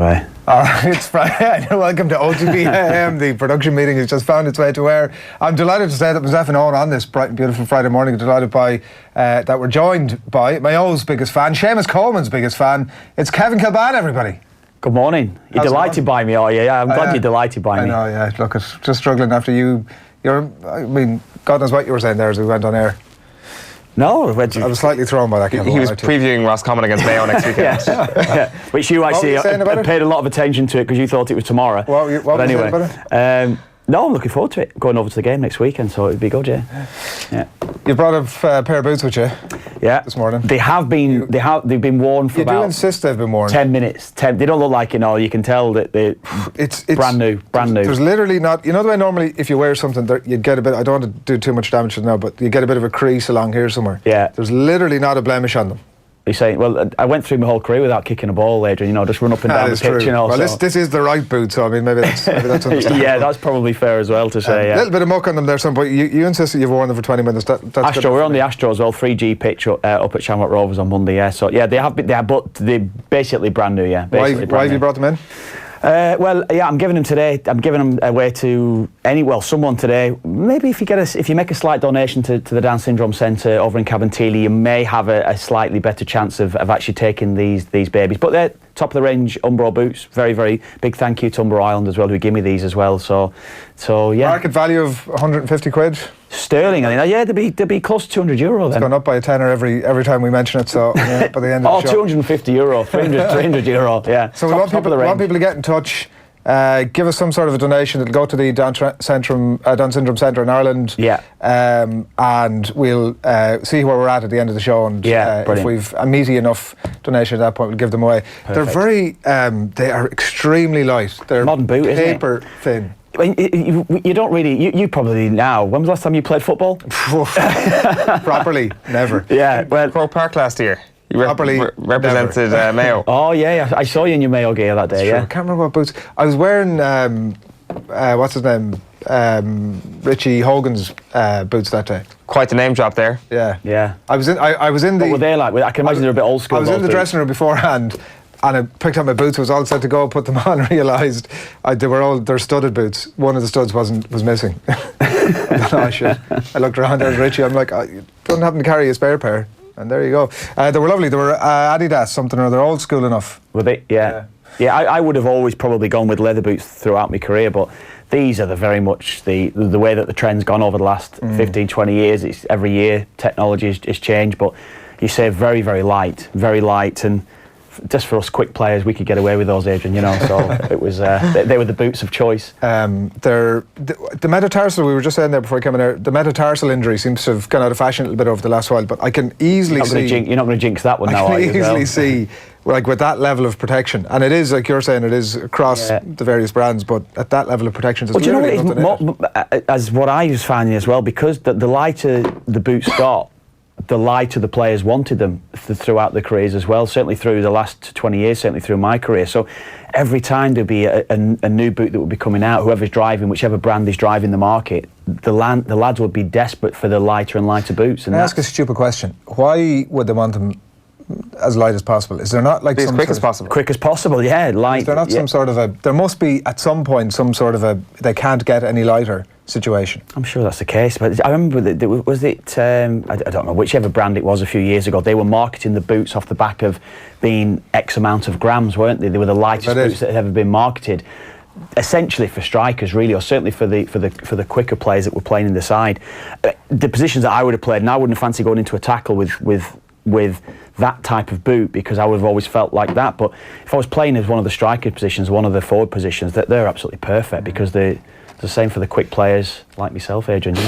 away. It's Friday. Welcome to OTB AM. The production meeting has just found its way to air. I'm delighted to say that myself and Owen on this bright and beautiful Friday morning. Delighted that we're joined by Mayo's biggest fan, Seamus Coleman's biggest fan. It's Kevin Kilbane, everybody. Good morning. You're delighted by me, are you? Yeah, I'm glad you're delighted by me. I know, yeah. Look, it's just struggling after God knows what you were saying there as we went on air. No, I was slightly thrown by that. He was previewing Roscommon against Mayo next weekend. yeah. Which you actually paid a lot of attention to it because you thought it was tomorrow. What were you saying about it? No, I'm looking forward to it. Going over to the game next weekend, so it'd be good, yeah. You brought a pair of boots with you. Yeah. This morning. They have been. They've been worn for about. You do insist they've been worn. 10 minutes. They don't look like, you can tell that it's brand new. There's literally not. You know the way normally if you wear something, you'd get a bit. I don't want to do too much damage to them now, but you get a bit of a crease along here somewhere. Yeah. There's literally not a blemish on them. You're saying, well, I went through my whole career without kicking a ball, Adrian. Just run up and down the pitch. Well, this is the right boot, so I mean, maybe that's understandable. Yeah, that's probably fair as well to say. A little bit of muck on them there, son, but you insist that you've worn them for 20 minutes. That's Astro, we're on the Astro as well, 3G pitch up at Shamrock Rovers on Monday. Yeah, so yeah, they have been there, but they're basically brand new. Yeah. Why have you brought them in? I'm giving them today. I'm giving them away to someone today. Maybe if you make a slight donation to the Down Syndrome Centre over in Cabinteely, you may have a slightly better chance of actually taking these babies. But they're top of the range Umbro boots. Very, very big thank you to Umbro Ireland as well, who give me these as well. So yeah. Market value of 150 quid. Sterling, yeah, they'd be close to €200. It's gone up by a tenner every time we mention it. So yeah, by the end of the show. €250, 300 euro. Yeah. So we want people to get in touch. Give us some sort of a donation. It'll go to the Down Syndrome Centre in Ireland. Yeah. And we'll see where we're at the end of the show. And if we've a meaty enough donation at that point, we'll give them away. Perfect. They're they are extremely light. They're modern boot, paper thin. You don't really. You probably now. When was the last time you played football? Properly, never. Yeah. Well, Croke Park last year. You represented Mayo. Oh yeah, I saw you in your Mayo gear that day. Yeah. I can't remember what boots. I was wearing what's his name, Richie Hogan's boots that day. Quite the name drop there. Yeah. I was in the. What were they like? I can imagine they're a bit old school. I was in the dressing room beforehand. And I picked up my boots, was all set to go, put them on, and realised they're studded boots. One of the studs was missing. I looked around, there was Richie, I'm like, you don't happen to carry a spare pair? And there you go. They were lovely. They were Adidas, something or other, old school enough. Were they? Yeah. I would have always probably gone with leather boots throughout my career, but these are very much the way that the trend's gone over the last 15, 20 years. It's every year technology has changed, but you say very, very light, and just for us quick players, we could get away with those, Adrian, so it was they were the boots of choice. The metatarsal, we were just saying there before we came in there, the metatarsal injury seems to have gone out of fashion a little bit over the last while, but I can easily see... You're not going to jinx that one now, I can easily see, like, with that level of protection, and it is, like you're saying, it is across the various brands, but at that level of protection, there's literally nothing in it. As what I was finding as well, because the lighter the boots got, the lighter the players wanted them throughout their careers as well, certainly through the last 20 years, certainly through my career. So every time there'd be a new boot that would be coming out, whoever's driving, whichever brand is driving the market, the lads would be desperate for the lighter and lighter boots. And Can I ask a stupid question? Why would they want them as light as possible? Is there not like as quick as possible? Quick as possible, yeah. Light. Is there not some sort of there must be at some point some sort of they can't get any lighter situation? I'm sure that's the case, but I remember I don't know, whichever brand it was a few years ago, they were marketing the boots off the back of being X amount of grams, weren't they? They were the lightest boots that had ever been marketed. Essentially for strikers, really, or certainly for the quicker players that were playing in the side. The positions that I would have played, and I wouldn't fancy going into a tackle with that type of boot, because I would have always felt like that. But if I was playing as one of the striker positions, one of the forward positions, they're absolutely perfect, because they're the same for the quick players like myself, Adrian.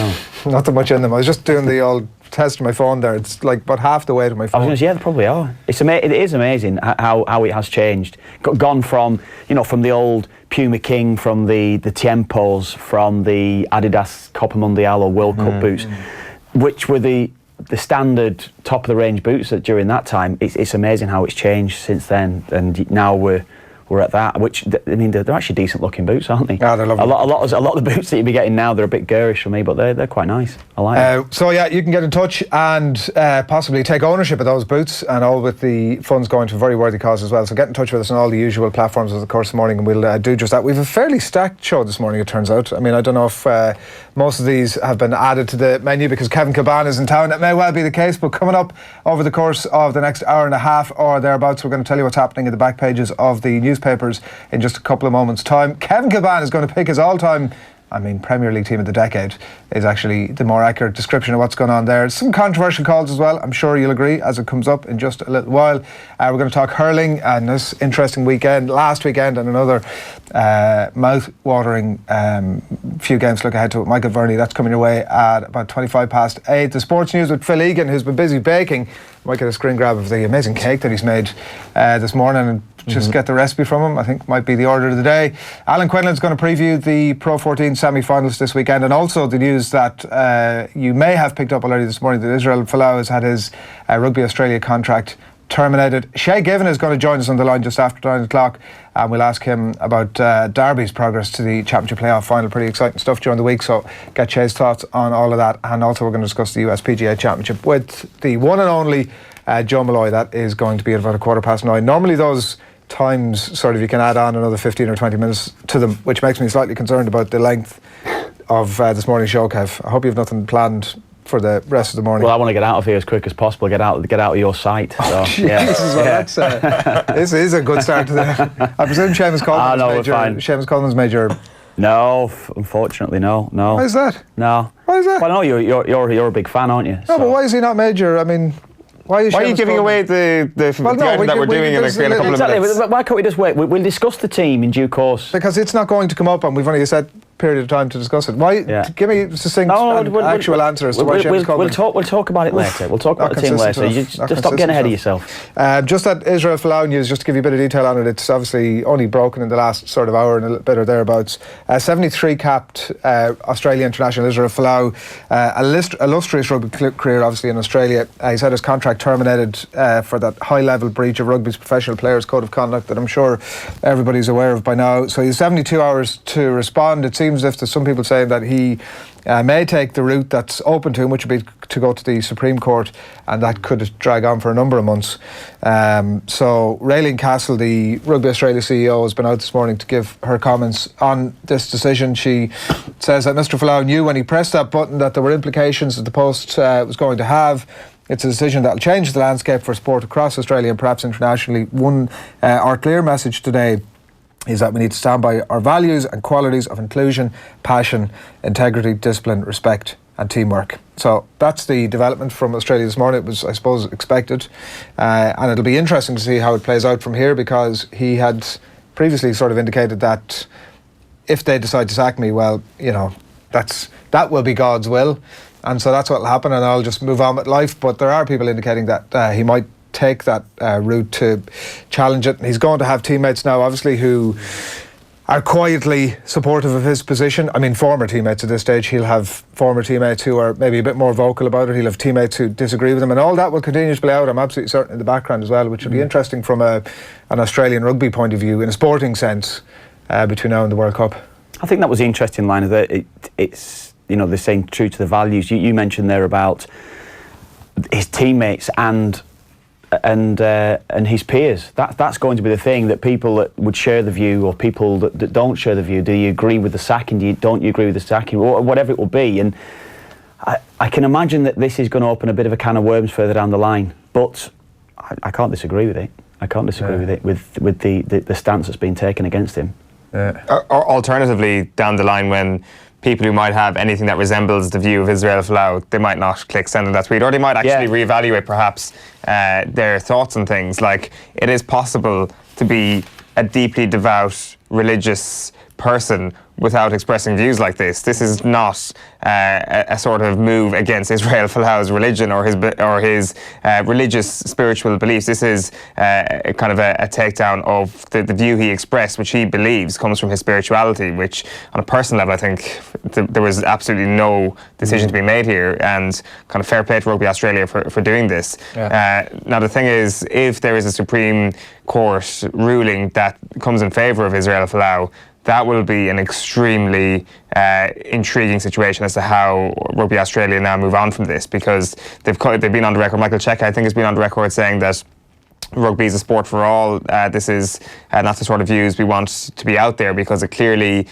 Not that much in them. I was just doing the old test on my phone there. It's like about half the weight of my phone. I was going to say, they probably are. It is amazing how it has changed. Gone from from the old Puma King, from the Tiempos, from the Adidas Copa Mundial or World Cup boots, which were the standard top of the range boots during that time. It's amazing how it's changed since then, and now we're were at that. Which I mean, they're actually decent looking boots, aren't they? Yeah, they're lovely. A lot of the boots that you'd be getting now, they're a bit garish for me, but they're quite nice. I like them. So yeah, you can get in touch and possibly take ownership of those boots, and all with the funds going to a very worthy cause as well. So get in touch with us on all the usual platforms of the course this morning, and we'll do just that. We've a fairly stacked show this morning, it turns out. I mean, I don't know if most of these have been added to the menu because Kevin Kilbane is in town. It may well be the case, but coming up over the course of the next hour and a half or thereabouts, we're going to tell you what's happening in the back pages of the newspapers in just a couple of moments' time. Kevin Kilbane is going to pick his all-time Premier League team of the decade is actually the more accurate description of what's going on there. Some controversial calls as well, I'm sure you'll agree, as it comes up in just a little while. We're going to talk hurling and this interesting weekend, last weekend, and another mouth-watering few games to look ahead to. Michael Verney, that's coming your way at about 8:25. The sports news with Phil Egan, who's been busy baking. Might get a screen grab of the amazing cake that he's made this morning and just get the recipe from him. I think might be the order of the day. Alan Quinlan's going to preview the Pro 14 semi-finals this weekend, and also the news that you may have picked up already this morning that Israel Folau has had his Rugby Australia contract terminated. Shay Given is going to join us on the line just after 9 o'clock, and we'll ask him about Derby's progress to the Championship playoff final. Pretty exciting stuff during the week, so get Shay's thoughts on all of that. And also we're going to discuss the USPGA Championship with the one and only Joe Molloy. That is going to be at about 9:15. Normally those times sort of you can add on another 15 or 20 minutes to them, which makes me slightly concerned about the length of this morning's show, Kev. I hope you've nothing planned for the rest of the morning. Well, I want to get out of here as quick as possible, get out of your sight. So, This is a good start to the... I presume Seamus Coleman's major... No, unfortunately, no. Why is that? No. Why is that? Well, I know you're a big fan, aren't you? No, but why is he not major? I mean... Why are you giving away the item that we're doing in a couple of minutes? Why can't we just wait? We'll discuss the team in due course. Because it's not going to come up, and we've only a set period of time to discuss it. Why? Yeah. Give me a succinct actual answer as to why Seamus Coleman... We'll talk about it later. We'll talk about the team later. You just stop getting ahead of yourself. Just that Israel Folau news, just to give you a bit of detail on it, it's obviously only broken in the last sort of hour and a little bit or thereabouts. 73 capped Australian international Israel Folau, illustrious rugby career obviously in Australia. He's had his contract terminated for that high level breach of rugby's professional players code of conduct that I'm sure everybody's aware of by now. So he's 72 hours to respond. It seems as if there's some people saying that he may take the route that's open to him, which would be to go to the Supreme Court, and that could drag on for a number of months. So Raylene Castle, the Rugby Australia CEO, has been out this morning to give her comments on this decision. She says that Mr. Folau knew when he pressed that button that there were implications that the post was going to have. It's a decision that will change the landscape for sport across Australia and perhaps internationally. Our clear message today is that we need to stand by our values and qualities of inclusion, passion, integrity, discipline, respect and teamwork. So that's the development from Australia this morning. It was, I suppose, expected. And it'll be interesting to see how it plays out from here, because he had previously sort of indicated that if they decide to sack me, well, you know, that will be God's will. And so that's what will happen, and I'll just move on with life. But there are people indicating that he might take that route to challenge it. And he's going to have teammates now, obviously, who are quietly supportive of his position. I mean, former teammates at this stage. He'll have former teammates who are maybe a bit more vocal about it. He'll have teammates who disagree with him, and all that will continue to play out, I'm absolutely certain, in the background as well, which will be interesting from an Australian rugby point of view, in a sporting sense, between now and the World Cup. I think that was the interesting line, that it's, you know, they're staying true to the values. You mentioned there about his teammates and his peers. That's going to be the thing, that people that would share the view, or people that don't share the view. Do you agree with the sacking? Don't you agree with the sacking? Or whatever it will be. And I can imagine that this is going to open a bit of a can of worms further down the line. But I can't disagree with it. I can't disagree with it, with the stance that's been taken against him. Or alternatively, down the line, when people who might have anything that resembles the view of Israel Folau, they might not click send on that tweet, or they might actually reevaluate perhaps their thoughts on things. Like, it is possible to be a deeply devout religious person without expressing views like this. This is not a sort of move against Israel Folau's religion or his religious spiritual beliefs. This is kind of a takedown of the view he expressed, which he believes comes from his spirituality, which on a personal level I think there was absolutely no decision to be made here, and kind of fair play to Rugby Australia for doing this. Now the thing is, if there is a Supreme Court ruling that comes in favour of Israel Folau, that will be an extremely intriguing situation as to how Rugby Australia now move on from this, because they've been on the record, Michael Cheika I think has been on the record saying that rugby is a sport for all. This is not the sort of views we want to be out there, because it clearly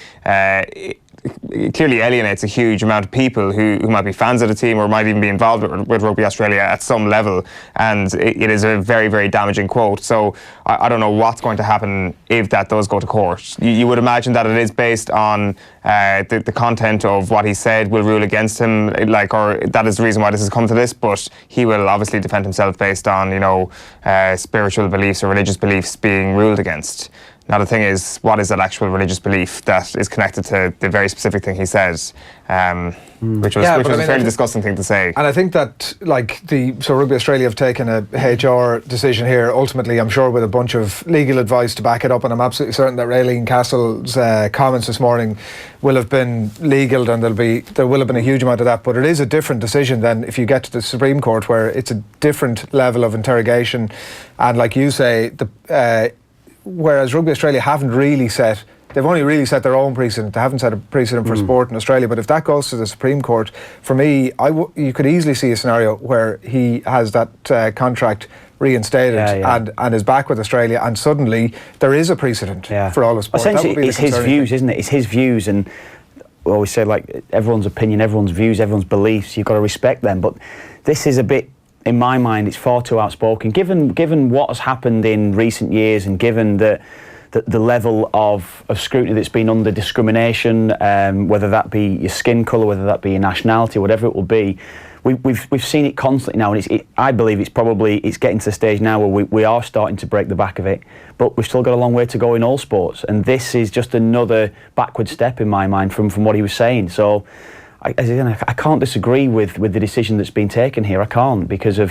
alienates a huge amount of people who might be fans of the team or might even be involved with Rugby Australia at some level, and it is a very, very damaging quote. So I don't know what's going to happen if that does go to court. You would imagine that it is based on the content of what he said will rule against him, or that is the reason why this has come to this, but he will obviously defend himself based on spiritual beliefs or religious beliefs being ruled against. Now the thing is, what is that actual religious belief that is connected to the very specific thing he says, which was a fairly disgusting thing to say. And I think that so Rugby Australia have taken a HR decision here, ultimately I'm sure with a bunch of legal advice to back it up, and I'm absolutely certain that Raylene Castle's comments this morning will have been legal, and there will have been a huge amount of that, but it is a different decision than if you get to the Supreme Court, where it's a different level of interrogation, and like you say, whereas Rugby Australia they've only really set their own precedent. They haven't set a precedent for sport in Australia. But if that goes to the Supreme Court, for me, you could easily see a scenario where he has that contract reinstated and is back with Australia, and suddenly there is a precedent for all of sport. Essentially, it's his views, isn't it? It's his views, and we always say everyone's opinion, everyone's views, everyone's beliefs. You've got to respect them. But this is a bit. In my mind, it's far too outspoken. Given what has happened in recent years, and given the level of scrutiny that's been under discrimination, whether that be your skin colour, whether that be your nationality, whatever it will be, we've seen it constantly now, and I believe it's getting to the stage now where we are starting to break the back of it. But we've still got a long way to go in all sports, and this is just another backward step in my mind from what he was saying. So. I can't disagree with the decision that's been taken here. I can't, because of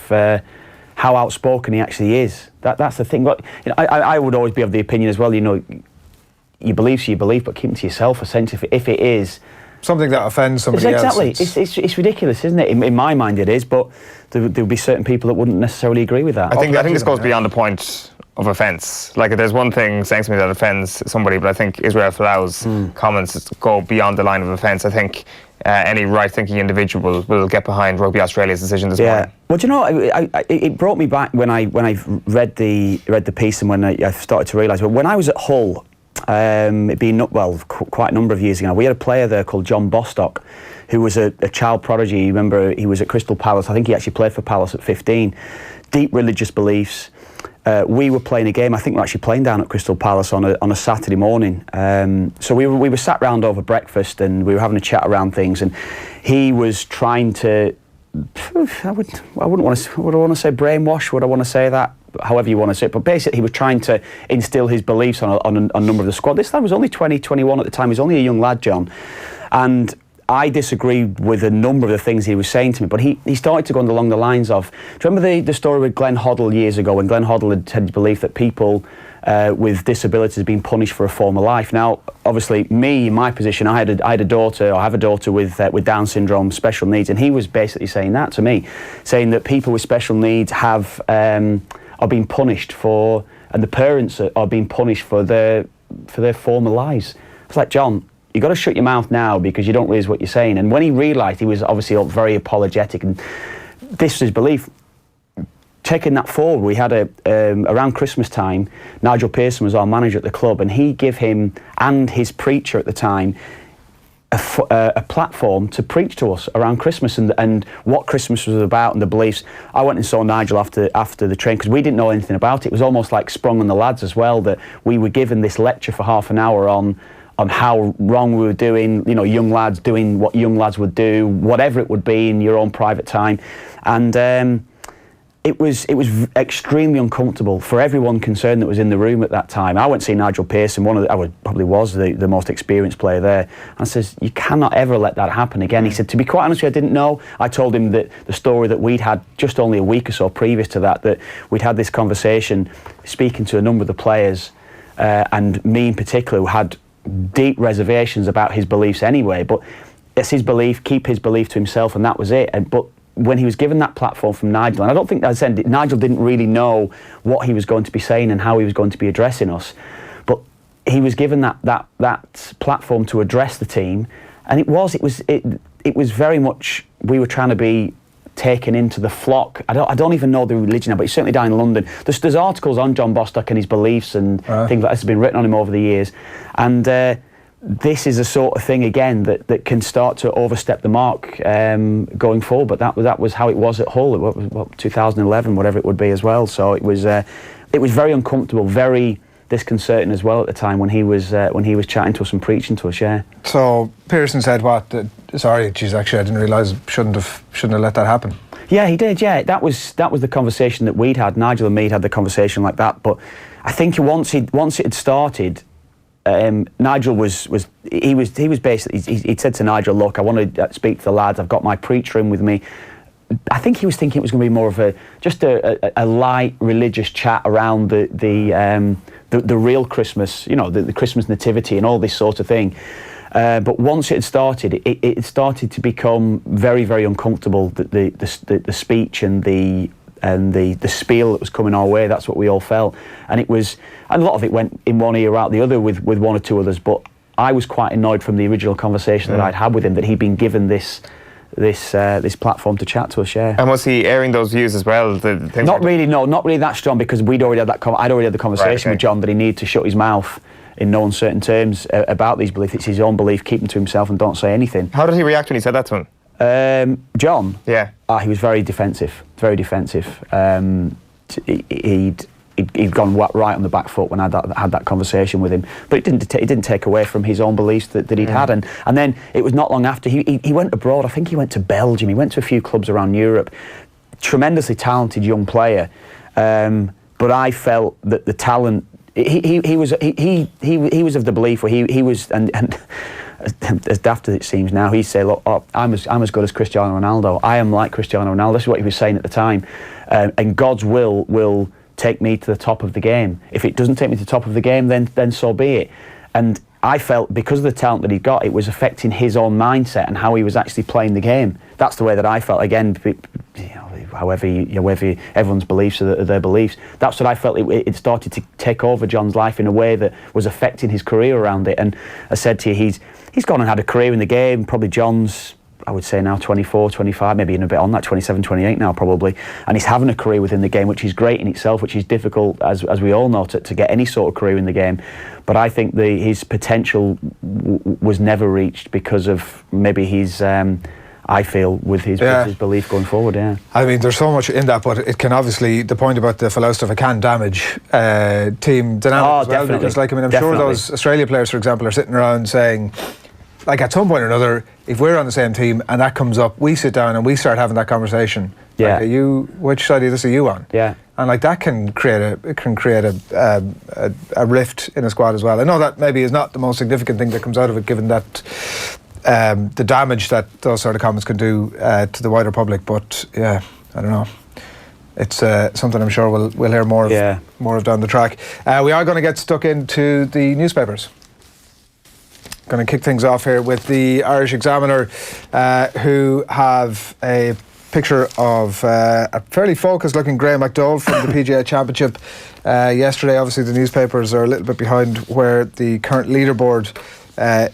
how outspoken he actually is. That's the thing. But I would always be of the opinion as well. You believe, so you believe, but keep it to yourself. Essentially, if it is something that offends somebody else. Exactly. It's ridiculous, isn't it? In my mind, it is. But there'll be certain people that wouldn't necessarily agree with that. I think this goes beyond the point of offence. There's one thing saying something that offends somebody, but I think Israel Folau's comments go beyond the line of offence. I think any right-thinking individual will get behind Rugby Australia's decision this morning. Well, it brought me back when I read the piece, and when I started to realise. But when I was at Hull, it being quite a number of years ago, we had a player there called John Bostock, who was a child prodigy. You remember, he was at Crystal Palace. I think he actually played for Palace at 15. Deep religious beliefs. We were playing a game. I think we were actually playing down at Crystal Palace on a Saturday morning. So we were sat round over breakfast, and we were having a chat around things. And he was trying to. I wouldn't want to. Would I want to say brainwash? Would I want to say that? However you want to say it. But basically, he was trying to instill his beliefs on a number of the squad. This lad was only 20, 21 at the time. He was only a young lad, John, and I disagreed with a number of the things he was saying to me, but he started to go along the lines of, do you remember the story with Glenn Hoddle years ago, when Glenn Hoddle had believed that people with disabilities had been punished for a former life? Now, obviously, in my position, I had a daughter, or have a daughter with Down syndrome, special needs, and he was basically saying that to me, saying that people with special needs are being punished for, and the parents are being punished for their former lives. It's like, John, you've got to shut your mouth now, because you don't realise what you're saying. And when he realised, he was obviously very apologetic, and this was his belief. Taking that forward, we had around Christmas time, Nigel Pearson was our manager at the club, and he gave him and his preacher at the time a platform to preach to us around Christmas and what Christmas was about and the beliefs. I went and saw Nigel after the train, because we didn't know anything about it. It was almost like sprung on the lads as well, that we were given this lecture for half an hour on how wrong we were doing, young lads doing what young lads would do, whatever it would be in your own private time. And it was extremely uncomfortable for everyone concerned that was in the room at that time. I went to see Nigel Pearson, probably was the most experienced player there, and I says, you cannot ever let that happen again. He said, to be quite honest with you, I didn't know. I told him that the story that we'd had just only a week or so previous to that we'd had this conversation speaking to a number of the players, and me in particular, who had deep reservations about his beliefs anyway, but it's his belief, keep his belief to himself, and that was it. But when he was given that platform from Nigel, and I don't think Nigel didn't really know what he was going to be saying and how he was going to be addressing us, but he was given that platform to address the team, and it was very much, we were trying to be taken into the flock. I don't even know the religion now, but he's certainly down in London. There's articles on John Bostock and his beliefs and things like that have been written on him over the years, and this is a sort of thing again that can start to overstep the mark going forward. But that was how it was at Hull. It was 2011, whatever it would be as well. So it was very uncomfortable, very disconcerting as well at the time when he was chatting to us and preaching to us. Yeah. So Pearson said what? Sorry, geez, actually I didn't realise. Shouldn't have let that happen. Yeah, he did. Yeah, that was the conversation that we'd had. Nigel and me had the conversation like that. But I think once it had started. Nigel was basically, he said to Nigel, look, I want to speak to the lads, I've got my preacher in with me. I think he was thinking it was going to be more of a light religious chat around the real Christmas, the Christmas nativity and all this sort of thing. But once it had started, it started to become very, very uncomfortable, the speech and the spiel that was coming our way. That's what we all felt, and a lot of it went in one ear out the other with one or two others. But I was quite annoyed from the original conversation that I'd had with him that he'd been given this platform to chat to us. Yeah. And was he airing those views as well? Not really that strong, because I'd already had the conversation with John that he needed to shut his mouth in no uncertain terms about these beliefs. It's his own belief, keep them to himself and don't say anything. How did he react when he said that to him? John? Yeah. He was very defensive. He'd gone right on the back foot when I had that conversation with him. But it didn't take away from his own beliefs that he'd had. And then it was not long after, he went abroad. I think he went to Belgium. He went to a few clubs around Europe. Tremendously talented young player. But I felt that the talent, he was of the belief where he was, and as daft as it seems now, he'd say, look, I'm as good as Cristiano Ronaldo. I am like Cristiano Ronaldo. This is what he was saying at the time. And God's will take me to the top of the game. If it doesn't take me to the top of the game, then so be it. And I felt, because of the talent that he got, it was affecting his own mindset and how he was actually playing the game. That's the way that I felt. Again, however everyone's beliefs are their beliefs. That's what I felt. It started to take over John's life in a way that was affecting his career around it. And I said to you, he's gone and had a career in the game. Probably John's, I would say now 24, 25, maybe in a bit on that, 27, 28 now probably. And he's having a career within the game, which is great in itself, which is difficult, as we all know, to get any sort of career in the game. But I think his potential was never reached because of maybe his, I feel, with his belief going forward, yeah. I mean, there's so much in that, but it can obviously, the point about the fallow stuff, it can damage team dynamic as well. Definitely. Because, I'm sure those Australia players, for example, are sitting around saying, at some point or another, if we're on the same team and that comes up, we sit down and we start having that conversation. Yeah. Which side of this are you on? Yeah. And that can create a rift in a squad as well. I know that maybe is not the most significant thing that comes out of it, given that the damage that those sort of comments can do to the wider public. But yeah, I don't know. It's something I'm sure we'll hear more of down the track. We are going to get stuck into the newspapers. Going to kick things off here with the Irish Examiner, who have a picture of a fairly focused looking Graham McDowell from the PGA Championship yesterday. Obviously the newspapers are a little bit behind where the current leaderboard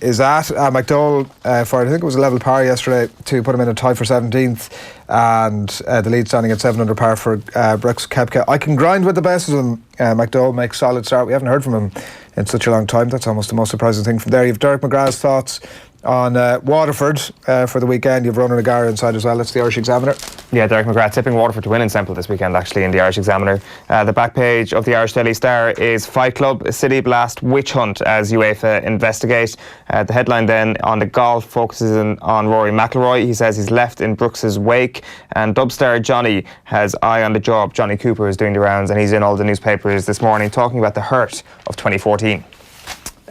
is at. McDowell for, I think it was a level par yesterday to put him in a tie for 17th, and the lead standing at 7 under par for Brooks Koepka. I can grind with the best of them. McDowell makes solid start. We haven't heard from him in such a long time. That's almost the most surprising thing from there. You've Derek McGrath's thoughts on Waterford for the weekend. You've Ronan O'Gara inside as well. It's the Irish Examiner. Yeah, Derek McGrath tipping Waterford to win in Semple this weekend, actually, in the Irish Examiner. The back page of the Irish Daily Star is Fight Club, City Blast, Witch Hunt as UEFA investigate. The headline then on the golf focuses on Rory McIlroy. He says he's left in Brooks's wake, and Dubstar Johnny has eye on the job. Johnny Cooper is doing the rounds, and he's in all the newspapers this morning talking about the hurt of 2014.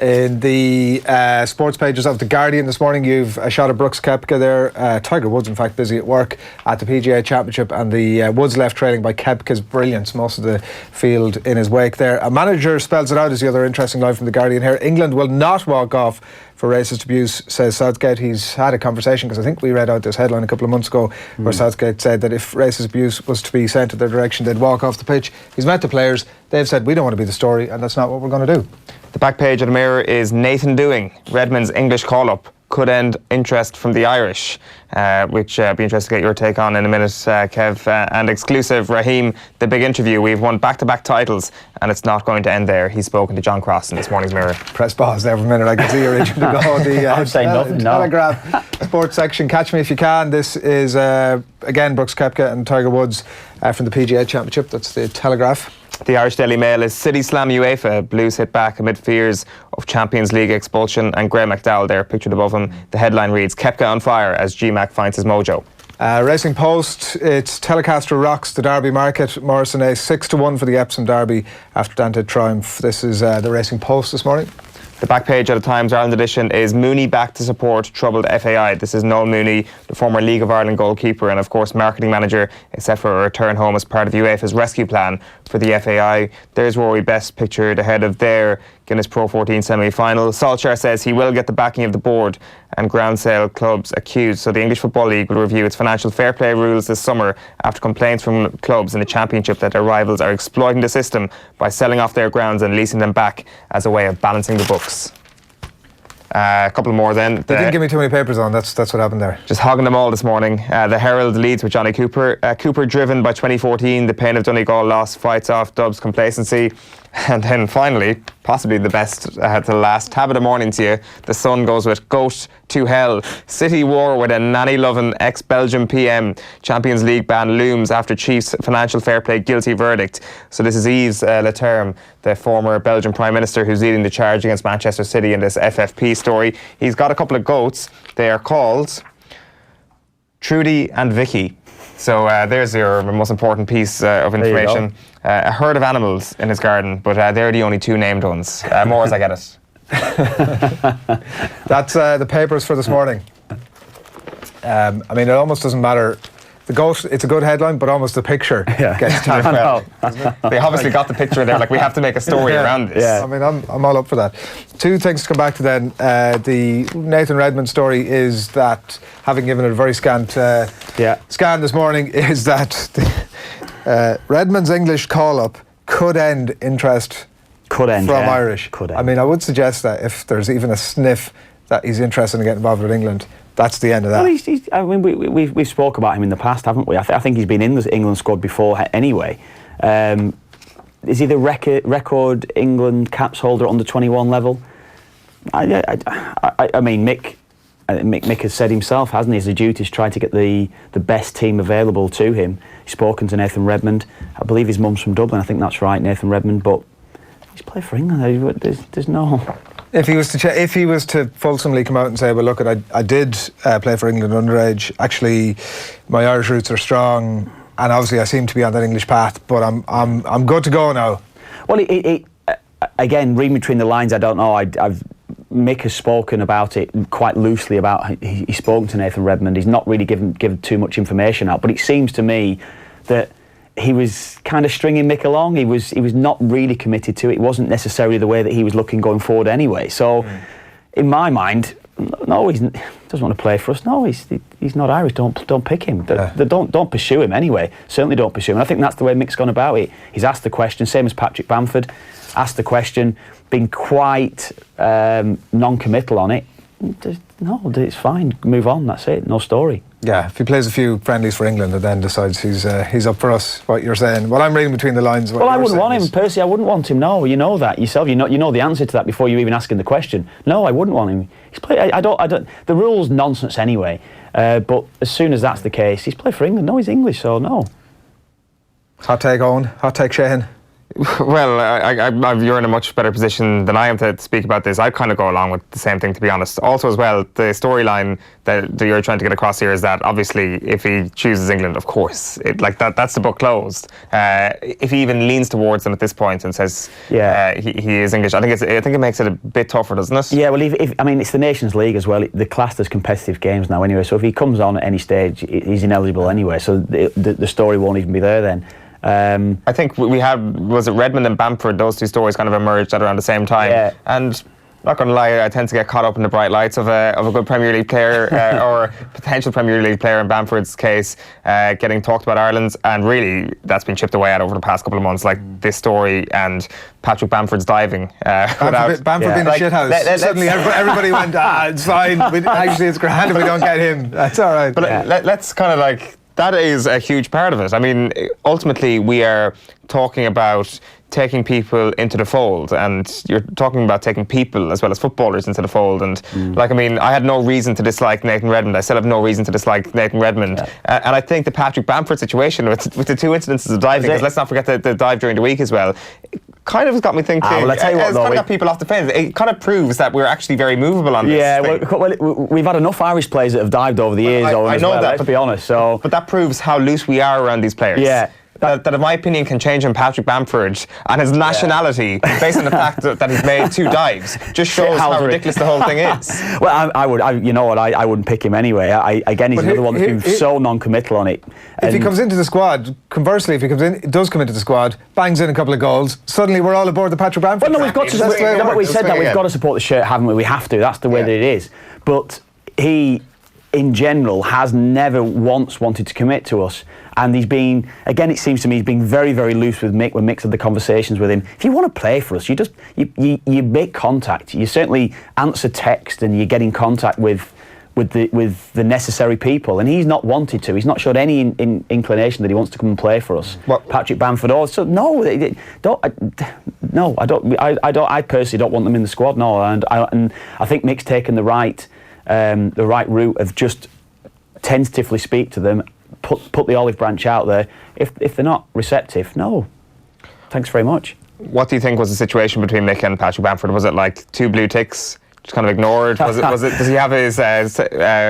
In the sports pages of The Guardian this morning, you've a shot of Brooks Koepka there. Tiger Woods, in fact, busy at work at the PGA Championship, and the Woods left trailing by Koepka's brilliance. Most of the field in his wake there. A manager spells it out, is the other interesting line from The Guardian here. England will not walk off for racist abuse, says Southgate. He's had a conversation, because I think we read out this headline a couple of months ago where Southgate said that if racist abuse was to be sent in their direction, they'd walk off the pitch. He's met the players. They've said, we don't want to be the story, and that's not what we're going to do. The back page of the Mirror is Nathan Dewing. Redmond's English call-up could end interest from the Irish, which I'd be interested to get your take on in a minute, Kev. And exclusive, Raheem, the big interview. We've won back-to-back titles, and it's not going to end there. He's spoken to John Cross in this morning's Mirror. Press pause there for a minute. I can see you're itching to go. I'm saying nothing. Telegraph sports section. Catch me if you can. This is, again, Brooks Koepka and Tiger Woods from the PGA Championship. That's the Telegraph. The Irish Daily Mail is City slam UEFA, Blues hit back amid fears of Champions League expulsion, and Graham McDowell there pictured above him. The headline reads, Koepka on fire as GMAC finds his mojo. Racing Post, it's Telecaster rocks the Derby market. Morrison Ace 6-1 for the Epsom Derby after Dante triumph. This is the Racing Post this morning. The back page of the Times Ireland edition is Mooney back to support troubled FAI. This is Noel Mooney, the former League of Ireland goalkeeper and of course marketing manager, is set for a return home as part of UEFA's rescue plan for the FAI. There's Rory Best pictured ahead of their Guinness Pro 14 semi-final. Solskjaer says he will get the backing of the board and ground sale clubs accused. So the English Football League will review its financial fair play rules this summer after complaints from clubs in the Championship that their rivals are exploiting the system by selling off their grounds and leasing them back as a way of balancing the books. A couple more then. They didn't give me too many papers on, that's what happened there. Just hogging them all this morning. The Herald leads with Johnny Cooper. Cooper driven by 2014, the pain of Donegal loss fights off Dub's complacency. And then finally, possibly the best to the last tab of the morning to you, the Sun goes with Goat to Hell. City war with a nanny-loving ex-Belgium PM. Champions League ban looms after Chiefs financial fair play guilty verdict. So this is Yves Leterme, the former Belgian Prime Minister who's leading the charge against Manchester City in this FFP story. He's got a couple of goats. They are called Trudy and Vicky. So there's your most important piece of information. A herd of animals in his garden, but they're the only two named ones. More as I get it. That's the papers for this morning. I mean, it almost doesn't matter. The goat, it's a good headline, but almost the picture gets to it. They obviously got the picture there, like we have to make a story around this. Yeah. I mean, I'm all up for that. Two things to come back to then. The Nathan Redmond story is that, having given it a very scant scan this morning, is that Redmond's English call-up could end interest from Irish. Could end. I mean, I would suggest that if there's even a sniff that he's interested in getting involved with England, that's the end of that. Well, I mean, we've spoke about him in the past, haven't we? I think he's been in the England squad before anyway. Is he the record England caps holder under 21 level? I mean, Mick has said himself, hasn't he? It's a duty to try to get the best team available to him. He's spoken to Nathan Redmond. I believe his mum's from Dublin. I think that's right, Nathan Redmond. But he's played for England. There's no. If he was to fulsomely come out and say, well, look, I did play for England underage. Actually, my Irish roots are strong, and obviously I seem to be on that English path. But I'm good to go now. Well, again, reading between the lines, I don't know. Mick has spoken about it quite loosely. He's spoken to Nathan Redmond. He's not really given too much information out. But it seems to me that he was kind of stringing Mick along. He was not really committed to it. It wasn't necessarily the way that he was looking going forward anyway. So, in my mind, no, he doesn't want to play for us. No, he's not Irish. Don't pick him. Don't pursue him anyway. Certainly don't pursue him. And I think that's the way Mick's gone about it. He's asked the question, same as Patrick Bamford, asked the question, been quite non-committal on it. No, it's fine. Move on. That's it. No story. Yeah, if he plays a few friendlies for England and then decides he's up for us, what you're saying. Well, I'm reading between the lines. Well, I wouldn't want him, personally. I wouldn't want him, no. You know that yourself. You know the answer to that before you even asking the question. No, I wouldn't want him. I don't. The rule's nonsense anyway. But as soon as that's the case, he's played for England. No, he's English, so no. Hot take, Owen. Hot take, Shane. Well, you're in a much better position than I am to speak about this. I kind of go along with the same thing, to be honest. Also, as well, the storyline that you're trying to get across here is that obviously, if he chooses England, of course, that's the book closed. If he even leans towards them at this point and says he is English, I think it makes it a bit tougher, doesn't it? Yeah, well, I mean, it's the Nations League as well. The classed as competitive games now, anyway. So if he comes on at any stage, he's ineligible anyway. So the story won't even be there then. I think we had, was it Redmond and Bamford, those two stories kind of emerged at around the same time. Yeah. And not going to lie, I tend to get caught up in the bright lights of a good Premier League player or potential Premier League player in Bamford's case getting talked about Ireland, and really that's been chipped away at over the past couple of months, like this story and Patrick Bamford's diving. Bamford being a shithouse. Suddenly everybody went, it's fine. Actually, it's grand if we don't get him. That's all right. But let's kind of like, that is a huge part of it. I mean, ultimately, we are talking about taking people into the fold, and you're talking about taking people as well as footballers into the fold. And like, I mean, I had no reason to dislike Nathan Redmond. I still have no reason to dislike Nathan Redmond. And I think the Patrick Bamford situation with the two incidences of diving, because let's not forget the dive during the week as well, kind of got me thinking. Well, I tell you what, it's kind of got people off the fence. It kind of proves that we're actually very movable on this. Yeah, well, we've had enough Irish players that have dived over the years. I know that, to be honest. So, but that proves how loose we are around these players. Yeah. That in my opinion can change in Patrick Bamford and his nationality based on the fact that he's made two dives just shows how ridiculous the whole thing is. Well, I wouldn't pick him anyway. Again, he's another one that's been so non-committal on it. If he comes into the squad, conversely, if he does come into the squad, bangs in a couple of goals, suddenly we're all aboard the Patrick Bamford. Well, no, we've got to. We said that we've got to support the shirt, haven't we? We have to. That's the way that it is. But he, in general, has never once wanted to commit to us. And he's been, again, it seems to me, he's been very, very loose with Mick when Mick's had the conversations with him. If you want to play for us, you make contact. You certainly answer text and you get in contact with the necessary people. And he's not wanted to. He's not showed any inclination that he wants to come and play for us. What? Patrick Bamford also. No, I personally don't want them in the squad. No, and I think Mick's taken the right route of just tentatively speak to them. Put the olive branch out there. If they're not receptive, no. Thanks very much. What do you think was the situation between Mick and Patrick Bamford? Was it like two blue ticks, just kind of ignored? Was it? Does he have his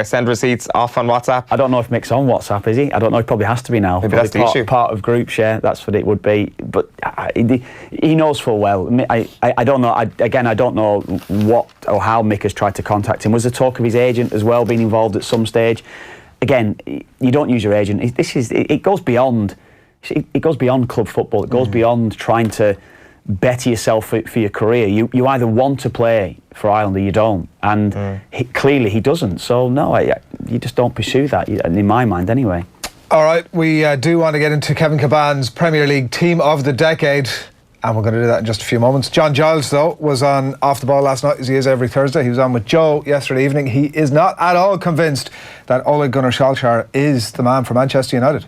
send receipts off on WhatsApp? I don't know if Mick's on WhatsApp, is he? I don't know. He probably has to be now. Maybe that's the issue. Part of group share. That's what it would be. But he knows full well. I don't know. I don't know what or how Mick has tried to contact him. Was there talk of his agent as well being involved at some stage? Again, you don't use your agent. It goes beyond. It goes beyond club football. It goes beyond trying to better yourself for your career. You either want to play for Ireland or you don't, and clearly he doesn't. So no, you just don't pursue that. In my mind, anyway. All right, we do want to get into Kevin Kilbane's Premier League Team of the Decade, and we're going to do that in just a few moments. John Giles, though, was on Off the Ball last night, as he is every Thursday. He was on with Joe yesterday evening. He is not at all convinced that Ole Gunnar Solskjaer is the man for Manchester United.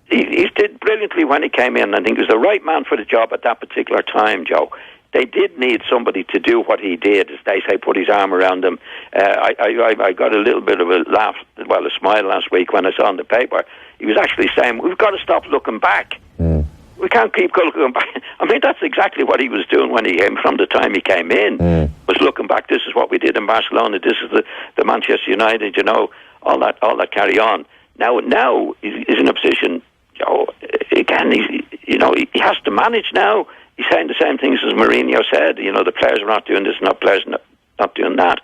He did brilliantly when he came in. I think he was the right man for the job at that particular time, Joe. They did need somebody to do what he did, as they say, put his arm around him. I got a little bit of a laugh, well, a smile last week when I saw in the paper. He was actually saying, we've got to stop looking back. We can't keep looking back. I mean, that's exactly what he was doing when he came, from the time he came in, was looking back. This is what we did in Barcelona. This is the Manchester United, all that carry on. Now he's in a position, again, he has to manage now. He's saying the same things as Mourinho said. The players are not doing this, players not doing that.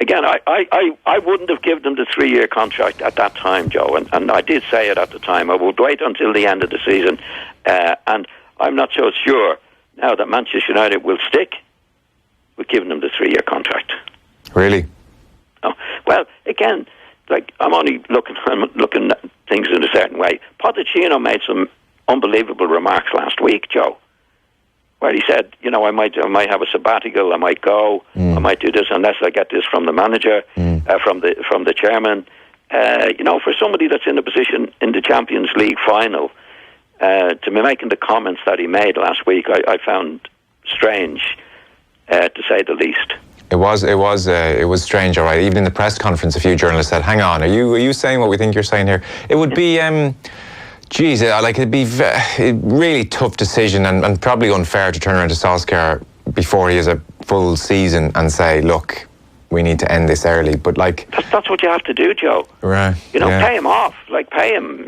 Again, I wouldn't have given them the 3-year contract at that time, Joe, and I did say it at the time. I would wait until the end of the season, and I'm not so sure now that Manchester United will stick with giving them the 3-year contract. Really? Oh, well, again, like I'm looking at things in a certain way. Pochettino made some unbelievable remarks last week, Joe, where he said, I might have a sabbatical, I might go, I might do this unless I get this from the manager, from the chairman. for somebody that's in a position in the Champions League final, to be making the comments that he made last week, I found strange, to say the least. It was strange, all right. Even in the press conference, a few journalists said, "Hang on, are you saying what we think you're saying here?" It would be, it'd be a really tough decision and probably unfair to turn around to Solskjaer before he has a full season and say, "Look, we need to end this early." But that's what you have to do, Joe. Right. Pay him off. Pay him.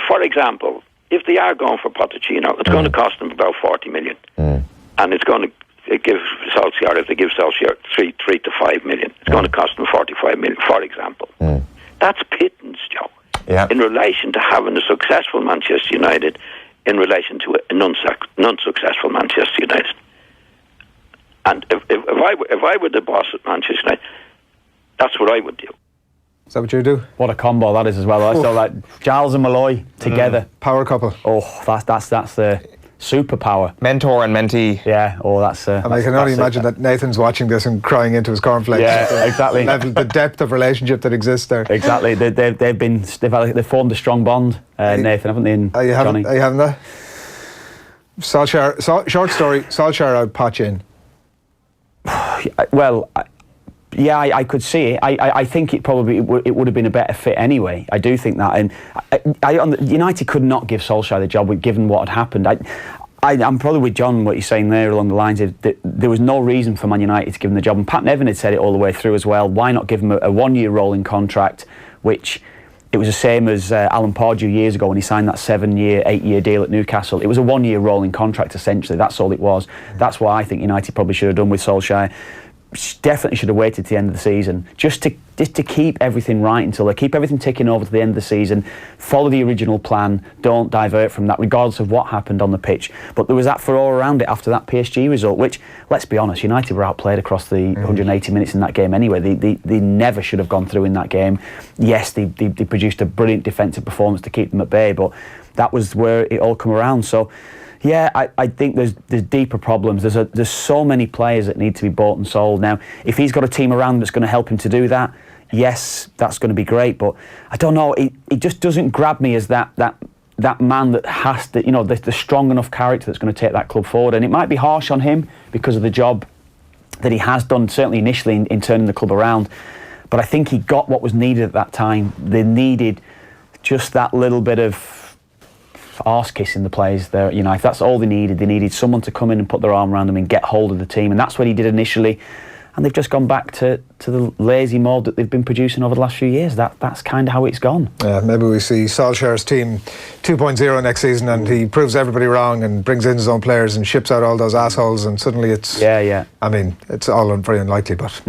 For example, if they are going for Pochettino, it's going to cost them about 40 million. And it's going to give Solskjaer, if they give Solskjaer 3 to 5 million, it's going to cost them 45 million, for example. That's pittance, Joe. Yeah. In relation to having a successful Manchester United, in relation to a non-successful Manchester United. And if I were the boss at Manchester United, that's what I would do. Is that what you do? What a combo that is as well. I saw that Giles and Molloy together. Power couple. Oh, that's the superpower. Mentor and mentee. Yeah. Oh, that's. And I can only imagine that Nathan's watching this and crying into his cornflakes. Yeah, exactly. The depth of relationship that exists there. Exactly. They've formed a strong bond, Nathan, haven't they? And Johnny. Are you having that? Solskjaer. Short story. Solskjaer out, Poch in. Well, I could see it. I think it would have been a better fit anyway. I do think that, and United could not give Solskjaer the job given what had happened. I'm probably with John what you're saying there along the lines of that there was no reason for Man United to give him the job, and Pat Nevin had said it all the way through as well. Why not give him a 1-year rolling contract, which it was the same as Alan Pardew years ago when he signed that 7-year, 8-year deal at Newcastle. It was a 1-year rolling contract essentially. That's all it was. That's what I think United probably should have done with Solskjaer. Definitely should have waited to the end of the season just to keep everything right until they keep everything ticking over to the end of the season. Follow the original plan. Don't divert from that, regardless of what happened on the pitch. But there was that furore around it after that PSG result, which, let's be honest, United were outplayed across the 180 minutes in that game anyway. They never should have gone through in that game. Yes, they produced a brilliant defensive performance to keep them at bay, but that was where it all come around. So. Yeah, I think there's deeper problems. There's so many players that need to be bought and sold. Now, if he's got a team around that's going to help him to do that, yes, that's going to be great. But I don't know, it just doesn't grab me as that man that has to, the strong enough character that's going to take that club forward. And it might be harsh on him because of the job that he has done, certainly initially in turning the club around. But I think he got what was needed at that time. They needed just that little bit of arse kissing the players there. If that's all they needed someone to come in and put their arm around them and get hold of the team, and that's what he did initially. And they've just gone back to the lazy mode that they've been producing over the last few years. That's kind of how it's gone. Yeah, maybe we see Solskjaer's team 2.0 next season, and he proves everybody wrong and brings in his own players and ships out all those assholes, and suddenly it's... Yeah. I mean, it's all very unlikely, but...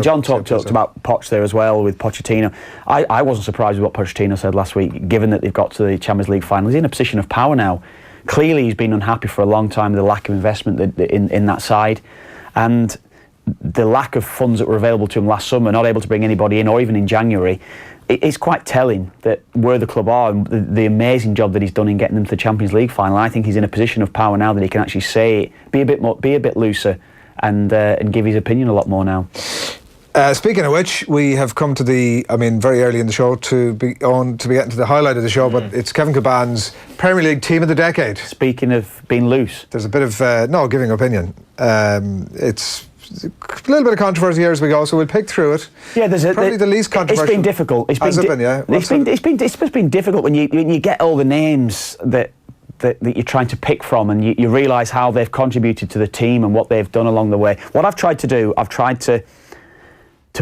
John talked about Poch there as well with Pochettino. I wasn't surprised with what Pochettino said last week, given that they've got to the Champions League final. He's in a position of power now. Clearly, he's been unhappy for a long time with the lack of investment in that side, and the lack of funds that were available to him last summer, not able to bring anybody in, or even in January, it's quite telling that where the club are and the amazing job that he's done in getting them to the Champions League final. I think he's in a position of power now that he can actually say it, be a bit looser, and give his opinion a lot more now. Speaking of which, we have come to very early in the show to be getting to the highlight of the show, but it's Kevin Kilbane's Premier League Team of the Decade. Speaking of being loose, there's a bit of giving opinion. It's a little bit of controversy here as we go, so we'll pick through it. Yeah, probably the least controversial. It's been difficult. It's been difficult when you get all the names that you're trying to pick from, and you realise how they've contributed to the team and what they've done along the way. What I've tried to do, I've tried to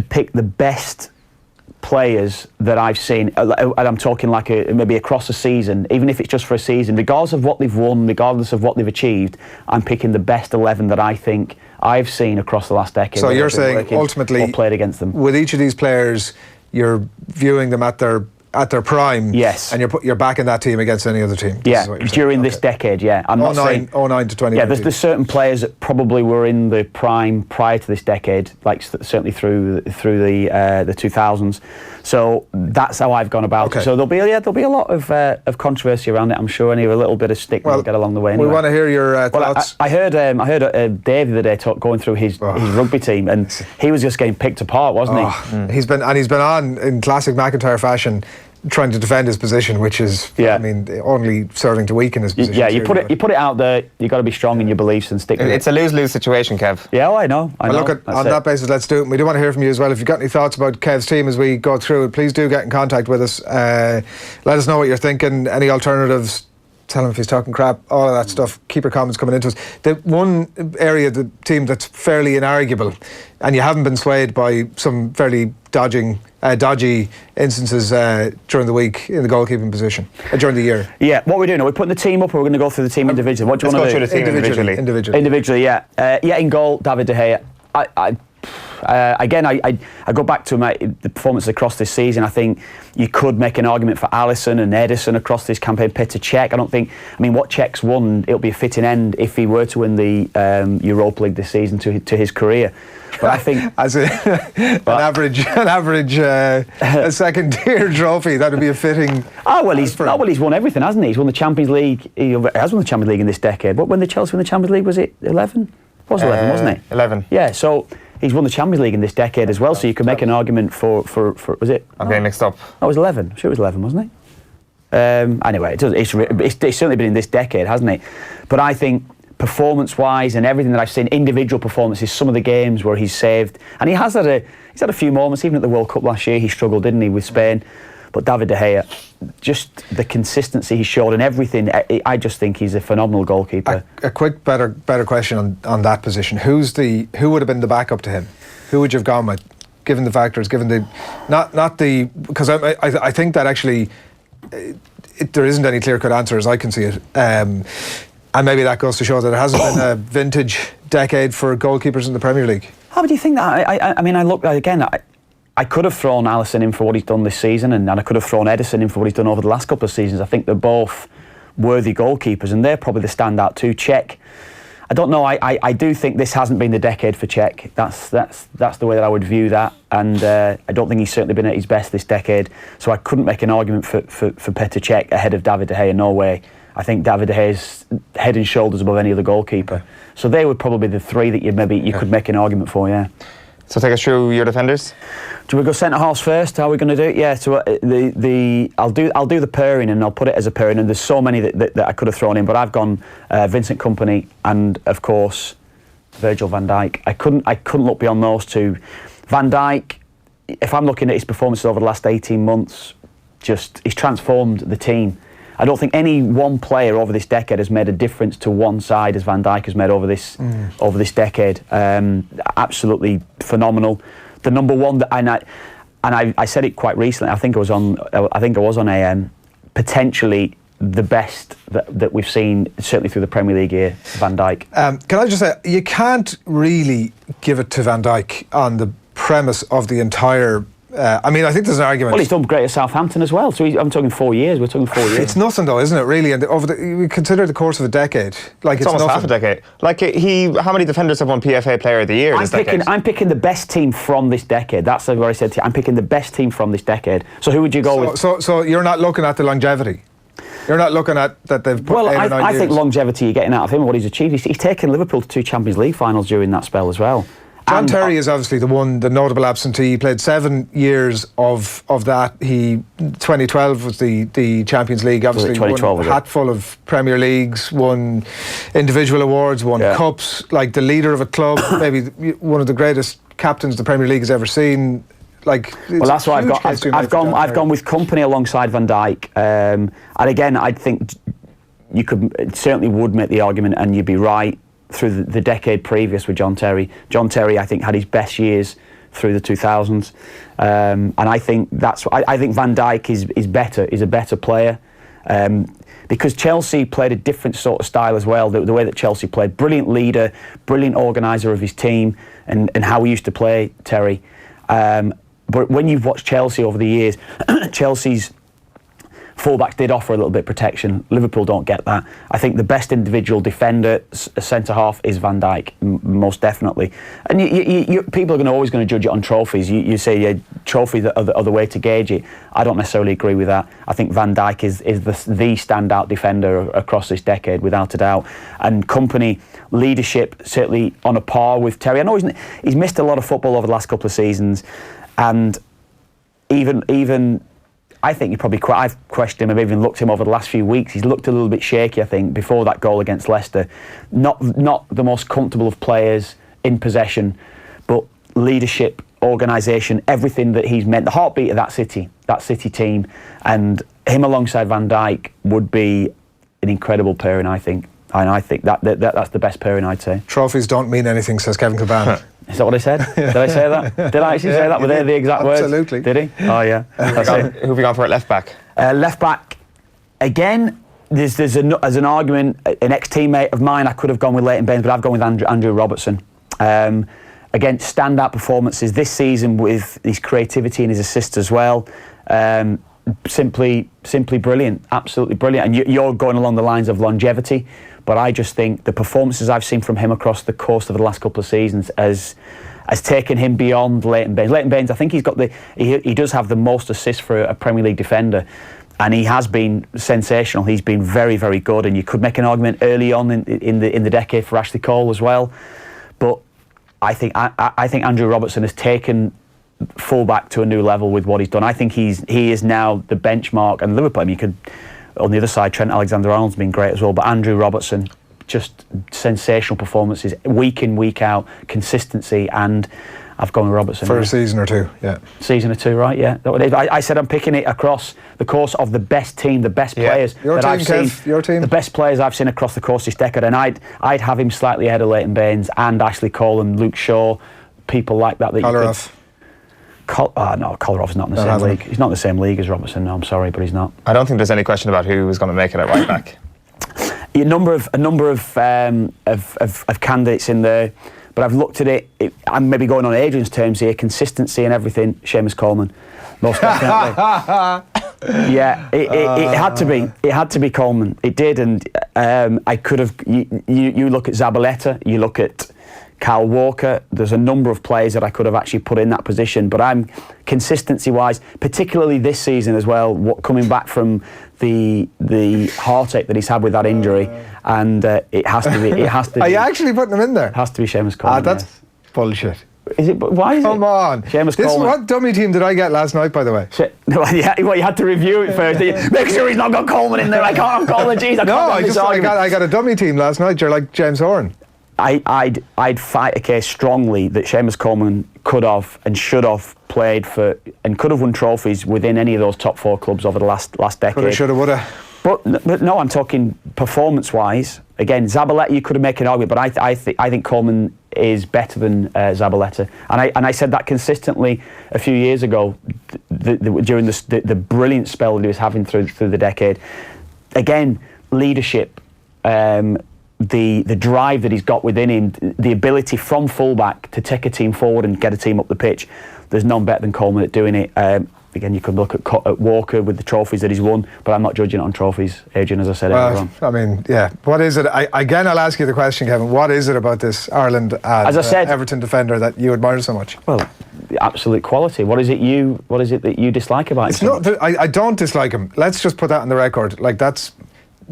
pick the best players that I've seen, and I'm talking maybe across a season, even if it's just for a season, regardless of what they've won, regardless of what they've achieved, I'm picking the best 11 that I think I've seen across the last decade. So you're saying ultimately, or played against them. With each of these players, you're viewing them at their at their prime. Yes. And you're backing that team against any other team. Yeah, during this decade, yeah. I'm not saying 09 to 20. Yeah, there's certain players that probably were in the prime prior to this decade, like certainly through the 2000s. So that's how I've gone about it. So there'll be a lot of controversy around it, I'm sure, and a little bit of stick will get along the way. Anyway. We want to hear your thoughts. I heard Dave the other day going through his rugby team, and he was just getting picked apart, wasn't he? He's been on in classic McIntyre fashion, trying to defend his position, which is, I mean, only serving to weaken his position. Yeah, you put it out there. You got to be strong in your beliefs and stick with it. It's a lose-lose situation, Kev. Yeah, I know. Look, on that basis, let's do it. We do want to hear from you as well. If you've got any thoughts about Kev's team as we go through it, please do get in contact with us. Let us know what you're thinking. Any alternatives? Tell him if he's talking crap, all of that stuff. Keep your comments coming into us. The one area of the team that's fairly inarguable, and you haven't been swayed by some fairly dodgy instances during the week in the goalkeeping position, during the year. Yeah, what we're doing, are we putting the team up, or we're going to go through the team individually? What do you want to do? Let's go through the team individually. Individually, yeah. In goal, David De Gea. I go back to the performances across this season. I think you could make an argument for Alisson and Ederson across this campaign. Petr Cech, what Cech's won, it'll be a fitting end if he were to win the Europa League this season to his career. But I think as an average second tier trophy, that would be a fitting. He's won everything, hasn't he? He's won the Champions League. He has won the Champions League in this decade. But when the Chelsea won the Champions League, was it 11? It was 11, wasn't it? 11. Yeah. So he's won the Champions League in this decade as well. So you can make an argument for was it? I'm getting mixed up. No, it was 11. I'm sure it was 11, wasn't it? Anyway, it's certainly been in this decade, hasn't it? But I think performance-wise and everything that I've seen, individual performances, some of the games where he's saved, and he's had a few moments. Even at the World Cup last year, he struggled, didn't he, with Spain? But David De Gea, just the consistency he showed and everything, I just think he's a phenomenal goalkeeper. A quick, better question on that position. Who would have been the backup to him? Who would you have gone with, given the factors, given the because I think that actually there isn't any clear-cut answer as I can see it. And maybe that goes to show that it hasn't been a vintage decade for goalkeepers in the Premier League. How would you think that? I look again. I could have thrown Alisson in for what he's done this season, and I could have thrown Ederson in for what he's done over the last couple of seasons. I think they're both worthy goalkeepers, and they're probably the standout too. Cech, I don't know. I do think this hasn't been the decade for Cech. That's the way that I would view that, and I don't think he's certainly been at his best this decade. So I couldn't make an argument for Petr Cech ahead of David De Gea. No way. I think David De Gea's head and shoulders above any other goalkeeper. So they would probably be the three that you could make an argument for. Yeah. So take us through your defenders. Do we go centre halves first? How are we going to do it? Yeah. So I'll do the pairing, and I'll put it as a pairing. And there's so many that I could have thrown in, but I've gone Vincent Kompany and of course Virgil van Dijk. I couldn't look beyond those two. Van Dijk, if I'm looking at his performances over the last 18 months, he's transformed the team. I don't think any one player over this decade has made a difference to one side as Van Dijk has made over this decade. Absolutely phenomenal. The number one I said it quite recently. I think I was on AM. Potentially the best that we've seen, certainly through the Premier League year, Van Dijk. Can I just say, you can't really give it to Van Dijk on the premise of the entire. I think there's an argument. Well, he's done great at Southampton as well. So I'm talking 4 years. We're talking 4 years. It's nothing, though, isn't it? Really, and we consider the course of a decade. It's almost nothing. Half a decade. How many defenders have won PFA Player of the Year this decade? I'm picking the best team from this decade. That's what I said to you. I'm picking the best team from this decade. So who would you go with? So you're not looking at the longevity. You're not looking at that they've put 8 or 9 years. I think longevity you're getting out of him and what he's achieved. He's taken Liverpool to 2 Champions League finals during that spell as well. John Terry is obviously the notable absentee. He played 7 years of that. 2012 was the Champions League. Obviously, won a hatful of Premier Leagues, won individual awards, won cups. Like the leader of a club, maybe one of the greatest captains the Premier League has ever seen. That's why I've gone with Kompany alongside Van Dijk. And again, I think you certainly would make the argument, and you'd be right. Through the decade previous with John Terry. John Terry, I think, had his best years through the 2000s. And I think I think Van Dijk is better, is a better player. Because Chelsea played a different sort of style as well, the way that Chelsea played. Brilliant leader, brilliant organiser of his team, and how he used to play, Terry. But when you've watched Chelsea over the years, Chelsea's Fullbacks did offer a little bit of protection. Liverpool don't get that. I think the best individual defender, centre-half, is Van Dijk, most definitely. And people are always going to judge it on trophies. You say trophies are the way to gauge it. I don't necessarily agree with that. I think Van Dijk is the standout defender across this decade, without a doubt. And company, leadership, certainly on a par with Terry. I know he's missed a lot of football over the last couple of seasons, and even I think I've questioned him. I've even looked at him over the last few weeks. He's looked a little bit shaky, I think, before that goal against Leicester. Not the most comfortable of players in possession, but leadership, organisation, everything that he's meant, the heartbeat of that City team, and him alongside Van Dijk would be an incredible pairing, I think. And I think that's the best pairing, I'd say. Trophies don't mean anything, says Kevin Kilbane. Is that what I said? Did I say that? Did I actually say that? Were they the exact words? Absolutely. Did he? Oh, yeah. That's it. Who have you gone for at left back? Left back, again, there's an argument. An ex-teammate of mine, I could have gone with Leighton Baines, but I've gone with Andrew Robertson. Again, standout performances this season with his creativity and his assists as well. Simply brilliant, absolutely brilliant. And you're going along the lines of longevity, but I just think the performances I've seen from him across the course of the last couple of seasons has taken him beyond Leighton Baines. Leighton Baines, I think he does have the most assists for a Premier League defender, and he has been sensational. He's been very, very good, and you could make an argument early on in the decade for Ashley Cole as well. But I think Andrew Robertson has taken fullback to a new level with what he's done. I think he is now the benchmark, and Liverpool, I mean, you could, on the other side, Trent Alexander-Arnold's been great as well, but Andrew Robertson, just sensational performances week in, week out, consistency, and I've gone with Robertson. For a season or two, yeah. Season or two, right, yeah. I said I'm picking it across the course of the best team, the best players that I've seen. Your team. The best players I've seen across the course of this decade, and I'd have him slightly ahead of Leighton Baines and Ashley Cole and Luke Shaw, people like that. Kolarov. No, Kolarov's not in the same league. He's not in the same league as Robertson. No, I'm sorry, but he's not. I don't think there's any question about who was going to make it at right back. A number of candidates in there, but I've looked at it. I'm maybe going on Adrian's terms here. Consistency and everything. Seamus Coleman, most definitely. Yeah, it had to be. It had to be Coleman. It did, and I could have. You look at Zabaleta. You look at Kyle Walker. There's a number of players that I could have actually put in that position, but I'm consistency-wise, particularly this season as well, coming back from the heartache that he's had with that injury, and it has to be. It has to. Are be, you actually putting him in there? It has to be Seamus Coleman. That's bullshit. Is it? Why is Come on. Seamus Coleman. What dummy team did I get last night, by the way? Well, you had to review it first. Make sure he's not got Coleman in there. I can't have Coleman. Jeez, I got a dummy team last night. You're like James Horan. I'd fight a case strongly that Seamus Coleman could have and should have played for and could have won trophies within any of those top four clubs over the last decade. Coulda, shoulda, woulda. But no, I'm talking performance-wise. Again, Zabaleta, you could have made an argument, but I think Coleman is better than Zabaleta, and I said that consistently a few years ago during the brilliant spell that he was having through the decade. Again, leadership. The drive that he's got within him, the ability from fullback to take a team forward and get a team up the pitch, there's none better than Coleman at doing it. Again, you could look at Walker with the trophies that he's won, but I'm not judging it on trophies, Adrian, as I said earlier on. I mean, yeah. What is it? I'll ask you the question, Kevin. What is it about this Ireland and as I said, Everton defender that you admire so much? Well, the absolute quality. What is it that you dislike about him? I don't dislike him. Let's just put that on the record. Like, that's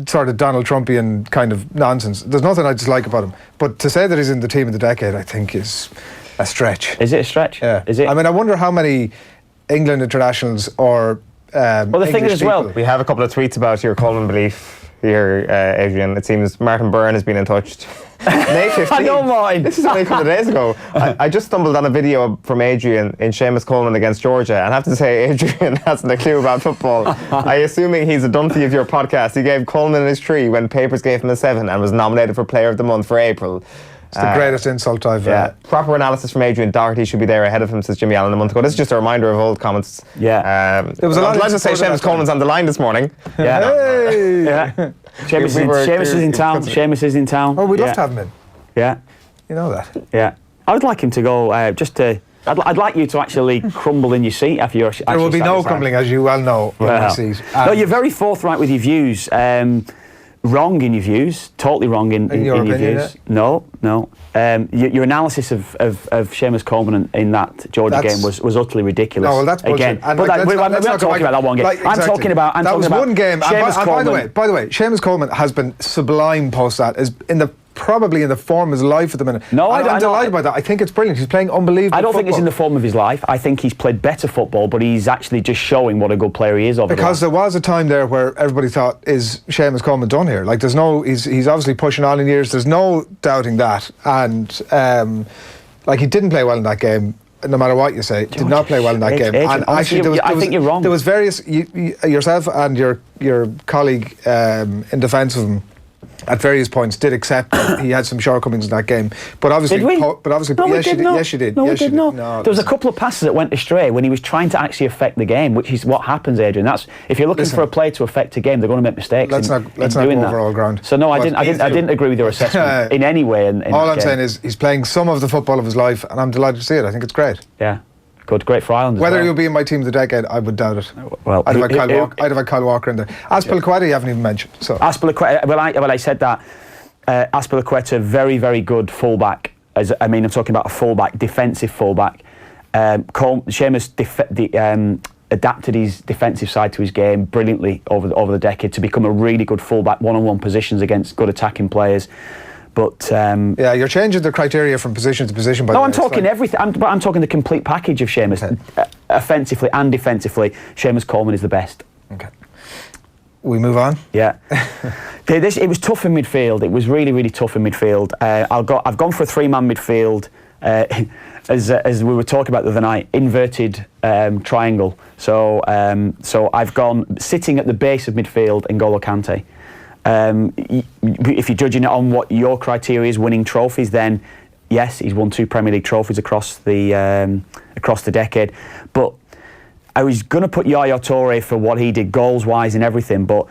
sort of Donald Trumpian kind of nonsense. There's nothing I dislike about him. But to say that he's in the team of the decade, I think is a stretch. Is it a stretch? Yeah. Is it? I mean, I wonder how many England internationals or well, the thing is as well, we have a couple of tweets about your Coleman belief here, Adrian. It seems Martin Byrne has been in touch. May 15th. I know, Martin. This is only a couple of days ago. I just stumbled on a video from Adrian in Seamus Coleman against Georgia, and I have to say, Adrian hasn't a clue about football. I'm assuming he's a Dunphy of your podcast. He gave Coleman his 3 when papers gave him a 7 and was nominated for Player of the Month for April. It's the greatest insult I've... Proper analysis from Adrian. Doherty should be there ahead of him, says Jimmy Allen a month ago. This is just a reminder of old comments. Yeah. There was a lot I'd like to say Seamus Coleman's on the line this morning. Yeah. Hey! Yeah. Seamus is in town. Seamus is in town. Oh, we'd love to have him in. Yeah. You know that. Yeah. I would like him to go just to I'd like you to actually crumble in your seat after you're. There will be no crumbling, as you well know, in my seat. No, you're very forthright with your views. Wrong in your views, totally wrong in your opinion, views. No. Your analysis of Seamus Coleman in that Georgia game was utterly ridiculous. No, well, that's bullshit. Again, but we're not talking about that one game. I'm talking about one game. Seamus Coleman. By the way, Seamus Coleman has been sublime post that. Is probably in the form of his life at the minute. No, I'm delighted by that. I think it's brilliant. He's playing unbelievable I don't football. think it's in the form of his life. I think he's played better football, but he's actually just showing what a good player he is. Because there was a time there where everybody thought, is Seamus Coleman done here? Like, he's obviously pushing on in years. There's no doubting that. And he didn't play well in that game. No matter what you say, did not play well in that game. And actually, I think you're wrong. There was various yourself and your colleague in defence of him. At various points, did accept that he had some shortcomings in that game, but obviously, did we? Yes, you did. No, we did not. No, there was a couple of passes that went astray when he was trying to actually affect the game, which is what happens, Adrian. That's if you're looking for a player to affect a game, they're going to make mistakes. Let's not go over all ground. So no, I didn't agree with your assessment in any way. All I'm saying is he's playing some of the football of his life, and I'm delighted to see it. I think it's great. Yeah. Good, great for Ireland. Whether he'll be in my team of the decade, I would doubt it. Well, I'd have had Kyle Walker in there. Azpilicueta, you haven't even mentioned. So Azpilicueta. Well, I said that. Azpilicueta, very, very good fullback. I'm talking about a fullback, defensive fullback. Seamus adapted his defensive side to his game brilliantly over the decade to become a really good fullback, one-on-one positions against good attacking players. But you're changing the criteria from position to position. No, I'm talking everything. I'm talking the complete package of Seamus, offensively and defensively. Seamus Coleman is the best. Okay. We move on. Yeah. It was tough in midfield. It was really, really tough in midfield. I've gone for a three-man midfield, as we were talking about the other night, inverted triangle. So I've gone sitting at the base of midfield, N'Golo Kante. If you're judging it on what your criteria is, winning trophies, then yes, he's won 2 Premier League trophies across the decade. But I was going to put Yaya Toure for what he did goals-wise and everything, but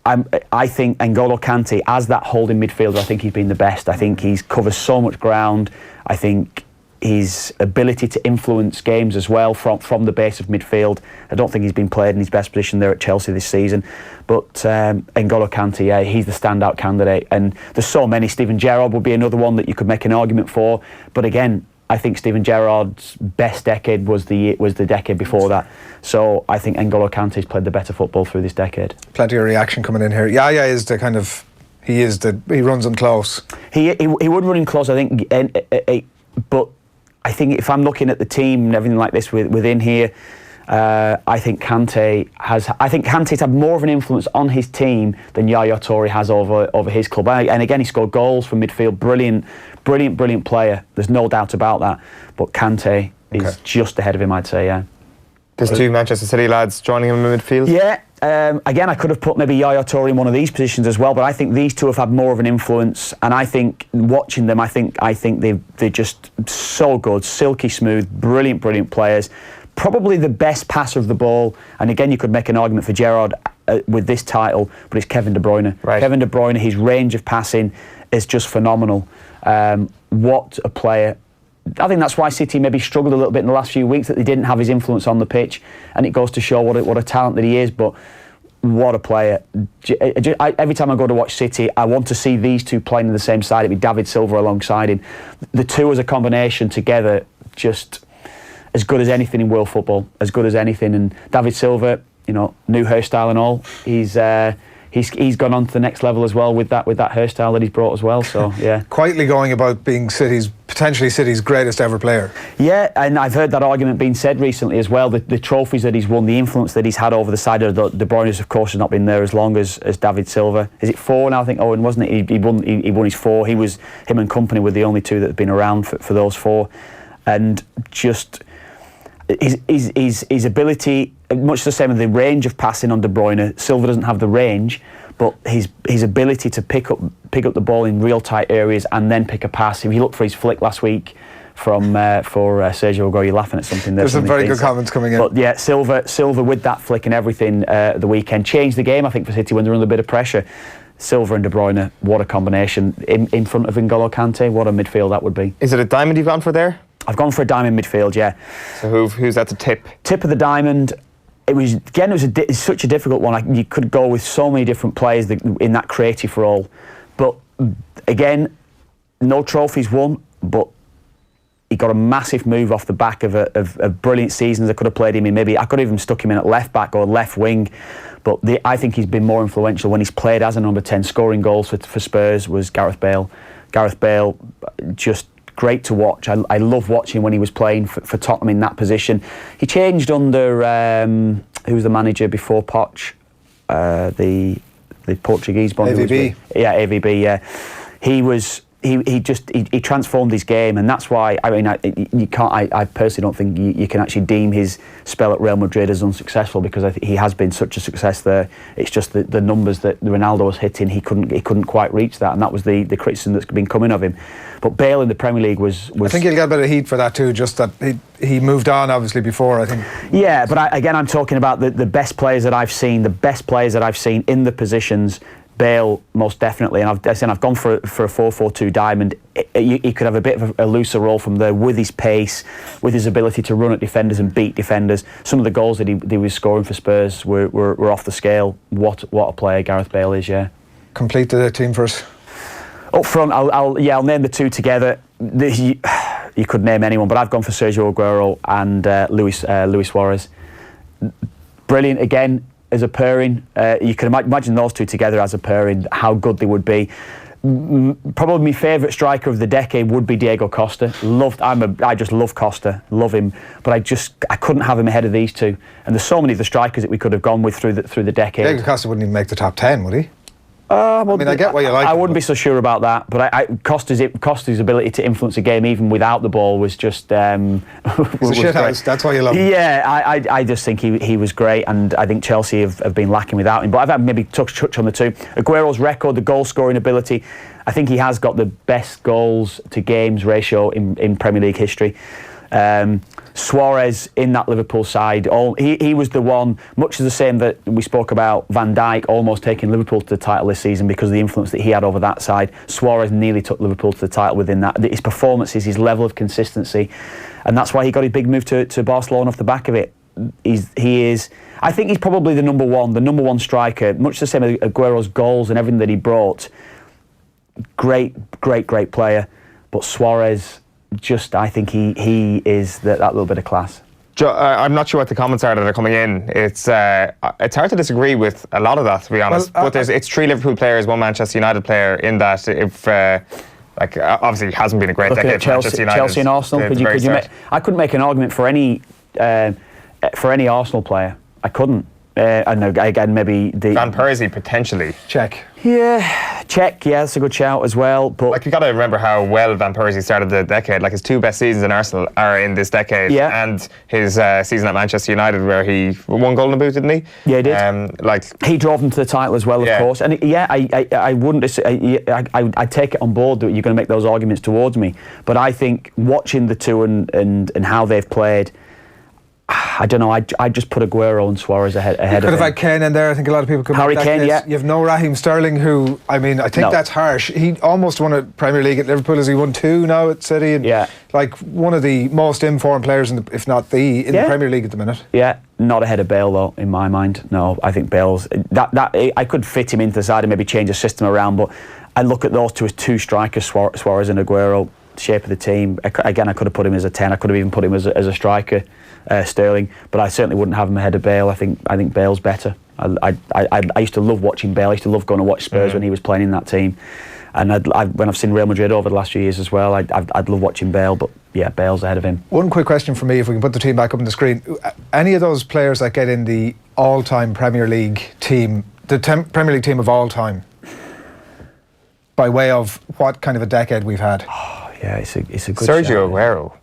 I think N'Golo Kante, as that holding midfielder, I think he's been the best. I think he's covered so much ground. I think his ability to influence games as well from the base of midfield. I don't think he's been played in his best position there at Chelsea this season. But N'Golo Kante, he's the standout candidate. And there's so many. Steven Gerrard would be another one that you could make an argument for. But again, I think Steven Gerrard's best decade was the decade before that. So I think N'Golo Kante's played the better football through this decade. Plenty of reaction coming in here. Yaya is the kind of... he runs him close. He would run him close, I think. But I think if I'm looking at the team and everything like this within here, I think Kante's had more of an influence on his team than Yaya Toure has over his club. And again, he scored goals from midfield. Brilliant player. There's no doubt about that. But Kante is just ahead of him, I'd say, yeah. There's 2 Manchester City lads joining him in midfield. Yeah. Again, I could have put maybe Yaya Toure in one of these positions as well, but I think these two have had more of an influence. And I think watching them, I think they're just so good, silky smooth, brilliant players. Probably the best passer of the ball. And again, you could make an argument for Gerrard with this title, but it's Kevin De Bruyne. Right. Kevin De Bruyne, his range of passing is just phenomenal. What a player. I think that's why City maybe struggled a little bit in the last few weeks, that they didn't have his influence on the pitch, and it goes to show what a talent that he is. But what a player. Every time I go to watch City, I want to see these two playing on the same side. It'd be David Silva alongside him. The two as a combination together, just as good as anything in world football, as good as anything. And David Silva, new hairstyle and all, he's gone on to the next level as well with that hairstyle that he's brought as well. So yeah, quietly going about being potentially City's greatest ever player. Yeah, and I've heard that argument being said recently as well. The trophies that he's won, the influence that he's had over the side of De Bruyne, of course, has not been there as long as David Silva. Is it 4 now? I think Owen, wasn't it? He won his 4. Him and company were the only 2 that have been around for those 4, and just his ability, much the same as the range of passing on De Bruyne. Silva doesn't have the range, but his ability to pick up the ball in real tight areas and then pick a pass. If you look for his flick last week for Sergio Aguero, you're laughing at something there. There's some very good comments coming in. But yeah, Silva with that flick and everything the weekend changed the game, I think, for City when they're under a bit of pressure. Silva and De Bruyne, what a combination in front of N'Golo Kante. What a midfield that would be. Is it a diamond you've gone for there? I've gone for a diamond midfield, yeah. So who's at the tip? Tip of the diamond. It's such a difficult one. You could go with so many different players in that creative role. But again, no trophies won, but he got a massive move off the back of brilliant seasons. I could have played him in, maybe I could have even stuck him in at left back or left wing. But I think he's been more influential when he's played as a number 10. Scoring goals for Spurs was Gareth Bale. Gareth Bale, just great to watch. I love watching when he was playing for Tottenham in that position. He changed under who was the manager before Poch, the Portuguese one. AVB. AVB. Yeah, he transformed his game, and that's why I personally don't think you can actually deem his spell at Real Madrid as unsuccessful, because I think he has been such a success there. It's just the numbers that Ronaldo was hitting, he couldn't quite reach that, and that was the criticism that's been coming of him. But Bale in the Premier League was I think he'll get a bit of heat for that too, just that he moved on obviously before, I think. Yeah, but I'm talking about the best players that I've seen, in the positions. Bale most definitely, and I've gone for a 4-4-2 diamond. He could have a bit of a looser role from there with his pace, with his ability to run at defenders and beat defenders. Some of the goals that he was scoring for Spurs were off the scale. What a player Gareth Bale is, yeah. Complete the team for us. Up front, I'll name the two together. You could name anyone, but I've gone for Sergio Aguero and Luis Suarez. Brilliant again. As a pairing, you can imagine those two together as a pairing, how good they would be. Probably my favourite striker of the decade would be Diego Costa. I just love Costa, love him, but I couldn't have him ahead of these two. And there's so many of the strikers that we could have gone with through the decade. Diego Costa wouldn't even make the top 10, would he? Well, I mean, I get why you like I him, wouldn't be so sure about that, but Costa's ability to influence a game even without the ball was just He's a shithouse, that's why you love him. Yeah, I just think he was great, and I think Chelsea have been lacking without him. But I've maybe touch on the two. Aguero's record, the goal scoring ability, I think he has got the best goals to games ratio in Premier League history. Suarez in that Liverpool side, he was the one, much as the same that we spoke about Van Dijk almost taking Liverpool to the title this season because of the influence that he had over that side. Suarez nearly took Liverpool to the title within that. His performances, his level of consistency, and that's why he got his big move to Barcelona off the back of it. I think he's probably the number one striker, much the same as Aguero's goals and everything that he brought. Great player, but Suarez, I think he is that little bit of class. I'm not sure what the comments are that are coming in. It's hard to disagree with a lot of that, to be honest. But it's 3 Liverpool players, 1 Manchester United player in that. If obviously it hasn't been a great decade for Manchester United. Chelsea and Arsenal. I couldn't make an argument for any Arsenal player. I couldn't. I know, again, maybe Van Persie potentially. Check. Yeah, check. Yeah, that's a good shout as well. But you got to remember how well Van Persie started the decade. His 2 best seasons in Arsenal are in this decade. Yeah. And his season at Manchester United, where he won Golden Boot, didn't he? Yeah, he did. He drove them to the title as well, of course. And I wouldn't. I take it on board that you're going to make those arguments towards me. But I think watching the two and how they've played, I don't know. I just put Aguero and Suarez ahead of him. Could have had Kane in there. I think a lot of people could. Harry Kane, yeah. You have no Raheem Sterling, who I think that's harsh. He almost won a Premier League at Liverpool. Has he won 2 now at City? And one of the most informed players if not the Premier League at the minute. Yeah, not ahead of Bale though, in my mind. No, I think Bale's that. I could fit him into the side and maybe change the system around, but I look at those two as 2 strikers, Suarez and Aguero. Shape of the team. Again, I could have put him as a 10. I could have even put him as a striker, Sterling. But I certainly wouldn't have him ahead of Bale. I think Bale's better. I used to love watching Bale. I used to love going to watch Spurs when he was playing in that team. And when I've seen Real Madrid over the last few years as well, I'd love watching Bale. But yeah, Bale's ahead of him. One quick question for me, if we can put the team back up on the screen. Any of those players that get in the all-time Premier League team, the Premier League team of all time, by way of what kind of a decade we've had? Yeah, it's a good Sergio Aguero.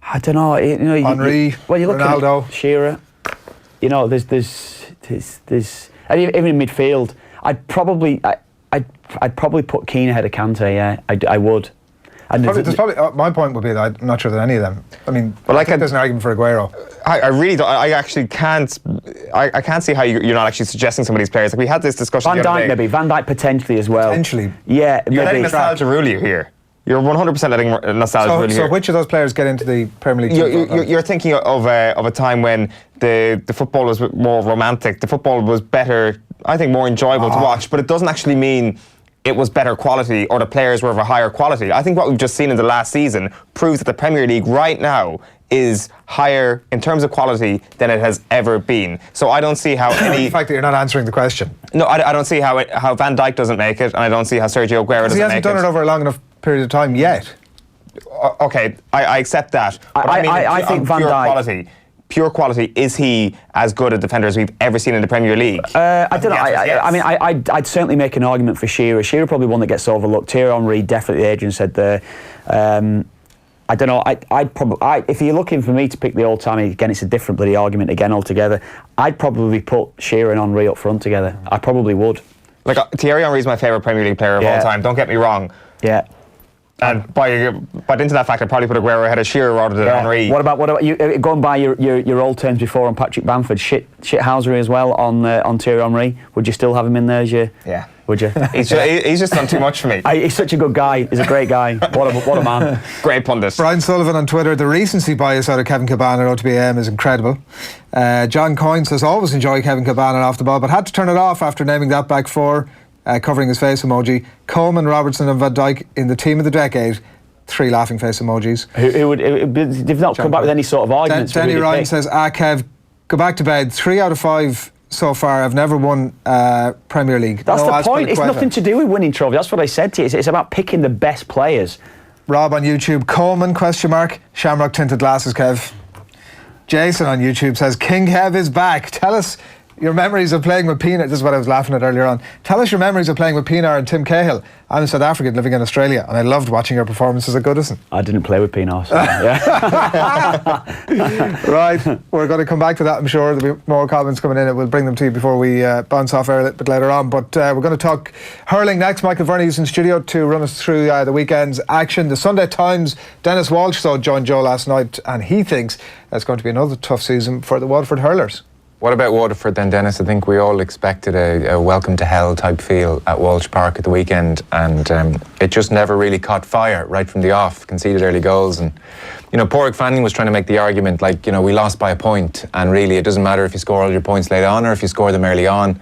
I don't know. Henry, you look Ronaldo, at Shearer. There's and even in midfield, I'd probably put Keane ahead of Kante. Yeah, I would. And my point would be that I'm not sure that any of them. I mean, I think there's an argument for Aguero. I really don't. I actually can't. I can't see how you're not actually suggesting some of these players. We had this discussion. Van Dijk maybe. Van Dijk potentially as well. Potentially. Yeah, you're maybe. letting nostalgia rule you here. You're 100% letting nostalgia rule here. So which of those players get into the Premier League? You're thinking of a time when the football was more romantic. The football was better, I think, more enjoyable to watch. But it doesn't actually mean it was better quality or the players were of a higher quality. I think what we've just seen in the last season proves that the Premier League right now is higher in terms of quality than it has ever been. So I don't see how any... The fact that you're not answering the question. No, I don't see how Van Dijk doesn't make it, and I don't see how Sergio Aguero doesn't make it. He hasn't done it over a long enough period of time yet. Okay, I accept that. But I think Van Dijk... Pure quality, is he as good a defender as we've ever seen in the Premier League? I don't know. I mean, I'd certainly make an argument for Shearer. Shearer probably one that gets overlooked. Thierry Henry, definitely, Adrian said there. I don't know. I'd probably, if you're looking for me to pick the all-time, again, it's a different bloody argument again altogether. I'd probably put Shearer and Henry up front together. I probably would. Like Thierry Henry is my favourite Premier League player of all time. Don't get me wrong. Yeah. And by into that fact, I'd probably put Aguero ahead of Shearer rather than Henry. What about you? Going by your old terms before on Patrick Bamford, shithousery as well on Thierry Henry. Would you still have him in there as you? Yeah. Would you? He's just done too much for me. He's such a good guy. He's a great guy. What a man. Great pundit. Brian Sullivan on Twitter, the recency bias out of Kevin Kilbane at OTBAM is incredible. John Coyne says, always enjoy Kevin Kilbane off the ball, but had to turn it off after naming that back four, covering his face emoji. Coleman, Robertson and Van Dijk in the team of the decade. 3 laughing face emojis. They've not come back with any sort of arguments. Danny Ryan says, Kev, go back to bed. 3 out of 5 so far. I've never won Premier League. That's the point. It's nothing to do with winning trophies. That's what I said to you. It's about picking the best players. Rob on YouTube, Coleman, ? Shamrock tinted glasses, Kev. Jason on YouTube says, King Kev is back. Tell us your memories of playing with Pienaar. This is what I was laughing at earlier on. Tell us your memories of playing with Pienaar and Tim Cahill. I'm a South African living in Australia, and I loved watching your performances at Goodison. I didn't play with Pienaar, so yeah. Right, we're going to come back to that, I'm sure. There'll be more comments coming in. We'll bring them to you before we bounce off air a little bit later on. But we're going to talk hurling next. Michael Verney is in studio to run us through the weekend's action. The Sunday Times, Dennis Walsh joined Joe last night, and he thinks it's going to be another tough season for the Waterford hurlers. What about Waterford then, Dennis? I think we all expected a welcome to hell type feel at Walsh Park at the weekend, and it just never really caught fire right from the off. Conceded early goals, and Pádraig Fanning was trying to make the argument like, we lost by a point, and really it doesn't matter if you score all your points late on or if you score them early on.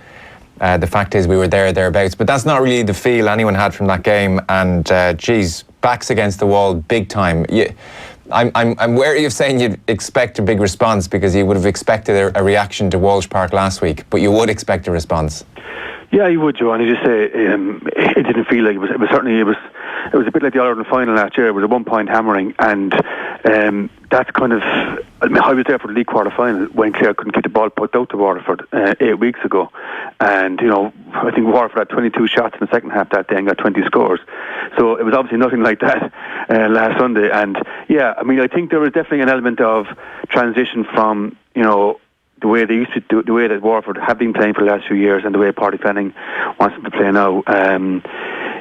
The fact is we were thereabouts, but that's not really the feel anyone had from that game, and backs against the wall big time. I'm wary of saying you'd expect a big response, because you would have expected a reaction to Walsh Park last week, but you would expect a response. Yeah, you would, Joe. And you just say it didn't feel like it was. It was a bit like the Ireland final last year. It was a 1-point hammering, and that's kind of. I was there for the league quarter final when Clare couldn't get the ball put out to Waterford 8 weeks ago, and I think Waterford had 22 shots in the second half that day and got 20 scores. So it was obviously nothing like that last Sunday. And yeah, I think there was definitely an element of transition from the way they used to do, the way that Waterford have been playing for the last few years, and the way Pádraig Fanning wants them to play now.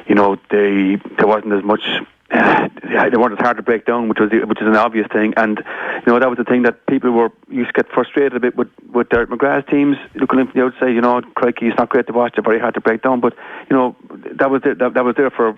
There wasn't as much. They weren't as hard to break down, which is an obvious thing, and that was the thing that people used to get frustrated a bit with Derek McGrath's teams. Looking in from the outside, crikey, it's not great to watch. They're very hard to break down, but that was there for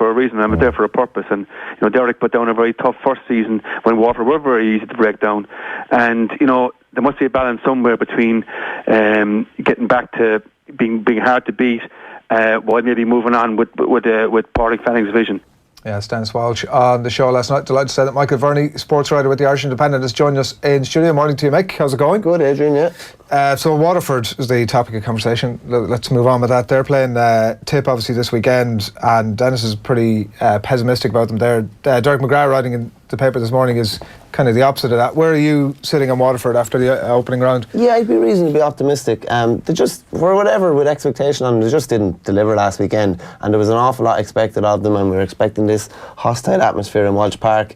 a reason, and was there for a purpose. And Derek put down a very tough first season when Waterford were very easy to break down, and there must be a balance somewhere between getting back to being hard to beat while maybe moving on with Pádraig Fanning's vision. Yeah, Dennis Walsh on the show last night. Delighted to say that Michael Verney, sports writer with the Irish Independent, has joined us in studio. Morning to you, Mick. How's it going? Good, Adrian, yeah. So Waterford is the topic of conversation. Let's move on with that. They're playing Tip, obviously, this weekend, and Dennis is pretty pessimistic about them there. Derek McGrath, writing in the paper this morning, is kind of the opposite of that. Where are you sitting on Waterford after the opening round? Yeah, I'd be reasonably optimistic. They just, for whatever, with expectation on them, they just didn't deliver last weekend, and there was an awful lot expected of them, and we were expecting this hostile atmosphere in Walsh Park,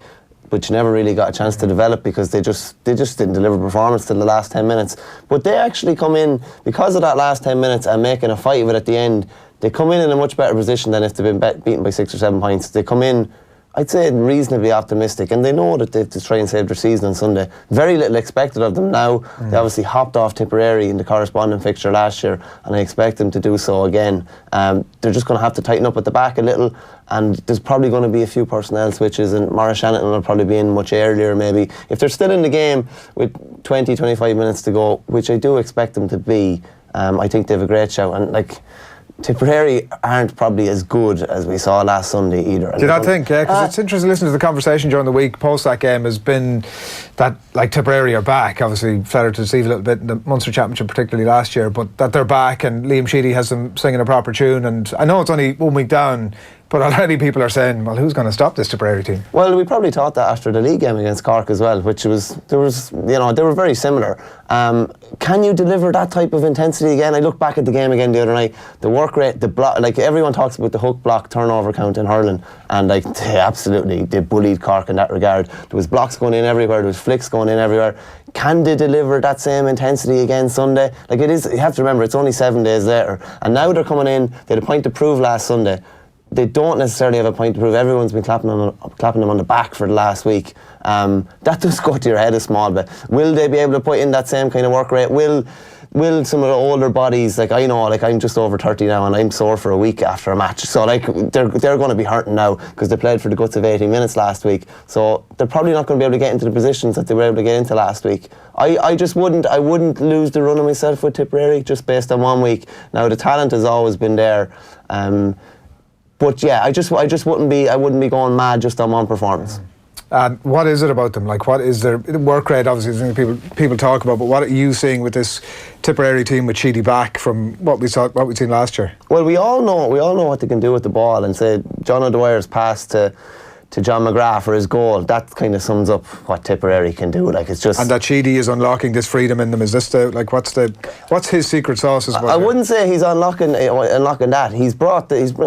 which never really got a chance to develop because they just didn't deliver performance till the last 10 minutes. But they actually come in, because of that last 10 minutes and making a fight of it at the end, they come in a much better position than if they've been beaten by 6 or 7 points. They come in, I'd say reasonably optimistic, and they know that they have to try and save their season on Sunday. Very little expected of them now. They obviously hopped off Tipperary in the corresponding fixture last year, and I expect them to do so again. They're just going to have to tighten up at the back a little, and there's probably going to be a few personnel switches, and Maurice Shanahan will probably be in much earlier maybe. If they're still in the game with 20-25 minutes to go, which I do expect them to be, I think they have a great shout. And like, Tipperary aren't probably as good as we saw last Sunday either. Do you not think? Yeah, because it's interesting listening to the conversation during the week post that game has been that, like, Tipperary are back. Obviously, flattered to deceive a little bit in the Munster Championship, particularly last year, but that they're back, and Liam Sheedy has them singing a proper tune. And I know it's only 1 week down, but already people are saying, well, who's going to stop this Tipperary team? Well, we probably thought that after the league game against Cork as well, which they were very similar. Can you deliver that type of intensity again? I look back at the game again the other night. The work rate, the block, like everyone talks about the hook block turnover count in hurling, and like they bullied Cork in that regard. There was blocks going in everywhere. There was flicks going in everywhere. Can they deliver that same intensity again Sunday? Like, it is. You have to remember, it's only 7 days later, and now they're coming in. They had a point to prove last Sunday. They don't necessarily have a point to prove. Everyone's been clapping them on the back for the last week. That does go to your head a small bit. Will they be able to put in that same kind of work rate? Will some of the older bodies, like I know, like I'm just over 30 now and I'm sore for a week after a match. So like they're going to be hurting now because they played for the guts of 80 minutes last week. So they're probably not going to be able to get into the positions that they were able to get into last week. I wouldn't lose the run of myself with Tipperary just based on 1 week. Now the talent has always been there. But yeah, I wouldn't be going mad just on one performance. What is it about them? Like, what is their work rate? Obviously, is something people talk about. But what are you seeing with this Tipperary team with Sheedy back from what we'd seen last year? Well, we all know what they can do with the ball. And say John O'Dwyer's pass to John McGrath for his goal, that kind of sums up what Tipperary can do. Like, it's just, and that Sheedy is unlocking this freedom in them. Is this what's his secret sauce? I wouldn't say he's unlocking that. He's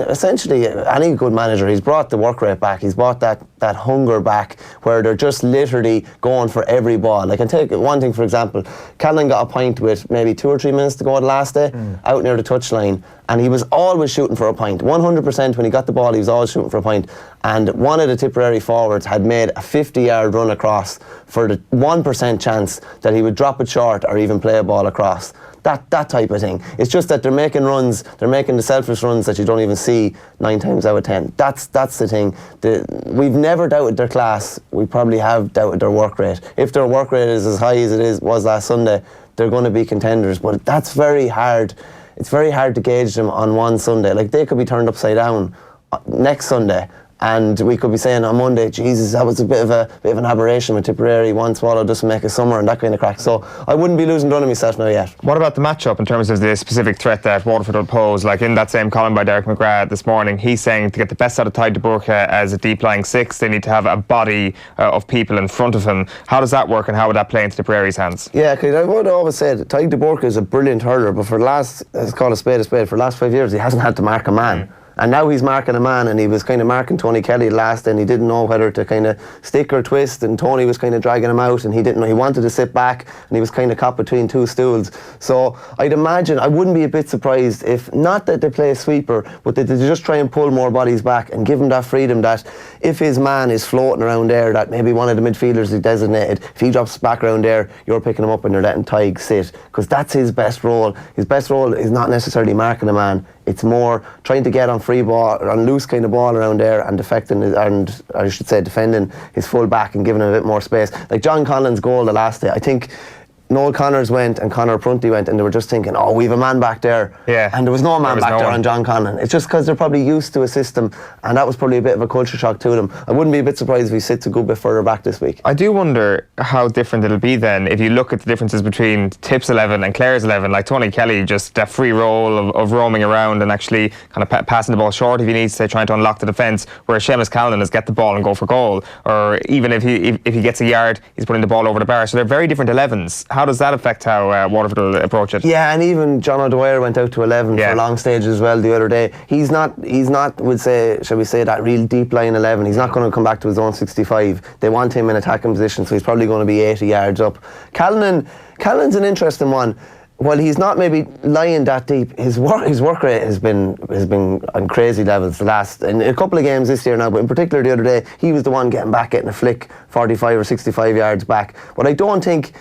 essentially, any good manager, he's brought the work rate back. He's brought that hunger back where they're just literally going for every ball. Like, I can take one thing for example. Callan got a point with maybe 2 or 3 minutes to go the last day, out near the touchline, and he was always shooting for a point. 100% when he got the ball, he was always shooting for a point. And one of the Tipperary forwards had made a 50-yard run across for the 1% chance that he would drop it short or even play a ball across. That type of thing. It's just that they're making the selfish runs that you don't even see 9 times out of 10. That's the thing. We've never doubted their class. We probably have doubted their work rate. If their work rate is as high as it was last Sunday, they're going to be contenders. But that's very hard. It's very hard to gauge them on one Sunday. Like, they could be turned upside down next Sunday, and we could be saying on Monday, Jesus, that was a bit of an aberration with Tipperary. One swallow doesn't make a summer and that kind of crack. So I wouldn't be losing run of myself now yet. What about the matchup in terms of the specific threat that Waterford will pose? Like, in that same column by Derek McGrath this morning, he's saying to get the best out of Tadhg de Búrca as a deep-lying 6, they need to have a body of people in front of him. How does that work, and how would that play into Tipperary's hands? Yeah, because I would always say that Tadhg de Búrca is a brilliant hurler, but for the last, let's call a spade, for the last 5 years, he hasn't had to mark a man. And now he's marking a man, and he was kind of marking Tony Kelly last, and he didn't know whether to kind of stick or twist, and Tony was kind of dragging him out, and he didn't know. He wanted to sit back, and he was kind of caught between two stools. So I'd imagine, I wouldn't be a bit surprised if, not that they play a sweeper, but that they just try and pull more bodies back and give him that freedom that if his man is floating around there, that maybe one of the midfielders is designated, if he drops back around there, you're picking him up and you're letting Tadhg sit, because that's his best role. His best role is not necessarily marking a man. It's more trying to get on free ball, on loose kind of ball around there, and defending his full back and giving him a bit more space. Like John Conlon's goal the last day, I think Noel Connors went and Conor Prunty went, and they were just thinking, oh, we've a man back there. Yeah. And there was no man back there on John Conlon. It's just because they're probably used to a system, and that was probably a bit of a culture shock to them. I wouldn't be a bit surprised if he sits a good bit further back this week. I do wonder how different it'll be then if you look at the differences between Tip's 11 and Clare's 11. Like Tony Kelly, just that free role of roaming around and actually kind of passing the ball short if he needs to, trying to unlock the defence, where Seamus Callan is get the ball and go for goal. Or even if he gets a yard, he's putting the ball over the bar. So they're very different 11s. How does that affect how Waterford will approach it? Yeah, and even John O'Dwyer went out to 11 for long stages as well the other day. He's not would say, shall we say, that real deep line 11. He's not going to come back to his own 65. They want him in attacking position, so he's probably going to be 80 yards up. Callan's an interesting one. while he's not maybe lying that deep, his work rate has been on crazy levels in a couple of games this year now, but in particular the other day, he was the one getting a flick 45 or 65 yards back. But I don't think,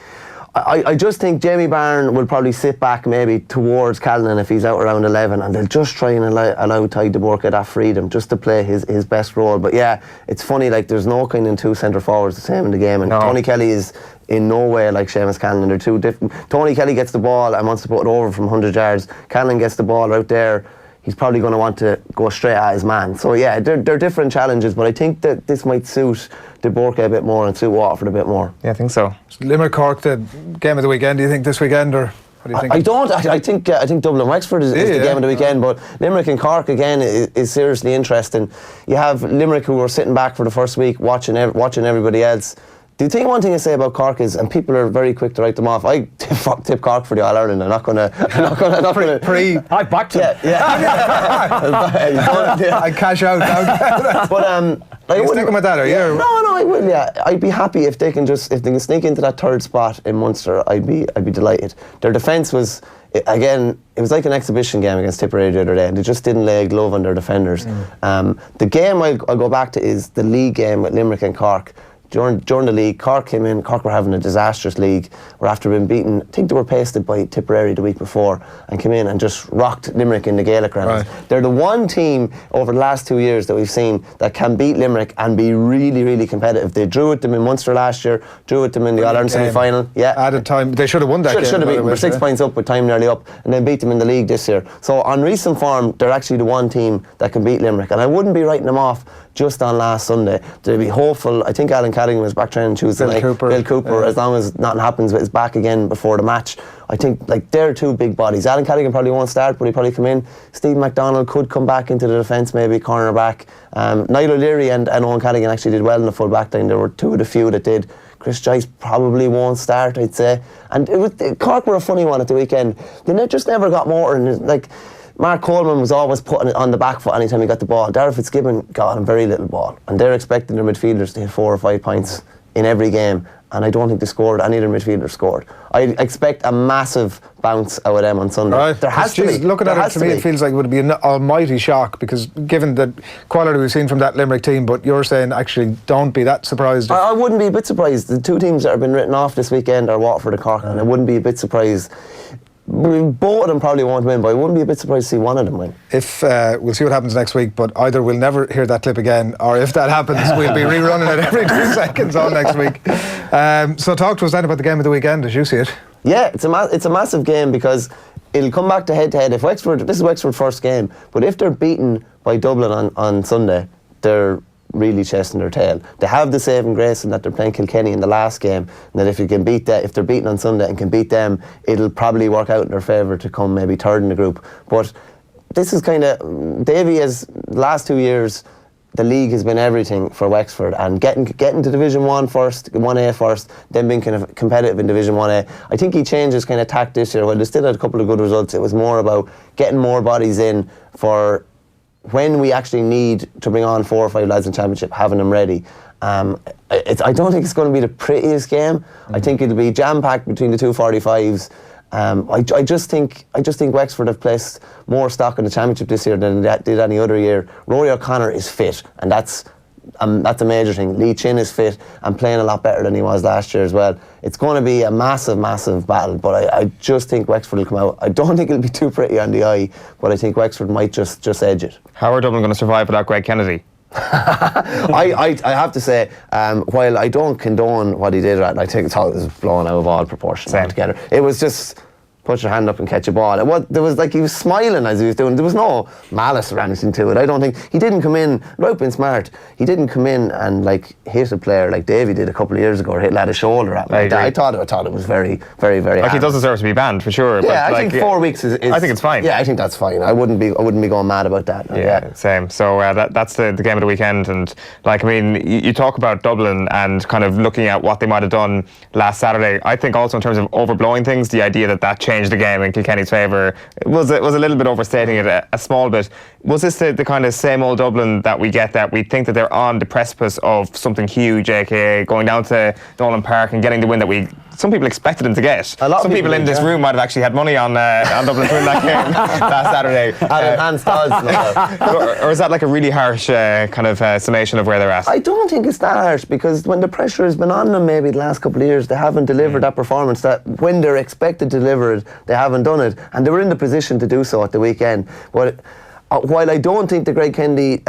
I just think Jamie Byrne will probably sit back maybe towards Callan if he's out around 11, and they'll just try and allow Ty de Burke that freedom just to play his best role. But yeah, it's funny, like there's no kind of two centre forwards the same in the game, and Tony Kelly is in no way like Seamus Callan. They're two different. Tony Kelly gets the ball and wants to put it over from 100 yards. Callan gets the ball out there, he's probably going to want to go straight at his man. So yeah, they're different challenges, but I think that this might suit De Burke a bit more and suit Waterford a bit more. Yeah, I think so. Limerick Cork, the game of the weekend, do you think this weekend, or what do you think? I don't. I think Dublin Wexford is the game of the weekend, but Limerick and Cork again is seriously interesting. You have Limerick who were sitting back for the first week watching everybody else. The thing, one thing I say about Cork is, and people are very quick to write them off, I tip Cork for the All Ireland. I'm not gonna. I backed him. I cash out now. But are you sticking with that, are you? No, I will. Yeah, I'd be happy if they can sneak into that third spot in Munster. I'd be delighted. Their defence was, again, it was like an exhibition game against Tipperary the other day, and they just didn't lay a glove on their defenders. The game I'll go back to is the league game with Limerick and Cork. During the league, Cork were having a disastrous league, were after being beaten, I think they were pasted by Tipperary the week before, and came in and just rocked Limerick in the Gaelic rounds. Right. They're the one team over the last 2 years that we've seen that can beat Limerick and be really, really competitive. They drew with them in Munster last year, drew with them in the All-Ireland semi-final. Yeah. Added time, they should have won that game. Should have beaten them, 6 points up with time nearly up, and then beat them in the league this year. So on recent form, they're actually the one team that can beat Limerick, and I wouldn't be writing them off just on last Sunday. They'd be hopeful. I think Alan Cadigan was back training Tuesday night. Bill Cooper, as long as nothing happens with his back again before the match. I think like they're two big bodies. Alan Cadigan probably won't start, but he'll probably come in. Steve McDonald could come back into the defence, maybe cornerback. Niall O'Leary and Owen Cadigan actually did well in the full back line. There were two of the few that did. Chris Joyce probably won't start, I'd say. And Cork were a funny one at the weekend. They just never got more, and like Mark Coleman was always putting it on the back foot anytime he got the ball. Darragh Fitzgibbon got on very little ball, and they're expecting their midfielders to hit 4 or 5 points in every game, and I don't think they scored. Any of their midfielders scored. I expect a massive bounce out of them on Sunday. Right. There has to be. Looking at it, to me, it feels like it would be an almighty shock, because given the quality we've seen from that Limerick team, but you're saying actually don't be that surprised. I wouldn't be a bit surprised. The two teams that have been written off this weekend are Waterford and Cork, and I wouldn't be a bit surprised. Both of them probably won't win, but I wouldn't be a bit surprised to see one of them win. If we'll see what happens next week, but either we'll never hear that clip again, or if that happens, we'll be rerunning it every 2 seconds all next week. So talk to us then about the game of the weekend as you see it. Yeah, it's a massive game, because it'll come back to head-to-head. If Wexford, this is Wexford's first game, but if they're beaten by Dublin on Sunday, they're really chasing their tail. They have the saving grace in that they're playing Kilkenny in the last game, and that if you can beat that, if they're beaten on Sunday and can beat them, it'll probably work out in their favour to come maybe third in the group. But this is kind of, Davy has, the last 2 years, the league has been everything for Wexford, and getting to Division 1 first, 1A first, then being kind of competitive in Division 1A. I think he changed his kind of tact this year. Well, they still had a couple of good results. It was more about getting more bodies in for when we actually need to bring on 4 or 5 lads in Championship, having them ready. I don't think it's going to be the prettiest game. I think it'll be jam-packed between the two 45s. I just think Wexford have placed more stock in the Championship this year than they did any other year. Rory O'Connor is fit, and that's a major thing. Lee Chin is fit and playing a lot better than he was last year as well. It's going to be a massive, massive battle, but I just think Wexford will come out. I don't think it'll be too pretty on the eye, but I think Wexford might just edge it. How are Dublin going to survive without Greg Kennedy? I have to say, while I don't condone what he did, and I thought it was blown out of all proportion altogether. It was just put your hand up and catch a ball. There was like, he was smiling as he was doing. There was no malice or anything to it. I don't think he didn't come in. Without being smart, he didn't come in and like hit a player like Davy did a couple of years ago, or hit lad a shoulder at me. I thought it was very, very, very. Like, he does deserve to be banned for sure. Yeah, but I think 4 weeks is. I think it's fine. Yeah, I think that's fine. I wouldn't be going mad about that. Yeah, same. So that's the game of the weekend, and like, I mean, you talk about Dublin and kind of looking at what they might have done last Saturday. I think also in terms of overblowing things, the idea that changed the game in Kilkenny's favour was a little bit overstating it a small bit. Was this the kind of same old Dublin that we get, that we think that they're on the precipice of something huge, aka going down to Nolan Park and getting the win that we some people expected them to get. A lot of some people in this room might have actually had money on Dublin to win that game last Saturday. Or is that like a really harsh kind of summation of where they're at? I don't think it's that harsh, because when the pressure has been on them maybe the last couple of years, they haven't delivered that performance that when they're expected to deliver it, they haven't done it, and they were in the position to do so at the weekend. But while I don't think the Greg Kennedy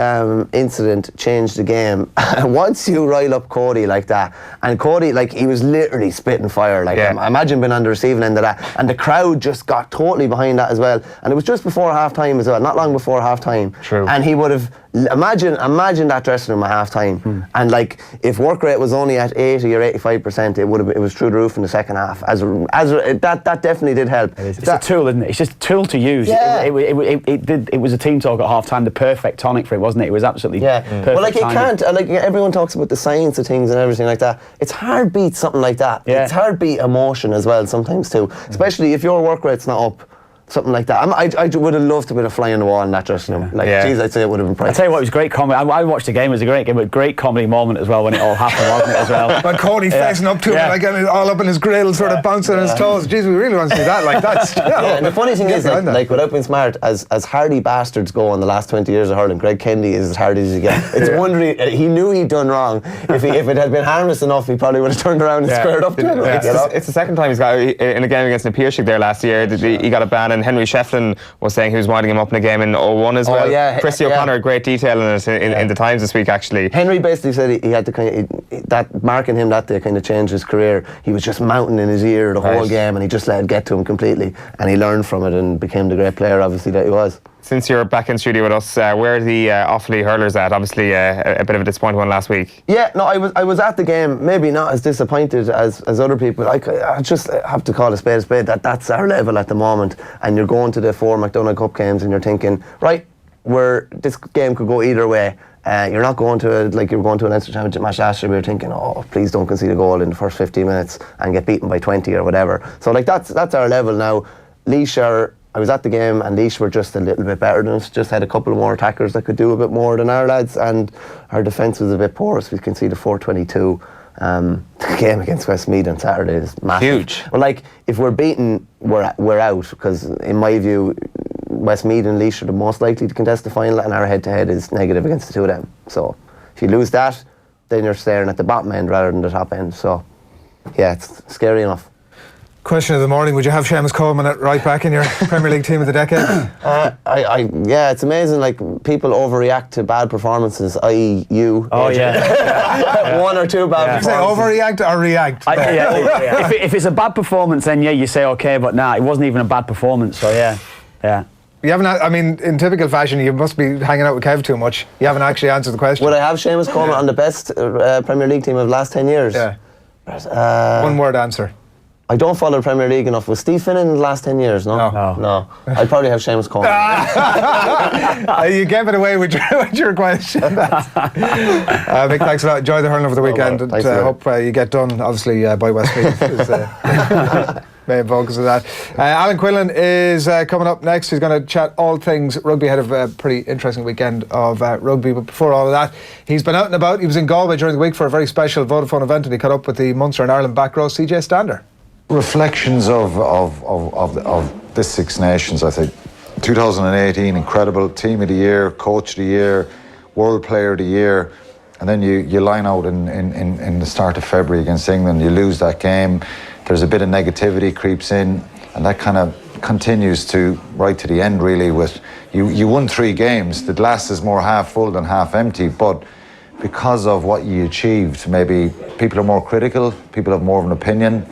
incident changed the game, once you rile up Cody like that, and Cody, like, he was literally spitting fire, like, imagine being on the receiving end of that, and the crowd just got totally behind that as well, and it was just before half-time as well, not long before half-time. True. And he would have, imagine that dressing room at half-time, and like, if work rate was only at 80 or 85%, it was through the roof in the second half. That definitely did help. It's a tool, isn't it? It's just a tool to use. Yeah. It was a team talk at half time, the perfect tonic for it, wasn't it? It was absolutely perfect. Well, like, it timing. can't, like, everyone talks about the science of things and everything like that. It's hard beat something like that. Yeah. It's hard beat emotion as well sometimes too, especially if your work rate's not up. Something like that. I would have loved to have been a fly on the wall in that dressing room. Like, geez, I'd say it would have been priceless. I tell you what, it was great comedy. I watched the game. It was a great game, but great comedy moment as well when it all happened, wasn't it, as well? But Cody facing up to him, like, all up in his grill, sort of bouncing on his toes. Jeez, we really want to see that. Like, that's, and the funny thing is, like, without being smart, as hardy bastards go on the last 20 years of hurling, Greg Kennedy is as hardy as you get. It's wondering, he knew he'd done wrong. If it had been harmless enough, he probably would have turned around and squared up to him. It's the second time he's got in a game against Napiershik there last year. He got a ban, and Henry Shefflin was saying he was winding him up in a game in 01 as well. Christy O'Connor, great detail in it in the Times this week, actually. Henry basically said he had to that marking him that day kind of changed his career. He was just mounting in his ear the whole game, and he just let it get to him completely, and he learned from it and became the great player, obviously, that he was. Since you're back in studio with us, where are the Offaly hurlers at? Obviously a bit of a disappointing one last week. Yeah, no, I was at the game, maybe not as disappointed as other people. I just have to call a spade. That's our level at the moment, and you're going to the 4 McDonagh Cup games and you're thinking, right, this game could go either way. You're not going to like you were going to an Leinster Championship match last year. We were thinking, oh, please don't concede a goal in the first 15 minutes and get beaten by 20 or whatever. So like that's our level now. Laois I was at the game, and Laois were just a little bit better than us. Just had a couple more attackers that could do a bit more than our lads, and our defence was a bit porous. We conceded 4-22. The game against Westmeath on Saturday is massive. Huge. Well, like, if we're beaten, we're out, because in my view, Westmeath and Laois are the most likely to contest the final, and our head-to-head is negative against the two of them. So if you lose that, then you're staring at the bottom end rather than the top end. So yeah, it's scary enough. Question of the morning: would you have Seamus Coleman at right back in your Premier League team of the decade? Yeah, it's amazing. Like, people overreact to bad performances, i.e., you. Oh yeah. One or two bad performances. You say overreact or react? If it's a bad performance, then you say okay, but nah, it wasn't even a bad performance. So yeah. You haven't. I mean, in typical fashion, you must be hanging out with Kev too much. You haven't actually answered the question. Would I have Seamus Coleman on the best Premier League team of the last 10 years? Yeah. One word answer. I don't follow the Premier League enough. Was Steve Finnan in the last 10 years? No. I'd probably have Seamus Coleman. You gave it away with your question. Big thanks a lot. Enjoy the hurling over the weekend. And hope you get done, obviously, by Westmeath. Main focus of that. Alan Quinlan is coming up next. He's going to chat all things rugby ahead of a pretty interesting weekend of rugby. But before all of that, he's been out and about. He was in Galway during the week for a very special Vodafone event, and he caught up with the Munster and Ireland back row, CJ Stander. Reflections of this Six Nations, I think. 2018, incredible. Team of the year, coach of the year, world player of the year. And then you line out in the start of February against England. You lose that game. There's a bit of negativity creeps in, and that kind of continues to right to the end, really. With you won 3 games. The glass is more half full than half empty, but because of what you achieved, maybe people are more critical, people have more of an opinion.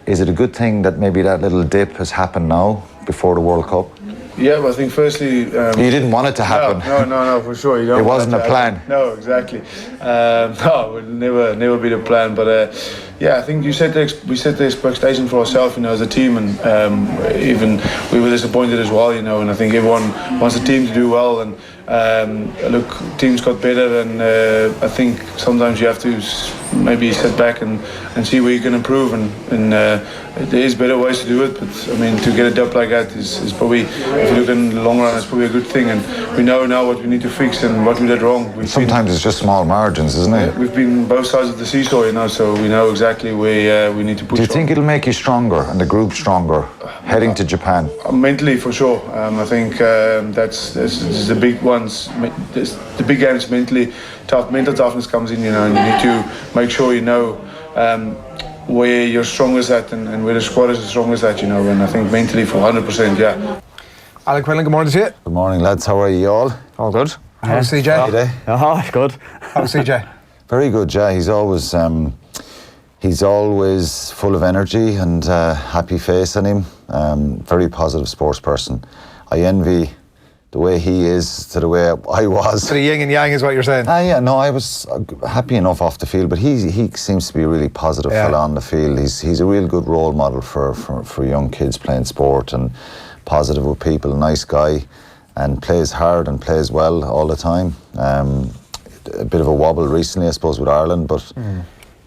Is it a good thing that maybe that little dip has happened now before the World Cup? Yeah, but I think firstly... you didn't want it to happen. No, for sure. You don't. It wasn't a plan. No, exactly. No, it would never be the plan. But yeah, I think we set the expectation for ourselves, as a team, and even we were disappointed as well, and I think everyone wants the team to do well, and look, teams got better, and I think sometimes you have to maybe sit back and see where you can improve. And there is better ways to do it, but I mean, to get a dub like that is probably, if you look in the long run, it's probably a good thing. And we know now what we need to fix and what we did wrong. Sometimes it's just small margins, isn't it? We've been both sides of the seesaw, you know, so we know exactly where we need to push. Do you think it'll make you stronger and the group stronger heading to Japan? Mentally, for sure. I think that's the big ones. The big games mentally. Mental toughness comes in, you know, and you need to make sure you know where you're strongest at and where the squad is the strongest at, you know. And I think mentally for 100%, yeah. Alan Quinlan, good morning to you. Good morning, lads. How are you all? All good. How's CJ? Oh, good. How's CJ? Very good, Jay. He's always full of energy and happy face on him. Very positive sports person. I envy the way he is to the way I was. So the yin and yang is what you're saying? Yeah, no, I was happy enough off the field, but he seems to be a really positive fella on the field. He's a real good role model for young kids playing sport and positive with people, nice guy, and plays hard and plays well all the time. A bit of a wobble recently, I suppose, with Ireland, but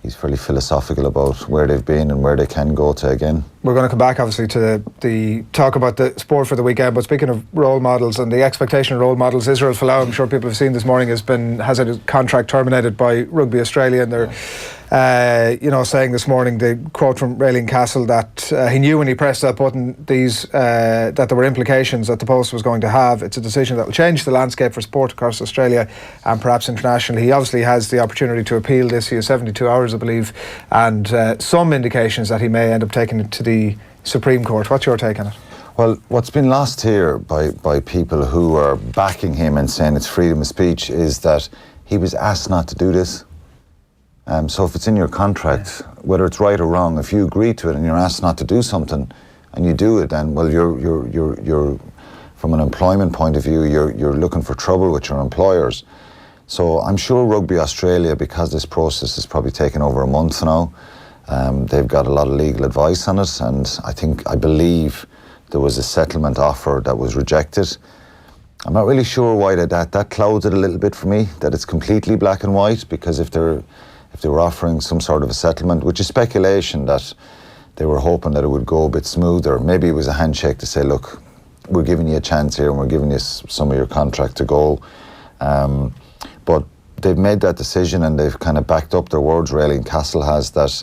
he's fairly philosophical about where they've been and where they can go to again. We're going to come back, obviously, to the talk about the sport for the weekend. But speaking of role models and the expectation of role models, Israel Folau, I'm sure people have seen this morning, has had a contract terminated by Rugby Australia, and they're saying this morning, the quote from Raylene Castle, that he knew when he pressed that button that there were implications that the post was going to have. It's a decision that will change the landscape for sport across Australia and perhaps internationally. He obviously has the opportunity to appeal this. He has 72 hours, I believe, and some indications that he may end up taking it to the Supreme Court. What's your take on it? Well, what's been lost here by people who are backing him and saying it's freedom of speech is that he was asked not to do this. So if it's in your contract, whether it's right or wrong, if you agree to it and you're asked not to do something and you do it, then well, you're from an employment point of view, you're looking for trouble with your employers. So I'm sure Rugby Australia, because this process has probably taken over a month now, they've got a lot of legal advice on it, and I believe there was a settlement offer that was rejected. I'm not really sure why that clouds it a little bit for me, that it's completely black and white, because if they were offering some sort of a settlement, which is speculation that they were hoping that it would go a bit smoother. Maybe it was a handshake to say, look, we're giving you a chance here and we're giving you some of your contract to go. But they've made that decision and they've kind of backed up their words. Raylene Castle has, that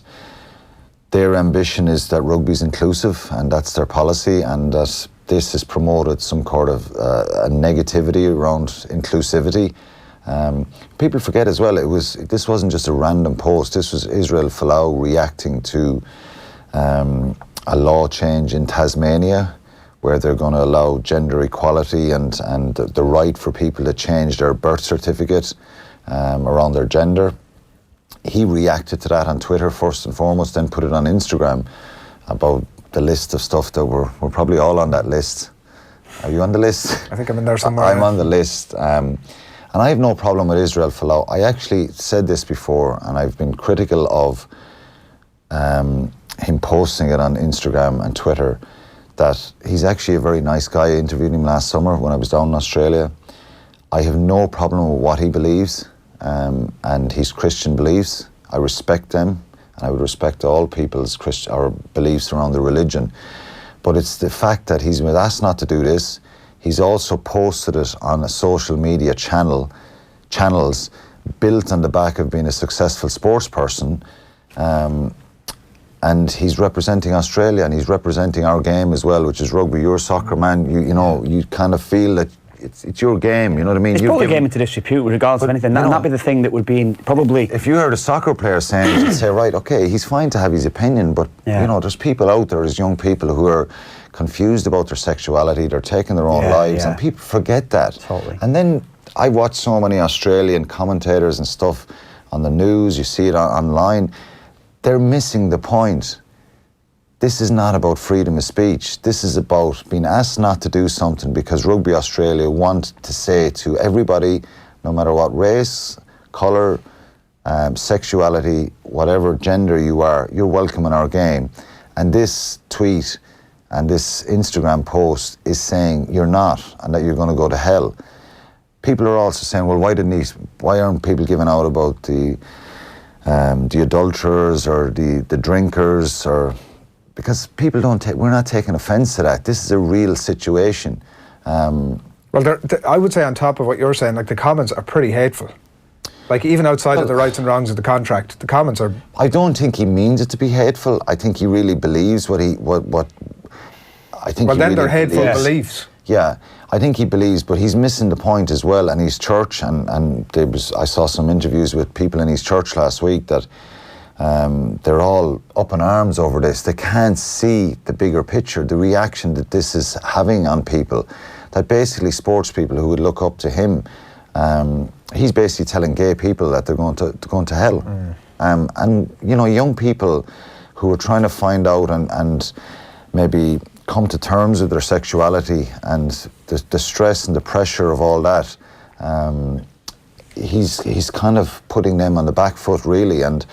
their ambition is that rugby's inclusive and that's their policy, and that this has promoted some kind of a negativity around inclusivity. People forget as well, this wasn't just a random post. This was Israel Folau reacting to a law change in Tasmania, where they're going to allow gender equality and the right for people to change their birth certificate around their gender. He reacted to that on Twitter first and foremost, then put it on Instagram about the list of stuff that we're probably all on that list. Are you on the list? I think I'm in there somewhere. I'm on the list. And I have no problem with Israel Folau. I actually said this before, and I've been critical of him posting it on Instagram and Twitter, that he's actually a very nice guy. I interviewed him last summer when I was down in Australia. I have no problem with what he believes and his Christian beliefs. I respect them, and I would respect all people's beliefs around the religion. But it's the fact that he's been asked not to do this. He's also posted it on a social media channels built on the back of being a successful sports person. And he's representing Australia, and he's representing our game as well, which is rugby. You're a soccer man, you kind of feel that it's your game, you know what I mean? It's brought the game into disrepute regardless of anything. That'd be the thing that would be probably... If you heard a soccer player saying, you'd say, right, okay, he's fine to have his opinion, but there's people out there, there's young people who are confused about their sexuality, they're taking their own lives, and people forget that. Totally. And then I watch so many Australian commentators and stuff on the news, you see it online, they're missing the point. This is not about freedom of speech. This is about being asked not to do something because Rugby Australia want to say to everybody, no matter what race, colour, sexuality, whatever gender you are, you're welcome in our game. And this tweet and this Instagram post is saying you're not, and that you're going to go to hell. People are also saying, well, why aren't people giving out about the the adulterers or the drinkers, or because people we're not taking offence to that. This is a real situation. Well, I would say on top of what you're saying, like the comments are pretty hateful. Like even outside of the rights and wrongs of the contract, the comments are... I don't think he means it to be hateful. I think he really believes what I think. Well, then really they're hateful believes. beliefs. Yeah, I think he believes, but he's missing the point as well. And his church, and I saw some interviews with people in his church last week that they're all up in arms over this. They can't see the bigger picture, the reaction that this is having on people. That basically sports people who would look up to him, he's basically telling gay people that they're going to hell. And you know, young people who are trying to find out and maybe come to terms with their sexuality and the stress and the pressure of all that, he's kind of putting them on the back foot, really. And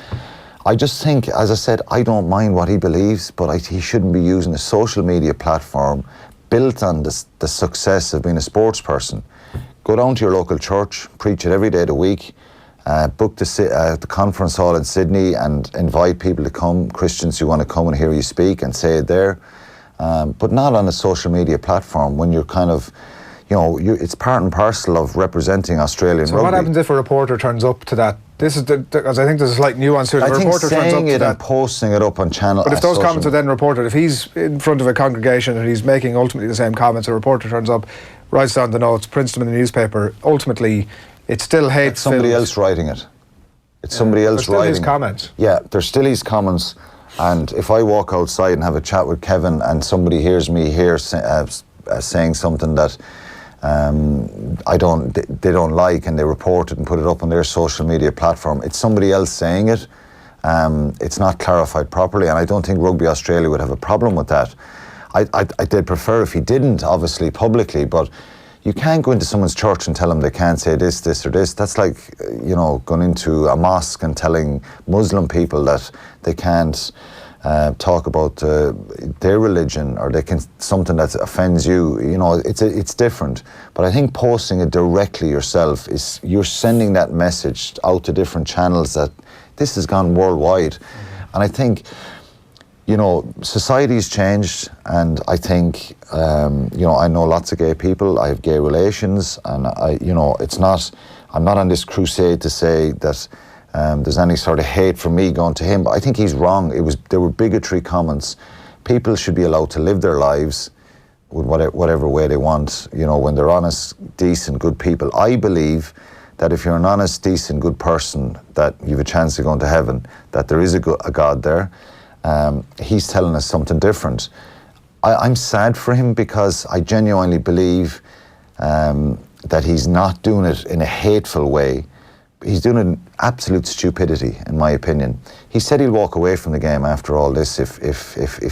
I just think, as I said, I don't mind what he believes, but he shouldn't be using a social media platform built on the success of being a sports person. Go down to your local church, preach it every day of the week, book the conference hall in Sydney and invite people to come, Christians who want to come and hear you speak, and say it there. But not on a social media platform when you're kind of, you know, it's part and parcel of representing Australian rugby. So what happens if a reporter turns up to that? This is because I think there's a slight nuance here. I think reporter turns up saying to it that, and posting it up on channel. but if those comments are then reported, if he's in front of a congregation and he's making ultimately the same comments, a reporter turns up, writes down the notes, prints them in the newspaper, ultimately it's still hate. It's somebody else writing it. It's somebody else still writing his comments. Yeah, there's still his comments. And if I walk outside and have a chat with Kevin and somebody hears me here saying something that they don't like, and they report it and put it up on their social media platform, it's somebody else saying it. It's not clarified properly, and I don't think Rugby Australia would have a problem with that. I'd prefer if he didn't, obviously, publicly, but you can't go into someone's church and tell them they can't say this or this. That's like, you know, going into a mosque and telling Muslim people that they can't talk about their religion, or they can something that offends you. You know, it's different. But I think posting it directly yourself is, you're sending that message out to different channels that this has gone worldwide. And I think, you know, society's changed, and I think, you know, I know lots of gay people, I have gay relations, and I'm not on this crusade to say that there's any sort of hate from me going to him, but I think he's wrong. There were bigotry comments. People should be allowed to live their lives with whatever way they want, you know, when they're honest, decent, good people. I believe that if you're an honest, decent, good person, that you have a chance of going to heaven, that there is a God there. He's telling us something different. I'm sad for him, because I genuinely believe that he's not doing it in a hateful way. He's doing it in absolute stupidity, in my opinion. He said he'll walk away from the game after all this if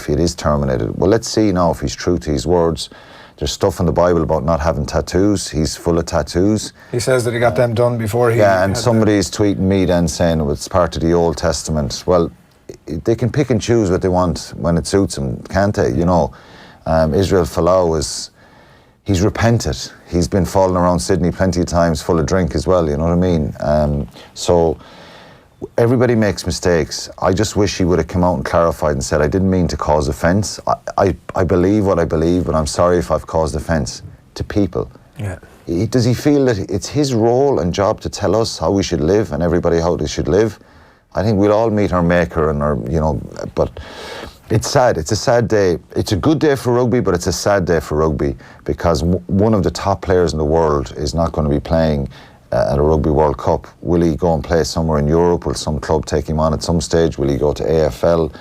it is terminated. Well, let's see now if he's true to his words. There's stuff in the Bible about not having tattoos. He's full of tattoos. He says that he got them done before he... Yeah, and somebody's tweeting me then saying it's part of the Old Testament. Well, they can pick and choose what they want when it suits them, can't they? You know, Israel Folau he's repented. He's been falling around Sydney plenty of times, full of drink as well, you know what I mean? So everybody makes mistakes. I just wish he would have come out and clarified and said, I didn't mean to cause offence. I believe what I believe, but I'm sorry if I've caused offence to people. Yeah. Does he feel that it's his role and job to tell us how we should live and everybody how they should live? I think we'll all meet our maker and our, you know, but it's sad. It's a sad day. It's a good day for rugby, but it's a sad day for rugby, because one of the top players in the world is not going to be playing at a Rugby World Cup. Will he go and play somewhere in Europe? Will some club take him on at some stage? Will he go to AFL?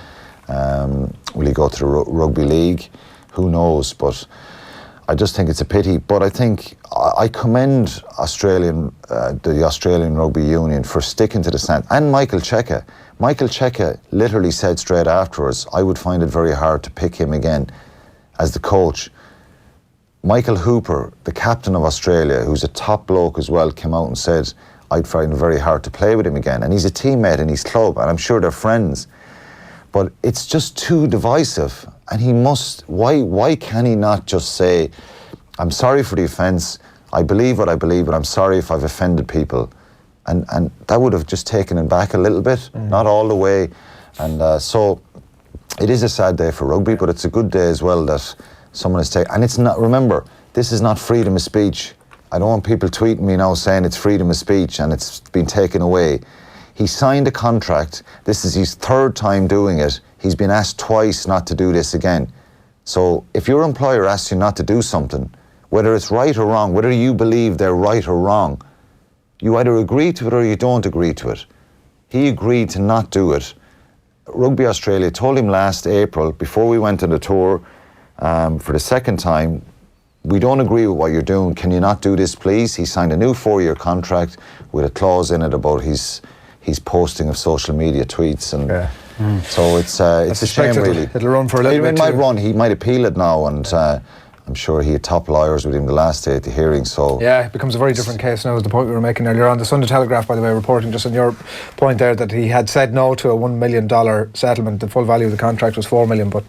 Will he go to the Rugby League? Who knows? But I just think it's a pity. But I think I commend the Australian Rugby Union for sticking to the stand. And Michael Cheika. Michael Cheika literally said straight afterwards, I would find it very hard to pick him again as the coach. Michael Hooper, the captain of Australia, who's a top bloke as well, came out and said, I'd find it very hard to play with him again. And he's a teammate in his club, and I'm sure they're friends. But it's just too divisive. And he must, why can he not just say, I'm sorry for the offence, I believe what I believe, but I'm sorry if I've offended people. And that would have just taken it back a little bit, not all the way. And so it is a sad day for rugby, but it's a good day as well that someone is taking. And it's not, remember, this is not freedom of speech. I don't want people tweeting me now saying it's freedom of speech and it's been taken away. He signed a contract. This is his third time doing it. He's been asked twice not to do this again. So if your employer asks you not to do something, whether it's right or wrong, whether you believe they're right or wrong, you either agree to it or you don't agree to it. He agreed to not do it. Rugby Australia told him last April, before we went on the tour for the second time, we don't agree with what you're doing. Can you not do this, please? He signed a new 4-year contract with a clause in it about his posting of social media tweets. And so it's a shame, really. It'll run for a little bit. It might run. He might appeal it now, and I'm sure he had top lawyers with him the last day at the hearing. So yeah, it becomes a very different case now, is the point we were making earlier on. The Sunday Telegraph, by the way, reporting just on your point there that he had said no to a $1 million settlement. The full value of the contract was $4 million, but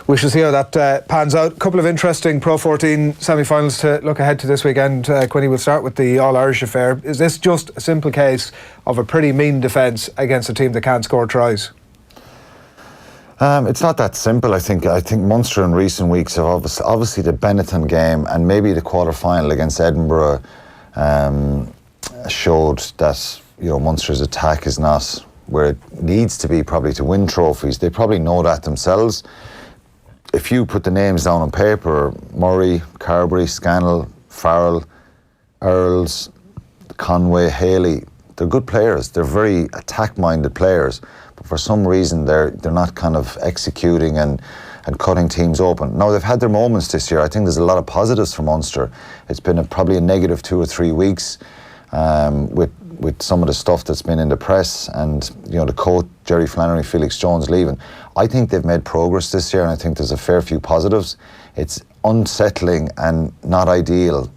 we shall see how that pans out. A couple of interesting Pro 14 semi-finals to look ahead to this weekend. Quinny, we'll start with the All-Irish affair. Is this just a simple case of a pretty mean defence against a team that can't score tries? It's not that simple. I think Munster in recent weeks have obviously the Benetton game and maybe the quarter-final against Edinburgh showed that, you know, Munster's attack is not where it needs to be, probably to win trophies. They probably know that themselves. If you put the names down on paper, Murray, Carberry, Scannell, Farrell, Earls, Conway, Haley, they're good players. They're very attack-minded players. But for some reason, they're not kind of executing and cutting teams open. Now, they've had their moments this year. I think there's a lot of positives for Munster. It's been probably a negative 2 or 3 weeks with some of the stuff that's been in the press and, you know, the coach, Jerry Flannery, Felix Jones leaving. I think they've made progress this year, and I think there's a fair few positives. It's unsettling and not ideal.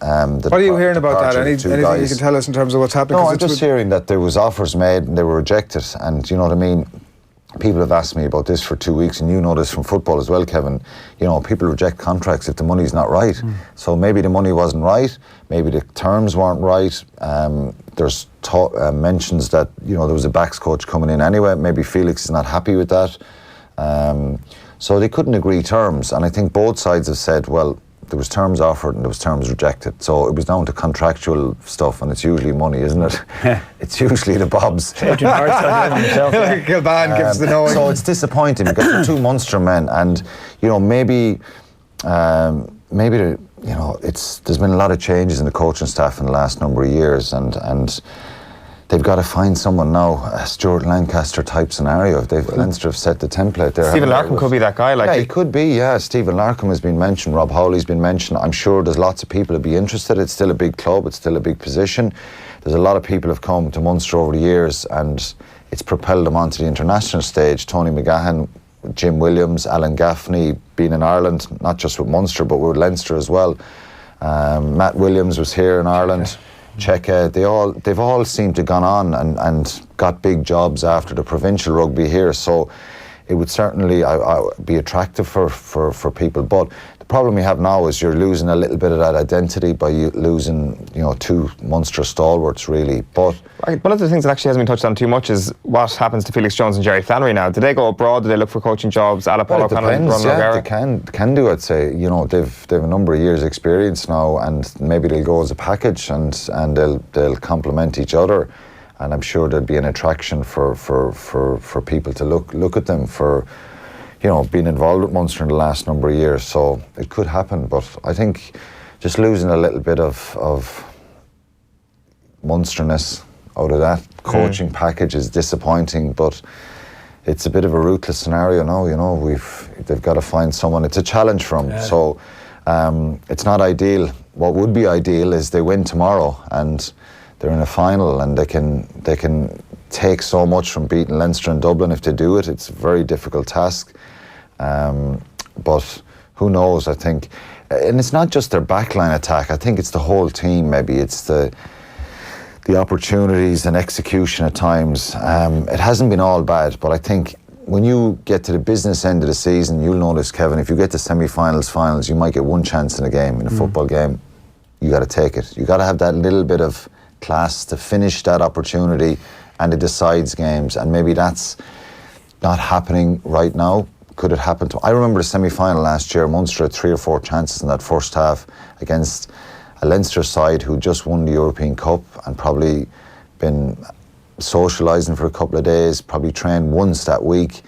What are you hearing about that? Anything you can tell us in terms of what's happening? No, I'm just hearing that there was offers made and they were rejected, and you know what I mean? People have asked me about this for 2 weeks, and you know this from football as well, Kevin. You know, people reject contracts if the money's not right. So maybe the money wasn't right, maybe the terms weren't right. There's mentions that, you know, there was a backs coach coming in anyway. Maybe Felix is not happy with that. So they couldn't agree terms, and I think both sides have said, well, there was terms offered and there was terms rejected. So it was down to contractual stuff, and it's usually money, isn't it? It's usually the bobs. Kilbane gives the knowing. So it's disappointing because they're two Munster men, and you know, maybe you know, there's been a lot of changes in the coaching staff in the last number of years, and they've got to find someone now, a Stuart Lancaster type scenario. Leinster have set the template there. Stephen Larkham could be that guy. Yeah, he could be, yeah. Stephen Larkham has been mentioned, Rob Howley's been mentioned. I'm sure there's lots of people who'd be interested. It's still a big club, it's still a big position. There's a lot of people who've come to Munster over the years and it's propelled them onto the international stage. Tony McGahan, Jim Williams, Alan Gaffney, being in Ireland, not just with Munster but with Leinster as well. Matt Williams was here in Ireland. Cheika, they've all seemed to have gone on and got big jobs after the provincial rugby here, so it would certainly be attractive for people. But the problem we have now is you're losing a little bit of that identity by losing, you know, two Munster stalwarts really. But one of the things that actually hasn't been touched on too much is what happens to Felix Jones and Jerry Flannery now. Do they go abroad? Do they look for coaching jobs? Paul O'Connell and Ron O'Gara? They can do, I'd say. You know, they've a number of years experience now, and maybe they'll go as a package and they'll complement each other. And I'm sure there'd be an attraction for people to look at them for, you know, being involved with Munster in the last number of years. So it could happen, but I think just losing a little bit of Munsterness out of that coaching package is disappointing, but it's a bit of a ruthless scenario now. You know, they've got to find someone. It's a challenge for them. Yeah. So it's not ideal. What would be ideal is they win tomorrow and they're in a final, and they can take so much from beating Leinster and Dublin if they do it. It's a very difficult task, but who knows? I think, and it's not just their backline attack. I think it's the whole team. Maybe it's the opportunities and execution at times. It hasn't been all bad, but I think when you get to the business end of the season, you'll notice, Kevin, if you get to semi-finals, finals, you might get one chance in a game, in a football game. You got to take it. You got to have that little bit of class to finish that opportunity, and it decides games. And maybe that's not happening right now. Could it happen I remember the semi-final last year, Munster had 3 or 4 chances in that first half against a Leinster side who just won the European Cup and probably been socialising for a couple of days, probably trained once that week.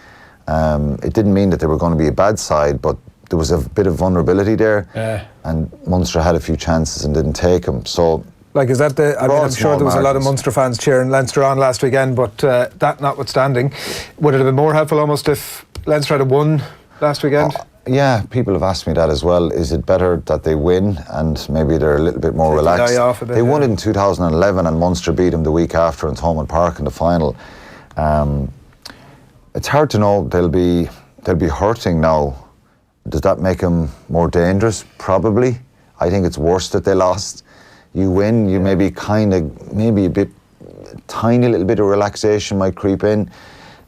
It didn't mean that they were going to be a bad side, but there was a bit of vulnerability there, and Munster had a few chances and didn't take them. So, like, is that the? I mean, I'm sure there was a lot of Munster fans cheering Leinster on last weekend, but that notwithstanding, would it have been more helpful almost if Leinster had won last weekend? Yeah, people have asked me that as well. Is it better that they win and maybe they're a little bit more relaxed? They won in 2011 and Munster beat them the week after in Thomond Park in the final. It's hard to know. They'll be hurting now. Does that make them more dangerous? Probably. I think it's worse that they lost. You win, you maybe a bit, tiny little bit of relaxation might creep in.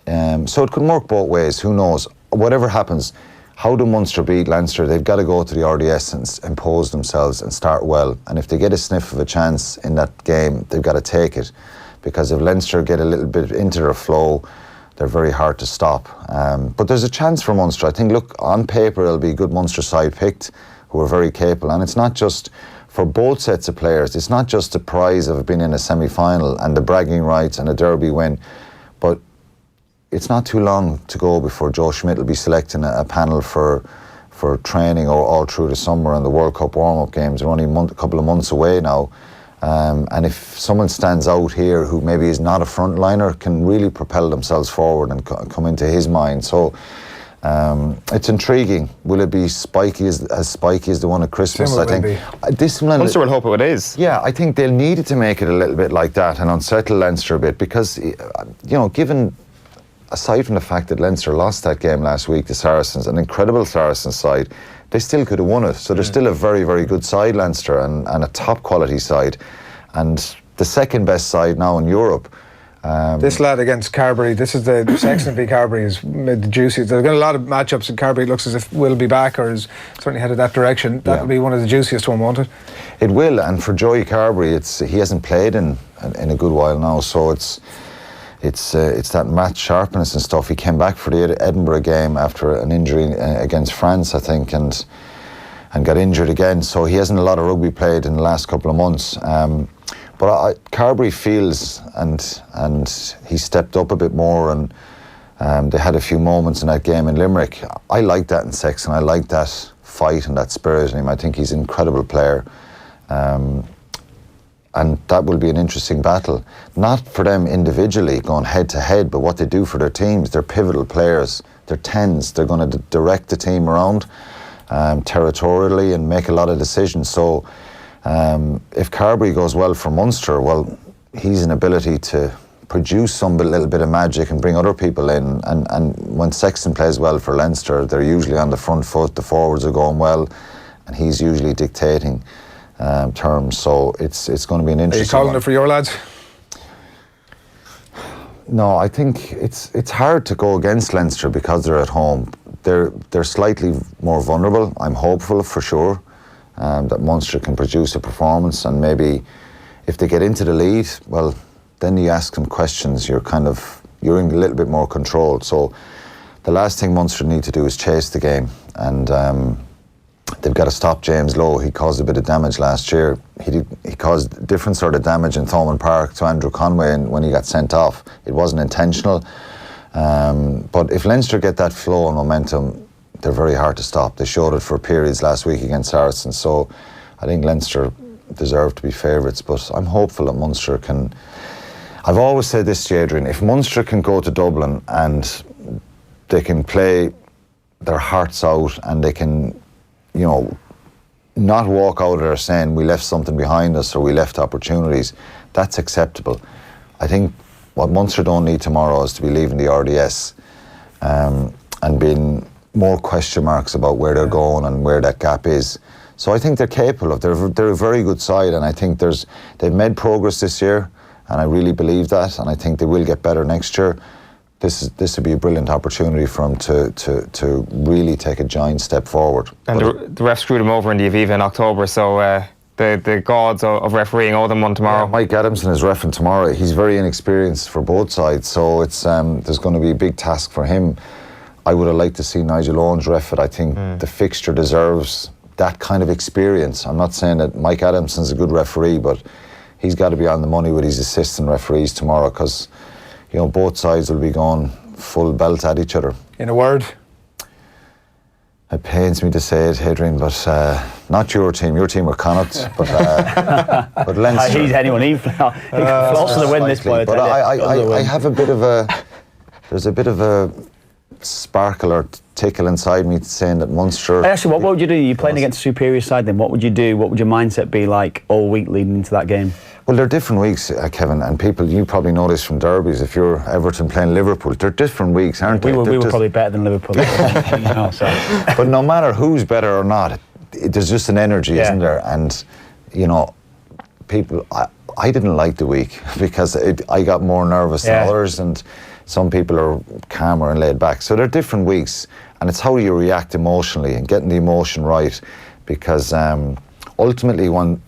So it could work both ways. Who knows? Whatever happens, how do Munster beat Leinster? They've got to go to the RDS and impose themselves and start well. And if they get a sniff of a chance in that game, they've got to take it. Because if Leinster get a little bit into their flow, they're very hard to stop. But there's a chance for Munster. I think, look, on paper, it'll be a good Munster side picked, who are very capable. And it's not just, for both sets of players, it's not just the prize of being in a semi-final and the bragging rights and a derby win, but it's not too long to go before Joe Schmidt will be selecting a panel for training all through the summer, and the World Cup warm-up games are only a couple of months away now. And if someone stands out here who maybe is not a frontliner, can really propel themselves forward and come into his mind. So it's intriguing. Will it be spiky as the one at Christmas? I think Munster will hope it is. Yeah, I think they'll need it to make it a little bit like that and unsettle Leinster a bit, because given, aside from the fact that Leinster lost that game last week, the Saracens, an incredible Saracens side, they still could have won it. So they're still a very, very good side, Leinster, and a top quality side, and the second best side now in Europe. This lad against Carbery, this is the Sexton v Carbery, is the juiciest. They've got a lot of matchups in Carbery. It looks as if Will be back, or is certainly headed that direction. That'll be one of the juiciest one, won't it? It will, and for Joey Carbery, he hasn't played in a good while now, so it's that match sharpness and stuff. He came back for the Edinburgh game after an injury against France, I think, and got injured again. So he hasn't a lot of rugby played in the last couple of months. But Carbery feels, and he stepped up a bit more, and they had a few moments in that game in Limerick. I like that in Sexton. I like that fight and that spirit in him. I think he's an incredible player. And that will be an interesting battle. Not for them individually going head to head, but what they do for their teams. They're pivotal players. They're 10s. They're going to direct the team around territorially and make a lot of decisions. So if Carbery goes well for Munster, well, he's an ability to produce some little bit of magic and bring other people in. And when Sexton plays well for Leinster, they're usually on the front foot. The forwards are going well, and he's usually dictating terms, so it's going to be an interesting. Are you calling it for your lads? No, I think it's hard to go against Leinster because they're at home. They're slightly more vulnerable. I'm hopeful for sure that Munster can produce a performance, and maybe if they get into the lead, well, then you ask them questions. You're in a little bit more control. So the last thing Munster need to do is chase the game, and they've got to stop James Lowe. He caused a bit of damage last year. He caused a different sort of damage in Thomond Park to Andrew Conway when he got sent off. It wasn't intentional. But if Leinster get that flow and momentum, they're very hard to stop. They showed it for periods last week against Saracens. So I think Leinster deserve to be favourites. But I'm hopeful that Munster can... I've always said this to Adrian, if Munster can go to Dublin and they can play their hearts out and they can... not walk out of there saying we left something behind us or we left opportunities, that's acceptable. I think what Munster don't need tomorrow is to be leaving the RDS and being more question marks about where they're going and where that gap is. So I think they're capable of, they're a very good side, and I think they've made progress this year, and I really believe that, and I think they will get better next year. This would be a brilliant opportunity for him to really take a giant step forward. And the ref screwed him over in the Aviva in October, so the gods of refereeing owe them one tomorrow. Yeah, Mike Adamson is reffing tomorrow. He's very inexperienced for both sides, so it's there's going to be a big task for him. I would have liked to see Nigel Owens ref it. I think the fixture deserves that kind of experience. I'm not saying that Mike Adamson's a good referee, but he's got to be on the money with his assistant referees tomorrow, because both sides will be going full belt at each other. In a word? It pains me to say it, Hadrian, but not your team. Your team were Connacht, but Leinster. He's anyone. He floss to the win this point. But I have a bit of a. There's a bit of a sparkle or tickle inside me saying that Munster. Actually, what would you do? You're playing against a superior side. Then what would you do? What would your mindset be like all week leading into that game? Well, they're different weeks, Kevin, and people, you probably know this from derbies. If you're Everton playing Liverpool, they're different weeks, aren't they? We were probably better than Liverpool. But no matter who's better or not, there's just an energy, isn't there? And people, I didn't like the week because I got more nervous than others, and some people are calmer and laid back. So they're different weeks, and it's how you react emotionally and getting the emotion right, because ultimately when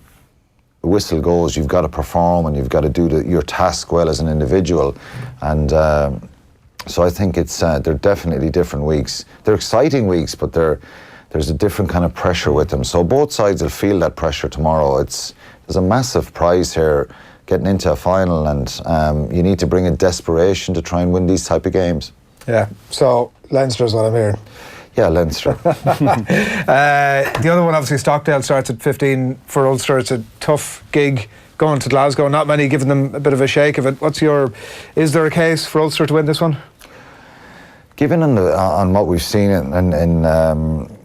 the whistle goes, you've got to perform and you've got to do your task well as an individual. And so I think they're definitely different weeks. They're exciting weeks, but there's a different kind of pressure with them. So both sides will feel that pressure tomorrow. There's a massive prize here getting into a final, and you need to bring a desperation to try and win these type of games. Yeah, so Leinster is what I'm hearing. Yeah, Leinster. The other one, obviously, Stockdale starts at 15 for Ulster. It's a tough gig going to Glasgow. Not many giving them a bit of a shake of it. Is there a case for Ulster to win this one? Given on what we've seen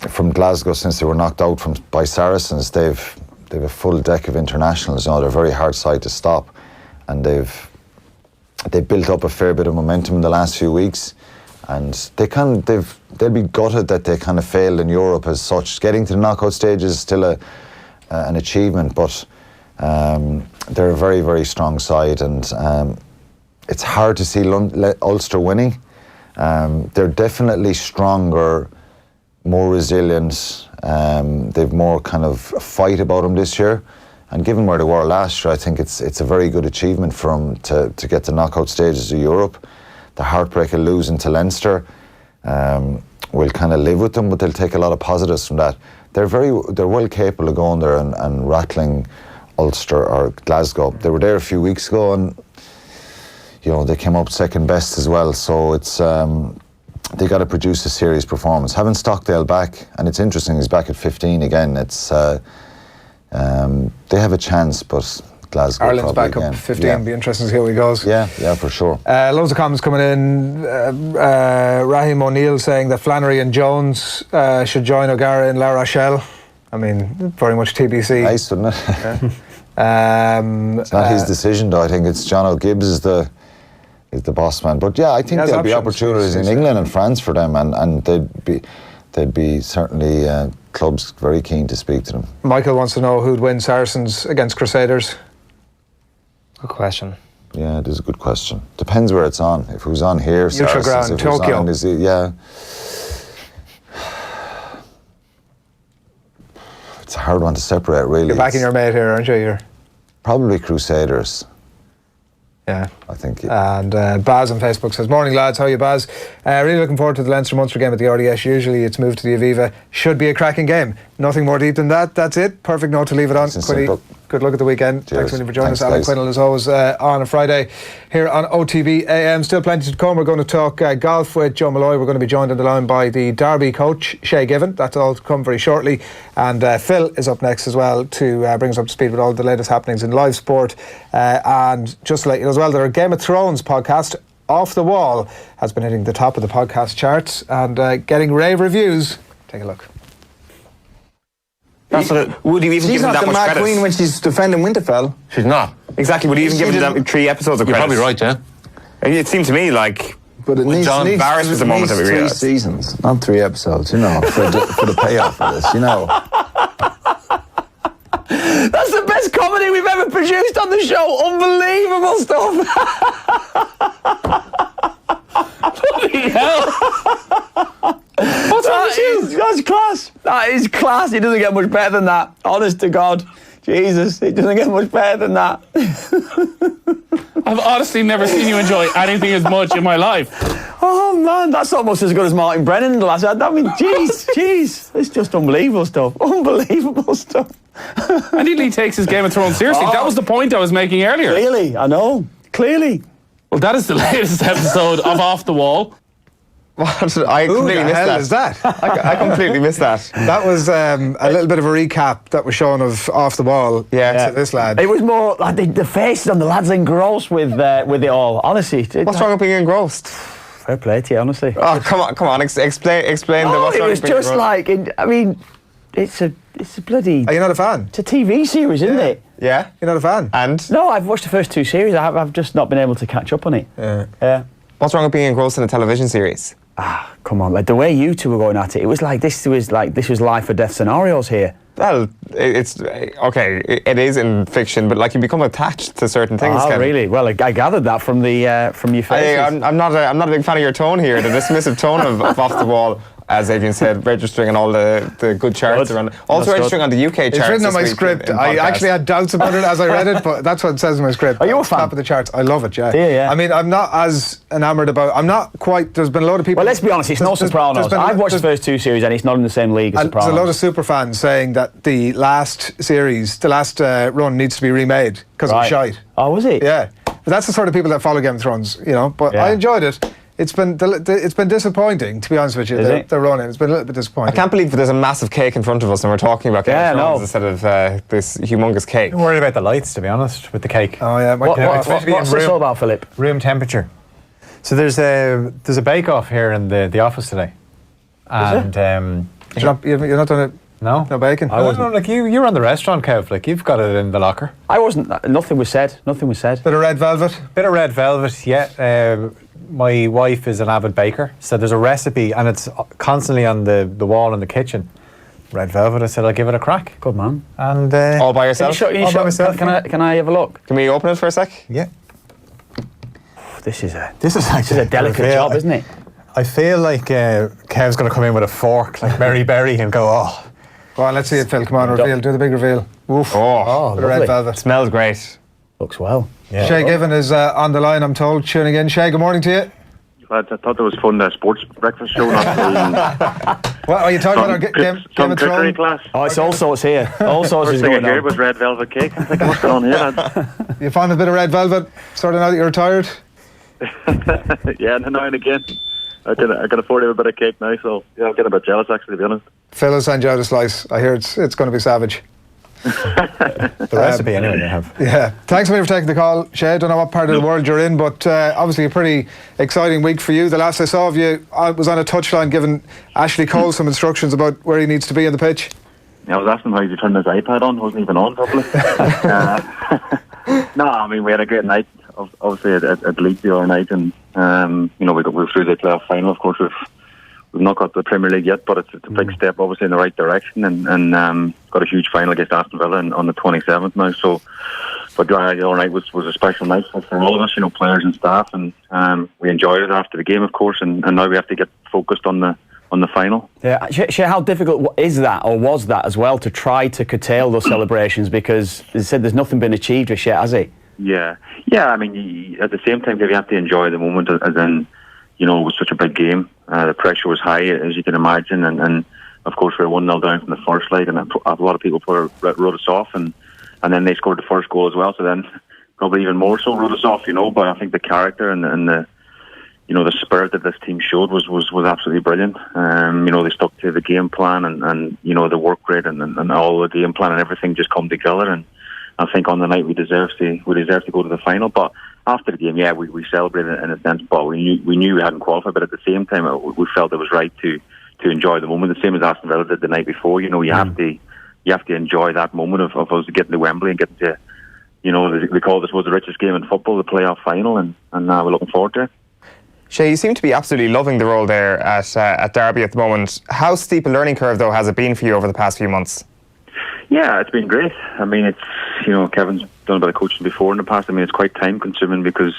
from Glasgow since they were knocked out by Saracens, they've a full deck of internationals. They're a very hard side to stop, and they've built up a fair bit of momentum in the last few weeks. And they'll be gutted that they kind of failed in Europe as such. Getting to the knockout stage is still an achievement, but they're a very, very strong side, and it's hard to see Ulster winning. They're definitely stronger, more resilient. They've more kind of fight about them this year. And given where they were last year, I think it's a very good achievement for them to get to knockout stages of Europe. The heartbreak of losing to Leinster will kind of live with them, but they'll take a lot of positives from that. They're well capable of going there and rattling Ulster or Glasgow. They were there a few weeks ago, and they came up second best as well. So it's they got to produce a serious performance. Having Stockdale back, and it's interesting, he's back at 15 again. It's they have a chance, but Glasgow. Ireland's back again. Up 15. Be interesting to see how he goes. Yeah, for sure. Loads of comments coming in. Raheem O'Neill saying that Flannery and Jones should join O'Gara in La Rochelle. I mean, very much TBC. Nice, wouldn't it? It's not his decision, though. I think it's John O'Gibbs is the boss man. But yeah, I think there'll be opportunities in England and France for them, and they'd be certainly clubs very keen to speak to them. Michael wants to know who'd win Saracens against Crusaders. Good question. Yeah, it is a good question. Depends where it's on. If it was on here, neutral ground, Tokyo. Yeah. It's a hard one to separate, really. You're backing your mate here, aren't you? You're probably Crusaders. Yeah. I think. And Baz on Facebook says, morning lads, how are you, Baz? Really looking forward to the Leinster-Munster game at the RDS. Usually it's moved to the Aviva. Should be a cracking game. Nothing more deep than that. That's it. Perfect note to leave it on. Quinny, good luck at the weekend. Cheers. Thanks for joining us. Alan Quinlan, as always, on a Friday here on OTB AM. Still plenty to come. We're going to talk golf with Joe Molloy. We're going to be joined on the line by the Derby coach, Shay Given. That's all to come very shortly. And Phil is up next as well to bring us up to speed with all the latest happenings in live sport. And just to let you know as well, there are Game of Thrones podcast, Off the Wall, has been hitting the top of the podcast charts and getting rave reviews. Take a look. Would you even give him that much credit? She's not the Mad Queen when she's defending Winterfell. She's not. Exactly. Would you even give him that 3 episodes of credit? You're probably right, yeah. It seemed to me like but it needs, John Barris was the moment that we realised. 3 seasons, not 3 episodes, for the payoff of this, That's the best comedy we've ever produced on the show. Unbelievable stuff. Bloody hell. That's class. That is class. It doesn't get much better than that. Honest to God. Jesus, it doesn't get much better than that. I've honestly never seen you enjoy anything as much in my life. Oh man, that's almost as good as Martin Brennan and the lads. I mean, jeez, it's just unbelievable stuff. Unbelievable stuff. And he takes his Game of Thrones seriously. That was the point I was making earlier. Clearly, I know. Clearly. Well, that is the latest episode of Off the Wall. What? I completely missed that. Is that? I completely missed that. That was a little bit of a recap that was shown of Off the Wall. To this lad. It was more like the faces on the lads engrossed with it all. Honestly, What's wrong with being engrossed? Fair play to you, honestly. Oh, come on. Explain. What's It wrong was with being just engrossed? like, it's a bloody. Are you not a fan? It's a TV series, isn't it? Yeah. You're not a fan? And? No, I've watched the first 2 series. I've just not been able to catch up on it. Yeah. What's wrong with being engrossed in a television series? Come on, like the way you two were going at it, it was like this was life or death scenarios here. Well, it's okay. It is in fiction, but like you become attached to certain things. Oh, Kevin. really? Well, I gathered that from your faces. I'm not a big fan of your tone here, the dismissive tone of Off the Wall. As Egan said, registering on all the good charts around. Also registering on the UK charts. It's written on my script. I actually had doubts about it as I read it, but that's what it says in my script. Are you a fan? Top of the charts. I love it, yeah. Yeah. I mean, I'm not as enamoured about. I'm not quite. There's been a load of people. Well, let's be honest. It's no Sopranos. I've watched the first 2 series, and it's not in the same league as Sopranos. There's a lot of super fans saying that the last series, the last run, needs to be remade because it was shite. Oh, was it? Yeah, but that's the sort of people that follow Game of Thrones, you know. But I enjoyed it. It's been disappointing, to be honest with you. The run-in. It's been a little bit disappointing. I can't believe there's a massive cake in front of us and we're talking about Game of Thrones instead of this humongous cake. I'm worried about the lights, to be honest, with the cake. Oh yeah, what's this all about, Philip? Room temperature. So there's a bake-off here in the office today, and you're not doing it. No bacon. No, like you run the restaurant, Kev. Like you've got it in the locker. I wasn't. Nothing was said. Bit of red velvet. Yeah. My wife is an avid baker, so there's a recipe, and it's constantly on the wall in the kitchen. Red velvet. I said I'll give it a crack. Good man. And all by yourself. All by myself. Can I have a look? Can we open it for a sec? Yeah. This is a delicate job, isn't it? I feel like Kev's going to come in with a fork, like Mary Berry, and go, oh. Go on, let's see it, Phil. Come on, reveal. Do the big reveal. Oof. Oh, the red velvet. Smells great. Looks well. Yeah. Shay Given is on the line, I'm told, tuning in. Shay, good morning to you. I thought it was fun, sports breakfast show. What are you talking about? Game of Thrones? Class. Oh, it's all sorts here. All sorts is going on. Here was red velvet cake. I'm thinking, what's going on here? You found a bit of red velvet, sort of now that you're retired? Yeah, now and again. I can afford a bit of cake now, so yeah, I'm getting a bit jealous, actually, to be honest. Phil will send you out a slice. I hear it's going to be savage. The recipe anyway you have. Yeah. Thanks a million for taking the call, Shay. I don't know what part of the world you're in, but obviously a pretty exciting week for you. The last I saw of you, I was on a touchline giving Ashley Cole some instructions about where he needs to be on the pitch. Yeah, I was asking how he turned his iPad on. Wasn't even on properly. No, I mean, we had a great night, obviously at Leeds the other night, and we got through the playoff final. Of course, we've not got the Premier League yet, but it's a big step, obviously, in the right direction, and got a huge final against Aston Villa on the 27th now. So, but the other night was a special night for all of us, players and staff, and we enjoyed it after the game, of course, and now we have to get focused on the final. Yeah, Shay, how difficult is that, or was that as well, to try to curtail those celebrations? Because, as I said, there's nothing been achieved just yet, has it? Yeah. I mean, at the same time, you have to enjoy the moment, as in, it was such a big game. The pressure was high, as you can imagine, and of course we were 1-0 down from the first leg, and a lot of people wrote us off, and then they scored the first goal as well. So then, probably even more so wrote us off, But I think the character and the the spirit that this team showed was absolutely brilliant. They stuck to the game plan and the work rate and all the game plan and everything just come together. And I think on the night we deserved to go to the final. But after the game, yeah, we celebrated in a sense, but we knew we hadn't qualified. But at the same time, we felt it was right to enjoy the moment, the same as Aston Villa did the night before. You have to enjoy that moment of us getting to Wembley and getting to, they call this was the richest game in football, the playoff final, and we're looking forward to it. Shay, you seem to be absolutely loving the role there at Derby at the moment. How steep a learning curve, though, has it been for you over the past few months? Yeah, it's been great. I mean, it's, Kevin's done a bit of coaching before in the past. I mean, it's quite time consuming because,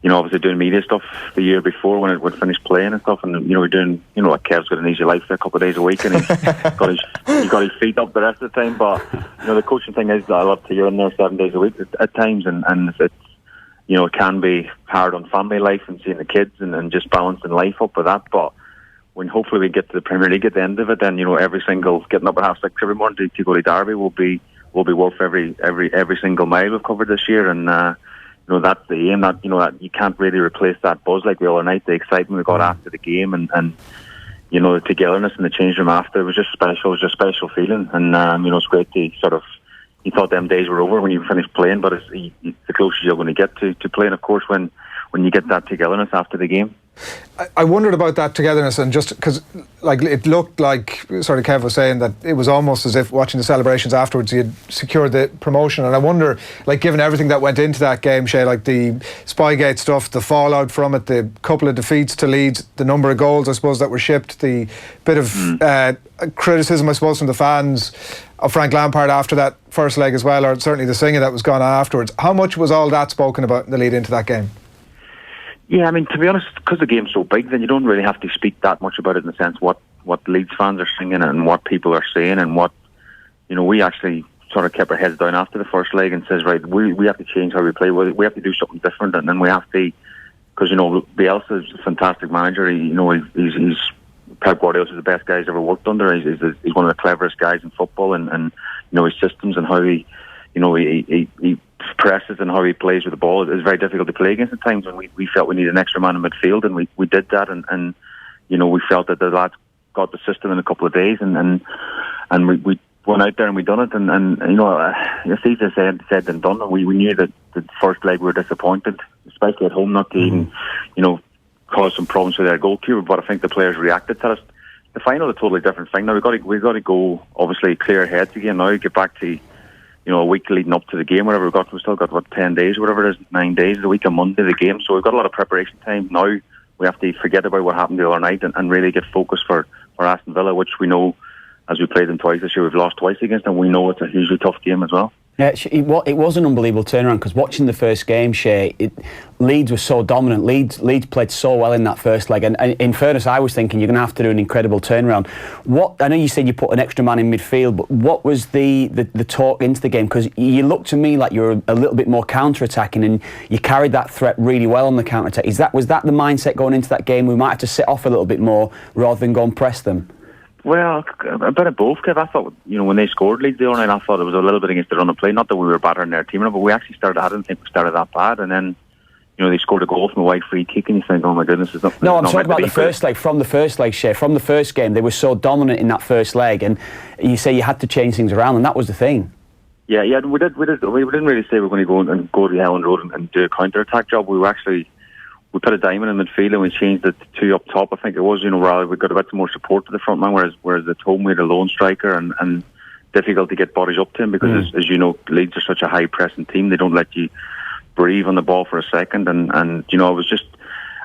obviously doing media stuff the year before when it would finish playing and stuff, and we're doing, like Kev's got an easy life for a couple of days a week, and he's got his feet up the rest of the time. But the coaching thing is that I love to you're in there 7 days a week at times, and it's it can be hard on family life and seeing the kids and just balancing life up with that. But when hopefully we get to the Premier League at the end of it, then every single getting up at 6:30 every morning to go to Derby will be worth every single mile we've covered this year, and that's the aim. That that you can't really replace that buzz like the other night, the excitement we got after the game, and the togetherness in the change room after. It was just special. It was just a special feeling, and it's great to sort of. You thought them days were over when you finished playing, but it's the closest you're going to get to playing, of course, when you get that togetherness after the game. I wondered about that togetherness, and just because it looked like, sort of Kev was saying, that it was almost as if watching the celebrations afterwards you had secured the promotion. And I wonder, given everything that went into that game, Shay, the Spygate stuff, the fallout from it, the couple of defeats to Leeds, the number of goals I suppose that were shipped, the bit of criticism I suppose from the fans of Frank Lampard after that first leg as well, or certainly the singing that was gone on afterwards. How much was all that spoken about in the lead into that game? Yeah, I mean, to be honest, because the game's so big, then you don't really have to speak that much about it in the sense what Leeds fans are singing and what people are saying, and what, we actually sort of kept our heads down after the first leg and says, right, we have to change how we play. We have to do something different, and then we have to, because, Bielsa is a fantastic manager. He's Pep Guardiola is the best guy he's ever worked under. He's one of the cleverest guys in football, and his systems and how he presses and how he plays with the ball is very difficult to play against at times, and we felt we needed an extra man in midfield, and we did that, and we felt that the lads got the system in a couple of days, and we went out there and we done it, and it's easier said than done. And we knew that the first leg we were disappointed, especially at home, not to even cause some problems with their goalkeeper, but I think the players reacted to us. The final is a totally different thing. Now we've got to go, obviously, clear heads again now, get back to a week leading up to the game, whatever we've still got 10 days, whatever it is, 9 days, the week on Monday, the game. So we've got a lot of preparation time. Now we have to forget about what happened the other night and really get focused for Aston Villa, which we know, as we played them twice this year, we've lost twice against them. We know it's a hugely tough game as well. Yeah, it was an unbelievable turnaround, because watching the first game, Shay, Leeds was so dominant. Leeds played so well in that first leg, and in fairness, I was thinking you're going to have to do an incredible turnaround. I know you said you put an extra man in midfield, but what was the talk into the game? Because you looked to me like you were a little bit more counter-attacking, and you carried that threat really well on the counter-attack. Was that the mindset going into that game? We might have to sit off a little bit more rather than go and press them. Well, a bit of both, Kev. I thought, when they scored Leeds the other night, I thought it was a little bit against the run of play. Not that we were battering their team, but we actually started. I didn't think we started that bad, and then they scored a goal from a wide free kick, and you think, oh my goodness, it's not. No, I'm talking about the first leg. From the first leg, Shay. From the first game, they were so dominant in that first leg, and you say you had to change things around, and that was the thing. Yeah, we did. We didn't really say we were going to go to the Helen Road and do a counter-attack job. We put a diamond in midfield and we changed it to 2 up top. I think it was, rather we got a bit more support to the front man, whereas at home we had a lone striker and difficult to get bodies up to him, because as you know, Leeds are such a high pressing team. They don't let you breathe on the ball for a second, and it was just,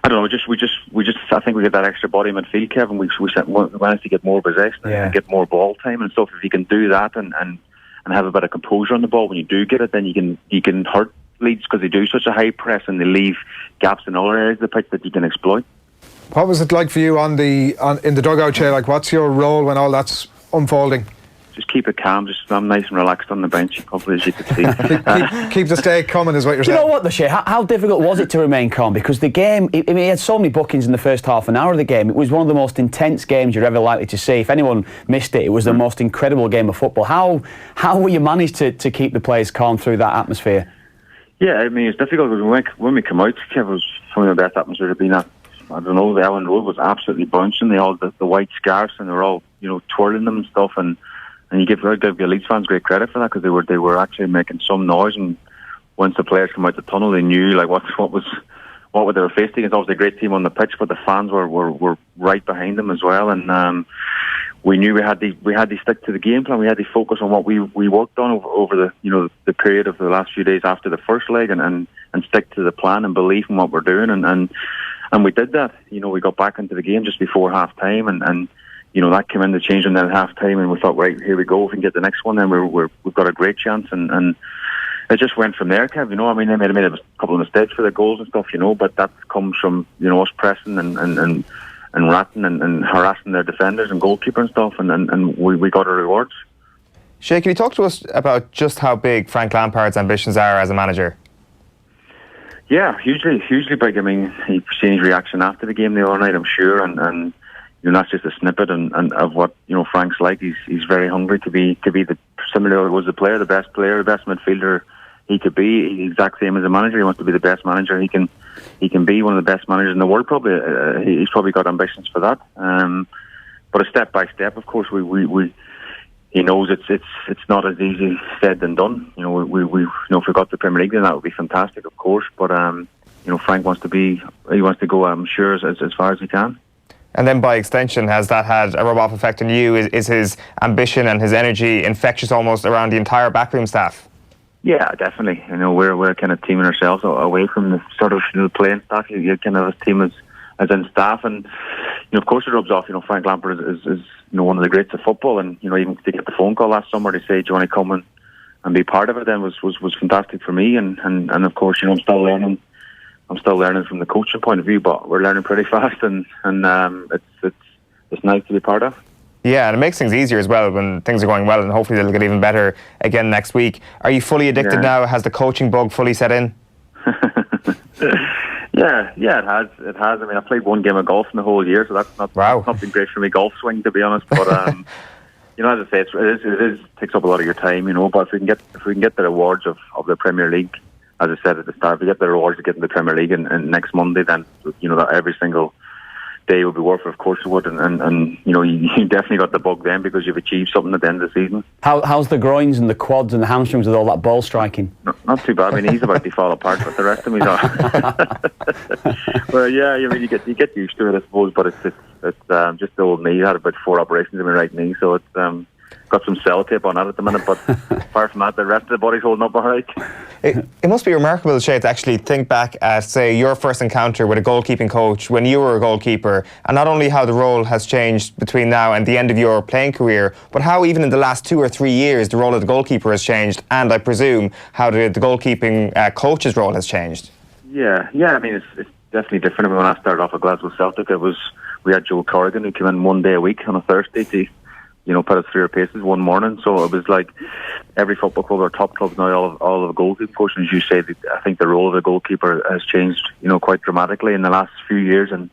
I don't know, we just I think we get that extra body in midfield, Kevin. We managed to get more possession and get more ball time and stuff. If you can do that and have a bit of composure on the ball when you do get it, then you can hurt Leeds, because they do such a high press and they leave gaps in other areas of the pitch that you can exploit. What was it like for you in the dugout, Shay? What's your role when all that's unfolding? Just keep it calm. I'm nice and relaxed on the bench, hopefully, as you can see. keep the steak coming, is what you're saying. Do you know what, though, Shay? How difficult was it to remain calm? Because the game, it had so many bookings in the first half an hour of the game. It was one of the most intense games you're ever likely to see. If anyone missed it, it was the most incredible game of football. How will you manage to keep the players calm through that atmosphere? Yeah, I mean, it's difficult, because when we come out, Kev, was some of the best atmosphere to be in. I don't know, the Ellen Road was absolutely bouncing. They all the white scarves, and they were all twirling them and stuff. And you give your Leeds fans great credit for that, because they were actually making some noise. And once the players come out the tunnel, they knew what they were facing. It's obviously a great team on the pitch, but the fans were right behind them as well. And we knew we had to stick to the game plan. We had to focus on what we worked on over the period of the last few days after the first leg, and stick to the plan and believe in what we're doing, and we did that. We got back into the game just before half time, and that came in the change, and then at half time, and we thought, right, here we go. If we can get the next one, then we've got a great chance. And it just went from there, Kev. You know, I mean, they made a couple of mistakes for the goals and stuff, you know, but that comes from, you know, us pressing and ratting and harassing their defenders and goalkeeper and stuff, and we got our rewards. Shay, can you talk to us about just how big Frank Lampard's ambitions are as a manager? Yeah, hugely big. I mean, you've seen his reaction after the game the other night, I'm sure, and you know, that's just a snippet and of what, you know, Frank's like. He's very hungry to be the similar was the best midfielder he could be. He's the exact same as a manager. He wants to be the best manager he can be, one of the best managers in the world. Probably he's probably got ambitions for that. But a step by step, of course, he knows it's not as easy said than done. You know, we you know, if we got the Premier League, then that would be fantastic, of course. But you know, Frank wants to go. I'm sure as far as he can. And then by extension, has that had a rub-off effect on you? Is his ambition and his energy infectious almost around the entire backroom staff? Yeah, definitely. You know, we're kind of teaming ourselves away from the sort of, you know, playing staff. You kind of a team as in staff, and you know, of course it rubs off. You know, Frank Lampard is you know, one of the greats of football, and you know, even to get the phone call last summer to say, "Do you want to come and be part of it?" Then was fantastic for me, and of course, you know, I'm still learning from the coaching point of view, but we're learning pretty fast, and it's nice to be part of. Yeah, and it makes things easier as well when things are going well, and hopefully they'll get even better again next week. Are you fully addicted now? Has the coaching bug fully set in? Yeah, it has. I mean, I played one game of golf in the whole year, so that's not been great for me golf swing, to be honest. But you know, as I say, it takes up a lot of your time, you know. But if we can get the rewards of the Premier League, as I said at the start, if we get the rewards of getting the Premier League and next Monday, then you know that every single day will be worth it. Of course it would, and you know, you definitely got the bug then because you've achieved something at the end of the season. How's the groins and the quads and the hamstrings with all that ball striking? Not too bad. I mean, he's about to fall apart, but the rest of me's not. Well, yeah, I mean, you get used to it, I suppose. But it's just the old knee. He had about 4 operations in my right knee, so it's got some sellotape on that at the minute. But apart from that, the rest of the body's holding up all right. It must be remarkable, Shay, to actually think back at, say, your first encounter with a goalkeeping coach when you were a goalkeeper, and not only how the role has changed between now and the end of your playing career, but how even in the last 2 or 3 years the role of the goalkeeper has changed, and I presume how the goalkeeping coach's role has changed. Yeah. I mean, it's definitely different. I mean, when I started off at Glasgow Celtic, we had Joe Corrigan who came in one day a week on a Thursday to, you know, put us through our paces one morning. So it was like every football club, our top clubs now, all of the goalkeeper coaches, as you say, I think the role of the goalkeeper has changed, you know, quite dramatically in the last few years. And,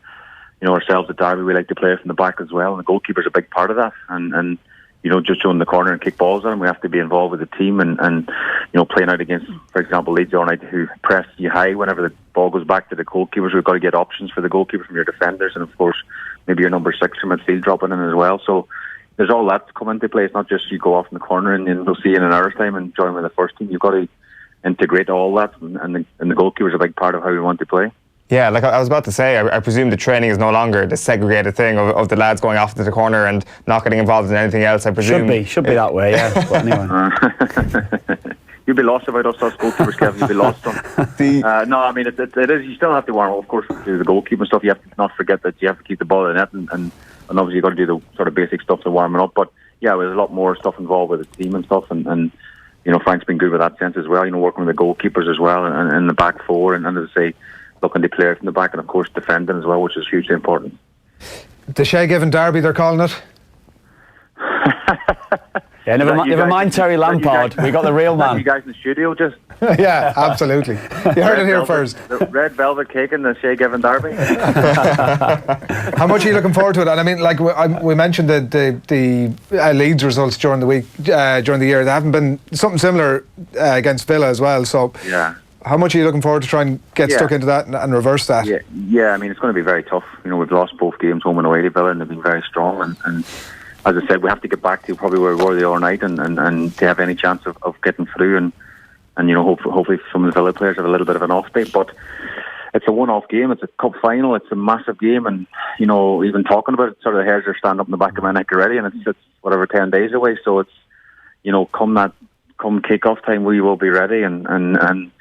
you know, ourselves at Derby, we like to play from the back as well. And the goalkeeper's a big part of that. And you know, just showing the corner and kick balls at them, we have to be involved with the team and you know, playing out against, for example, Leeds all night, who press you high whenever the ball goes back to the goalkeepers. We've got to get options for the goalkeeper from your defenders, and of course maybe your number 6 from midfield dropping in as well. So there's all that come into play. It's not just you go off in the corner and then they'll see you in an hour's time and join with the first team. You've got to integrate all that, and the goalkeeper is a big part of how we want to play. Yeah, like I was about to say, I presume the training is no longer the segregated thing of the lads going off to the corner and not getting involved in anything else. I presume should be that way. Yeah, but anyway. You'd be lost about us goalkeepers, Kevin. You'd be lost. No, I mean it is. You still have to warm up, of course, to the goalkeeping stuff. You have to not forget that you have to keep the ball in the net, and obviously you've got to do the sort of basic stuff to warming up. But yeah, there's a lot more stuff involved with the team and stuff, and you know, Frank's been good with that sense as well. You know, working with the goalkeepers as well, and the back four, and as I say, looking to play from the back, and of course defending as well, which is hugely important. The Shay Given Derby, they're calling it. Yeah, never mind Terry Lampard. We got the real man. You guys in the studio, just yeah, absolutely. You heard it here first. The red velvet cake and the Shay Given Derby. How much are you looking forward to it? And I mean, like we mentioned the Leeds results during the week, during the year. They haven't been something similar against Villa as well. So yeah. How much are you looking forward to try and get stuck into that and reverse that? Yeah. I mean, it's going to be very tough. You know, we've lost both games home and away to Villa, and they've been very strong. And as I said, we have to get back to probably where we were the other night, and to have any chance of getting through. And you know, hopefully some of the Villa players have a little bit of an off day. But it's a one-off game. It's a cup final. It's a massive game, and you know, even talking about it, sort of the hairs are standing up in the back of my neck already. And it's whatever 10 days away. So it's, you know, come kick-off time, we will be ready, and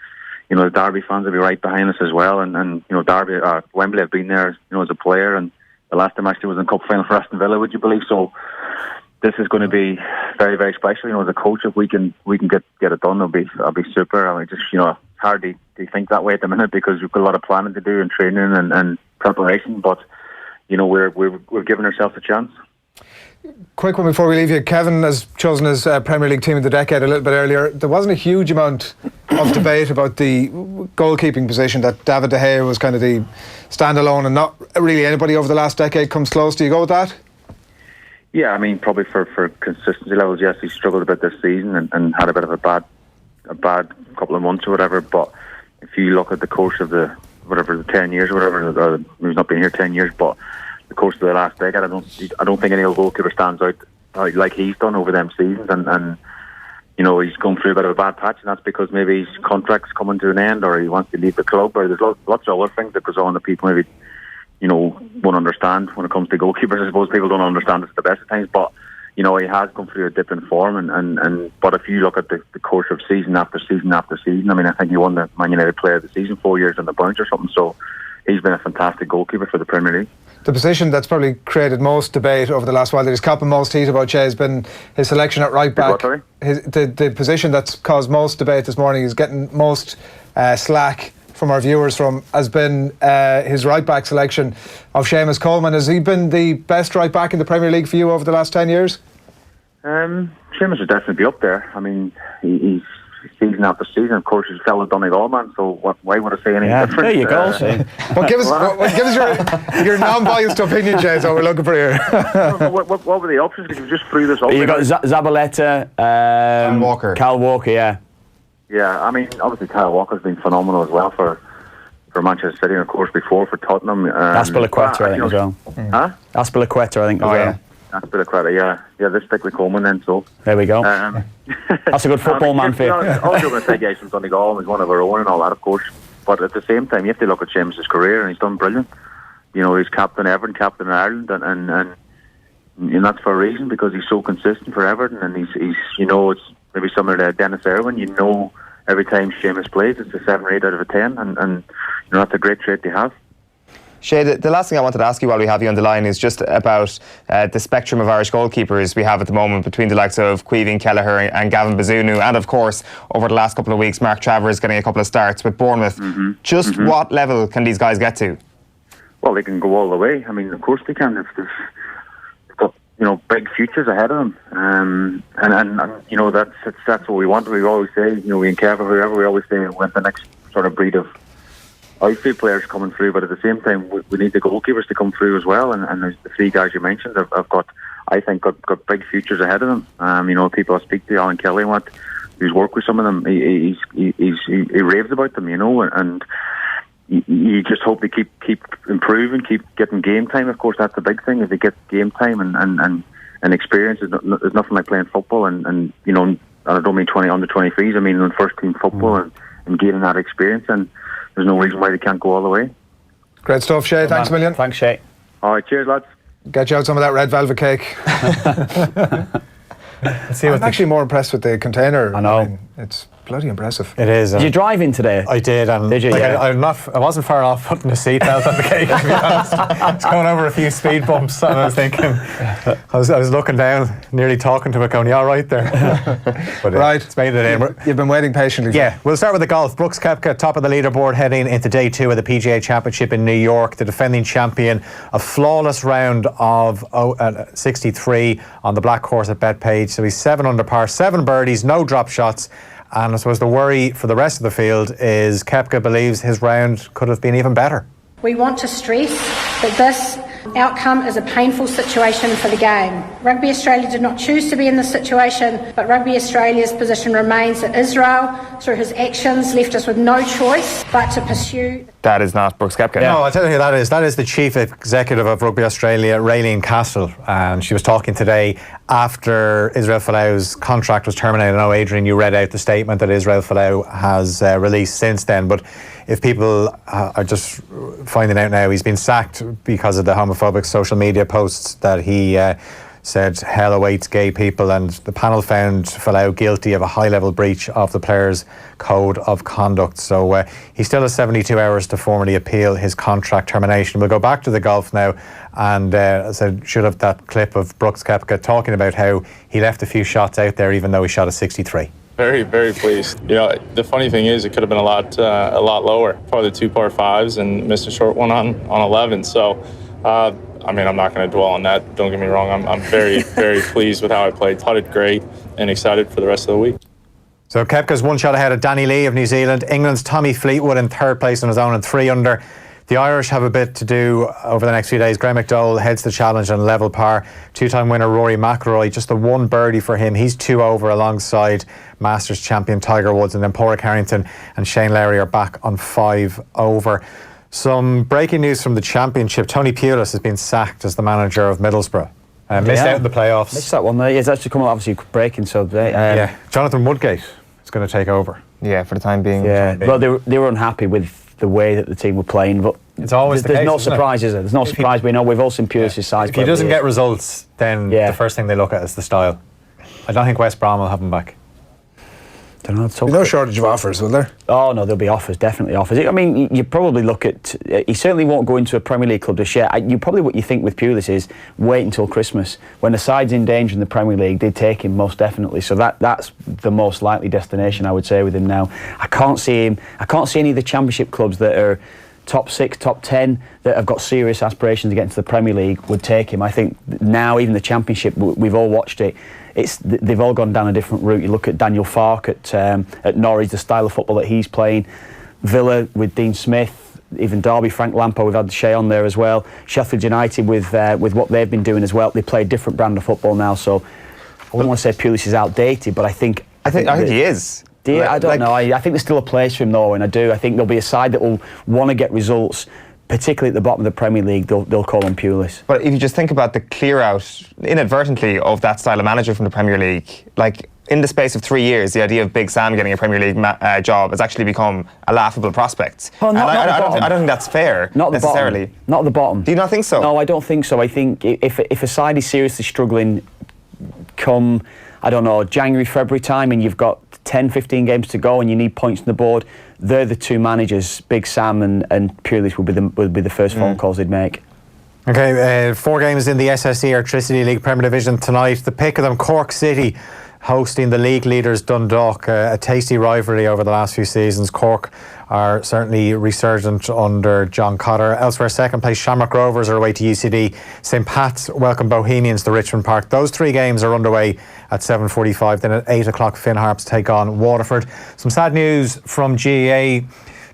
you know, the Derby fans will be right behind us as well. And you know, Derby, Wembley, have been there, you know, as a player, and the last time actually was in cup final for Aston Villa, would you believe? So this is going to be very, very special. You know, as a coach, if we can get it done, it'll be super. I mean, just, you know, it's hard to think that way at the minute because we've got a lot of planning to do and training and preparation. But you know, we're giving ourselves a chance. Quick one before we leave you. Kevin has chosen his Premier League team of the decade a little bit earlier. There wasn't a huge amount of debate about the goalkeeping position, that David De Gea was kind of the standalone and not really anybody over the last decade comes close. Do you go with that? Yeah, I mean, probably for consistency levels, yes, he struggled a bit this season and had a bit of a bad couple of months or whatever. But if you look at the course of the 10 years or whatever, he's not been here 10 years, but the course of the last decade, I don't think any other goalkeeper stands out like he's done over them seasons, and you know, he's gone through a bit of a bad patch, and that's because maybe his contract's coming to an end, or he wants to leave the club, or there's lots of other things that goes on that people maybe, you know, won't understand when it comes to goalkeepers. I suppose people don't understand it at the best of times, but you know, he has gone through a dip in form, but if you look at the course of season after season after season, I mean, I think he won the Man United Player of the Season 4 years on the bounce or something, so he's been a fantastic goalkeeper for the Premier League. The position that's probably created most debate over the last while, that he's copping most heat about, Shay, has been his selection at right back. The position that's caused most debate this morning, is getting most slack from our viewers has been his right back selection of Seamus Coleman. Has he been the best right back in the Premier League for you over the last 10 years? Seamus would definitely be up there. I mean, he's season after season. Of course, he's a fellow Donegal man, so why would I say anything different? There you go, Shane. Well, give us your non-biased opinion, Jay, so we're looking for here. what were the options? Because you just threw this up. You got Zabaleta, Kyle Walker, yeah. Yeah, I mean, obviously Kyle Walker's been phenomenal as well for Manchester City, and of course before for Tottenham. Aspilicueta, I think, as well. Huh? Aspilicueta, I think, as well. Aspilicueta, yeah. Let's stick with Coleman then. So there we go. That's a good football man for you. All joking aside, guys, from Donegal, he's one of our own and all that, of course. But at the same time, you have to look at Seamus' career, and he's done brilliant. You know, he's captain Everton, captain Ireland, and that's for a reason, because he's so consistent for Everton, and he's you know, it's maybe similar to Dennis Irwin. You know, every time Seamus plays, it's a 7 or 8 out of a 10, and you know, that's a great trait to have. Shay, the last thing I wanted to ask you while we have you on the line is just about the spectrum of Irish goalkeepers we have at the moment, between the likes of Quinlan, Kelleher and Gavin Bazunu, and of course over the last couple of weeks Mark Travers getting a couple of starts with Bournemouth. What level can these guys get to? Well, they can go all the way. I mean, of course they can. They've got, you know, big futures ahead of them, and you know, that's what we want. We always say, you know, we in Kev or whoever, we always say we want the next sort of breed of outfield players coming through, but at the same time we need the goalkeepers to come through as well, and the 3 guys you mentioned have got, I think, got big futures ahead of them. You know, people I speak to, Alan Kelly, who's worked with some of them, he raves about them, you know, and you just hope they keep improving, keep getting game time. Of course, that's the big thing. If they get game time and experience, there's nothing like playing football, and you know, I don't mean under 23s, I mean on first team football and gaining that experience, and there's no reason why they can't go all the way. Great stuff, Shay. Thanks a million. Thanks, Shay. All right, cheers, lads. Get you out some of that red velvet cake. I'm actually more impressed with the container. I know. It's bloody impressive. It is. Did you drive in today? I did. And did you? Like, yeah. I wasn't far off putting a seatbelt on the cake, to be honest. I was going over a few speed bumps, and I was thinking, I was looking down, nearly talking to it, going, "You all right there?" But right. It's made it in. You've been waiting patiently. Yeah, we'll start with the golf. Brooks Koepka, top of the leaderboard, heading into day 2 of the PGA Championship in New York. The defending champion, a flawless round of 63 on the black course at Bethpage. So he's 7 under par, 7 birdies, no drop shots. And I suppose the worry for the rest of the field is Koepka believes his round could have been even better. We want to stress that this outcome is a painful situation for the game. Rugby Australia did not choose to be in this situation, but Rugby Australia's position remains that Israel, through his actions, left us with no choice but to pursue. That is not Brooks Koepka. No, I'll tell you who that is. That is the Chief Executive of Rugby Australia, Raylene Castle, and she was talking today after Israel Folau's contract was terminated. I know, Adrian, you read out the statement that Israel Folau has released since then, but if people are just finding out now, he's been sacked because of the homophobic social media posts that he said hell awaits gay people, and the panel found Folau guilty of a high-level breach of the player's code of conduct. So he still has 72 hours to formally appeal his contract termination. We'll go back to the golf now, and as I should have that clip of Brooks Koepka talking about how he left a few shots out there even though he shot a 63. Very, very pleased. You know, the funny thing is, it could have been a lot lower. Probably the 2 par 5s and missed a short one on 11. So, I mean, I'm not going to dwell on that. Don't get me wrong. I'm very, very pleased with how I played. Putted great and excited for the rest of the week. So Koepka's 1 shot ahead of Danny Lee of New Zealand. England's Tommy Fleetwood in 3rd place on his own and 3 under. The Irish have a bit to do over the next few days. Graham McDowell heads the challenge on level par. 2-time winner Rory McIlroy, just the 1 birdie for him. He's 2 over alongside Masters champion Tiger Woods, and then Pádraig Harrington and Shane Lowry are back on 5 over. Some breaking news from the Championship. Tony Pulis has been sacked as the manager of Middlesbrough. Missed out in the playoffs. Missed that one there. Yeah, it's actually come up, obviously breaking. So Jonathan Woodgate is going to take over. Yeah, for the time being. Yeah, well, they were unhappy with the way that the team were playing, but it's always there's case, no surprise, is there? There's no surprise. We know we've all seen Pulis' size. If he doesn't get results, then the first thing they look at is the style. I don't think West Brom will have him back. There's no shortage of offers, will there? Oh no, there'll be offers, definitely offers. I mean, you probably look at. He certainly won't go into a Premier League club this year. What you think with Pulis is wait until Christmas when the side's in danger in the Premier League. They'd take him most definitely. So that's the most likely destination, I would say, with him now. I can't see any of the Championship clubs that are top 6, top 10 that have got serious aspirations to get into the Premier League would take him. I think now even the Championship, we've all watched it. They've all gone down a different route. You look at Daniel Farke at Norwich, the style of football that he's playing. Villa with Dean Smith, even Derby, Frank Lampard. We've had Shay on there as well. Sheffield United with what they've been doing as well. They play a different brand of football now. So I wouldn't want to say Pulis is outdated, but I think he is. I don't know. I think there's still a place for him though, and I do. I think there'll be a side that will want to get results, particularly at the bottom of the Premier League. They'll call on Pulis. But if you just think about the clear out, inadvertently, of that style of manager from the Premier League, like in the space of 3 years, the idea of Big Sam getting a Premier League job has actually become a laughable prospect. Oh, I don't think that's fair, not necessarily. Not at the bottom. Do you not think so? No, I don't think so. I think if a side is seriously struggling come, I don't know, January, February time, and you've got 10, 15 games to go and you need points on the board, they're the 2 managers, Big Sam and Pulis, would be the first phone calls they'd make. Okay, 4 games in the SSE Electricity League Premier Division tonight. The pick of them, Cork City, hosting the league leaders Dundalk. A tasty rivalry over the last few seasons. Cork are certainly resurgent under John Cotter. Elsewhere, 2nd place Shamrock Rovers are away to UCD. St Pat's welcome Bohemians to Richmond Park. Those 3 games are underway at 7:45. Then at 8 o'clock, Finn Harps take on Waterford. Some sad news from GAA.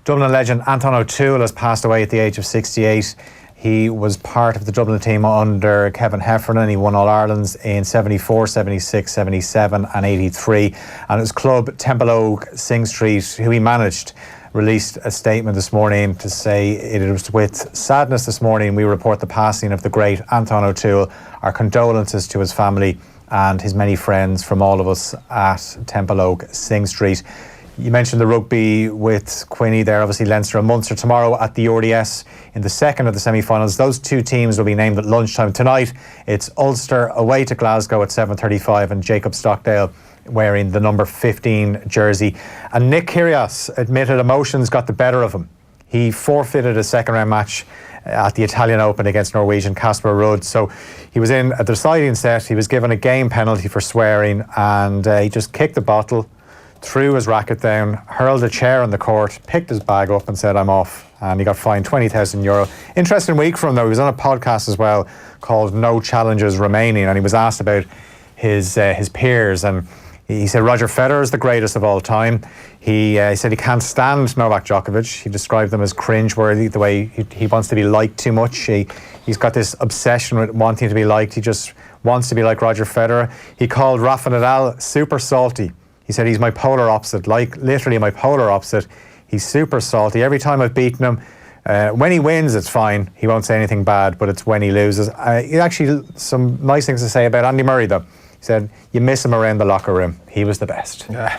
Dublin legend Anton O'Toole has passed away at the age of 68. He was part of the Dublin team under Kevin Heffernan. He won All-Irelands in 74, 76, 77 and 83. And his club, Temple Oak, Sing Street, who he managed, released a statement this morning to say it was with sadness this morning we report the passing of the great Anton O'Toole. Our condolences to his family and his many friends from all of us at Temple Oak, Sing Street. You mentioned the rugby with Quinny there, obviously Leinster and Munster tomorrow at the RDS in the 2nd of the semi-finals. Those 2 teams will be named at lunchtime tonight. It's Ulster away to Glasgow at 7:35 and Jacob Stockdale wearing the number 15 jersey. And Nick Kyrgios admitted emotions got the better of him. He forfeited a 2nd round match at the Italian Open against Norwegian Casper Ruud. So he was in a deciding set. He was given a game penalty for swearing, and he just kicked the bottle, threw his racket down, hurled a chair on the court, picked his bag up and said, "I'm off." And he got fined €20,000. Interesting week for him though. He was on a podcast as well called No Challenges Remaining, and he was asked about his peers, and he said Roger Federer is the greatest of all time. He said he can't stand Novak Djokovic. He described them as cringe-worthy, the way he wants to be liked too much. He's got this obsession with wanting to be liked. He just wants to be like Roger Federer. He called Rafa Nadal super salty. He said he's my polar opposite, like literally my polar opposite. He's super salty. Every time I've beaten him, when he wins, it's fine. He won't say anything bad, but it's when he loses. He actually, some nice things to say about Andy Murray, though. He said, you miss him around the locker room. He was the best. Yeah.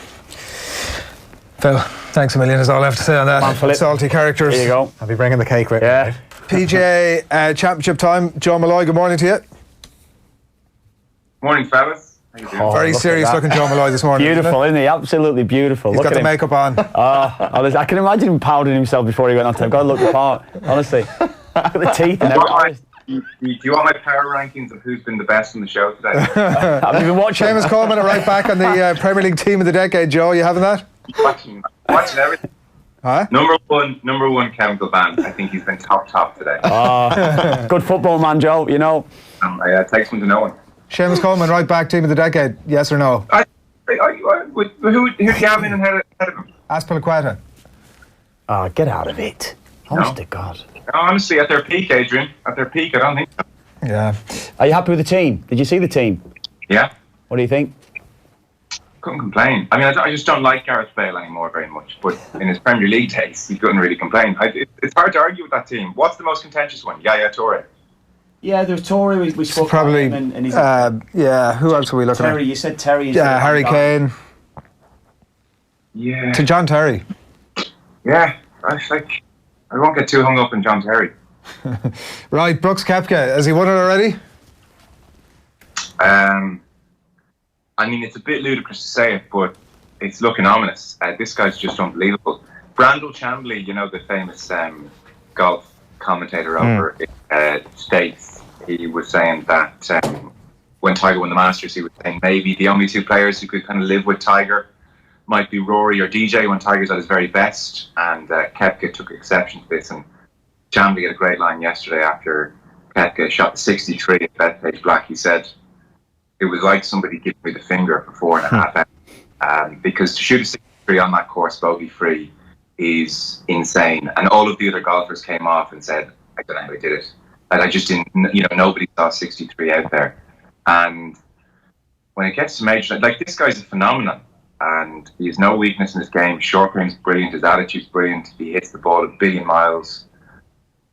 Phil, thanks a million is all I have to say on that. Salty characters. Here you go. I'll be bringing the cake with me. Yeah. Right? PGA Championship time. Joe Molloy, good morning to you. Good morning, Pat. Good morning. Good morning. PGA Championship time. Joe Molloy, good morning to you. Good morning. Good morning. Good morning. Morning, fellas. How you doing? Very serious looking Joe Molloy this morning. Beautiful, isn't he? Absolutely beautiful. He's got the makeup on. I can imagine him powdering himself before he went on. I've got to look the part, honestly. Look at the teeth and everything. Do you want my power rankings of who's been the best on the show today? Have you been watching? Seamus Coleman are right back on the Premier League team of the decade, Joe. You having that? Watching everything. Huh? Number one, Kevin Kilbane. I think he's been top today. Good football man, Joe, you know. It takes one to know one. Seamus Coleman, right back team of the decade, yes or no? Who do you have in ahead of him? Aspilicueta. Oh, get out of it. Honest to God. No, honestly, at their peak, Adrian. At their peak, I don't think so. Yeah. Are you happy with the team? Did you see the team? Yeah. What do you think? Couldn't complain. I mean, I just don't like Gareth Bale anymore very much. But in his Premier League days, he couldn't really complain. It's hard to argue with that team. What's the most contentious one? Yaya Toure. Yeah, there's Toure. We spoke probably, about him and he's yeah, who else are we looking Terry, at? you said Terry. Yeah, Harry Kane. Yeah. To John Terry. Yeah, I won't get too hung up on John Terry. Right, Brooks Koepka, has he won it already? I mean, it's a bit ludicrous to say it, but it's looking ominous. This guy's just unbelievable. Brandel Chambly, you know, the famous golf commentator over in States, he was saying that when Tiger won the Masters, he was saying maybe the only two players who could kind of live with Tiger might be Rory or DJ when Tiger's at his very best, and Koepka took exception to this. And Chambly had a great line yesterday after Koepka shot the 63 at Bethpage Black. He said, it was like somebody giving me the finger for 4.5 hours. Because to shoot a 63 on that course bogey-free is insane. And all of the other golfers came off and said, I don't know how he did it. And I just didn't, nobody saw 63 out there. And when it gets to major, like this guy's a phenomenon. And he has no weakness in his game. Short game's brilliant. His attitude's brilliant. He hits the ball a billion miles.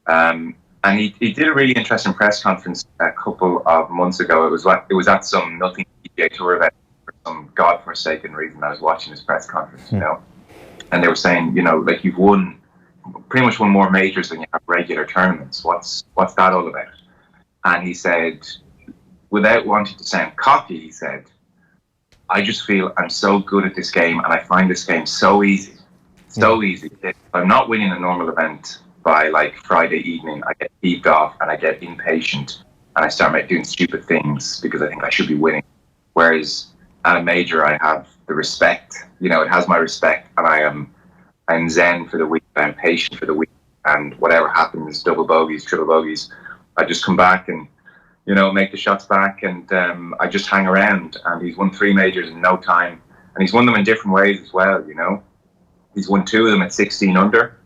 And he did a really interesting press conference a couple of months ago. It was at some nothing PGA Tour event for some godforsaken reason. I was watching his press conference, and they were saying, like you've pretty much won more majors than you have regular tournaments. What's that all about? And he said, without wanting to sound cocky, he said, I just feel I'm so good at this game and I find this game so easy. So easy. If I'm not winning a normal event by like Friday evening, I get peeved off and I get impatient and I start doing stupid things because I think I should be winning. Whereas at a major, I have the respect. It has my respect, and I'm zen for the week. I'm patient for the week, and whatever happens, double bogeys, triple bogeys, I just come back and make the shots back, and I just hang around. And he's won 3 majors in no time, and he's won them in different ways as well. He's won 2 of them at 16 under.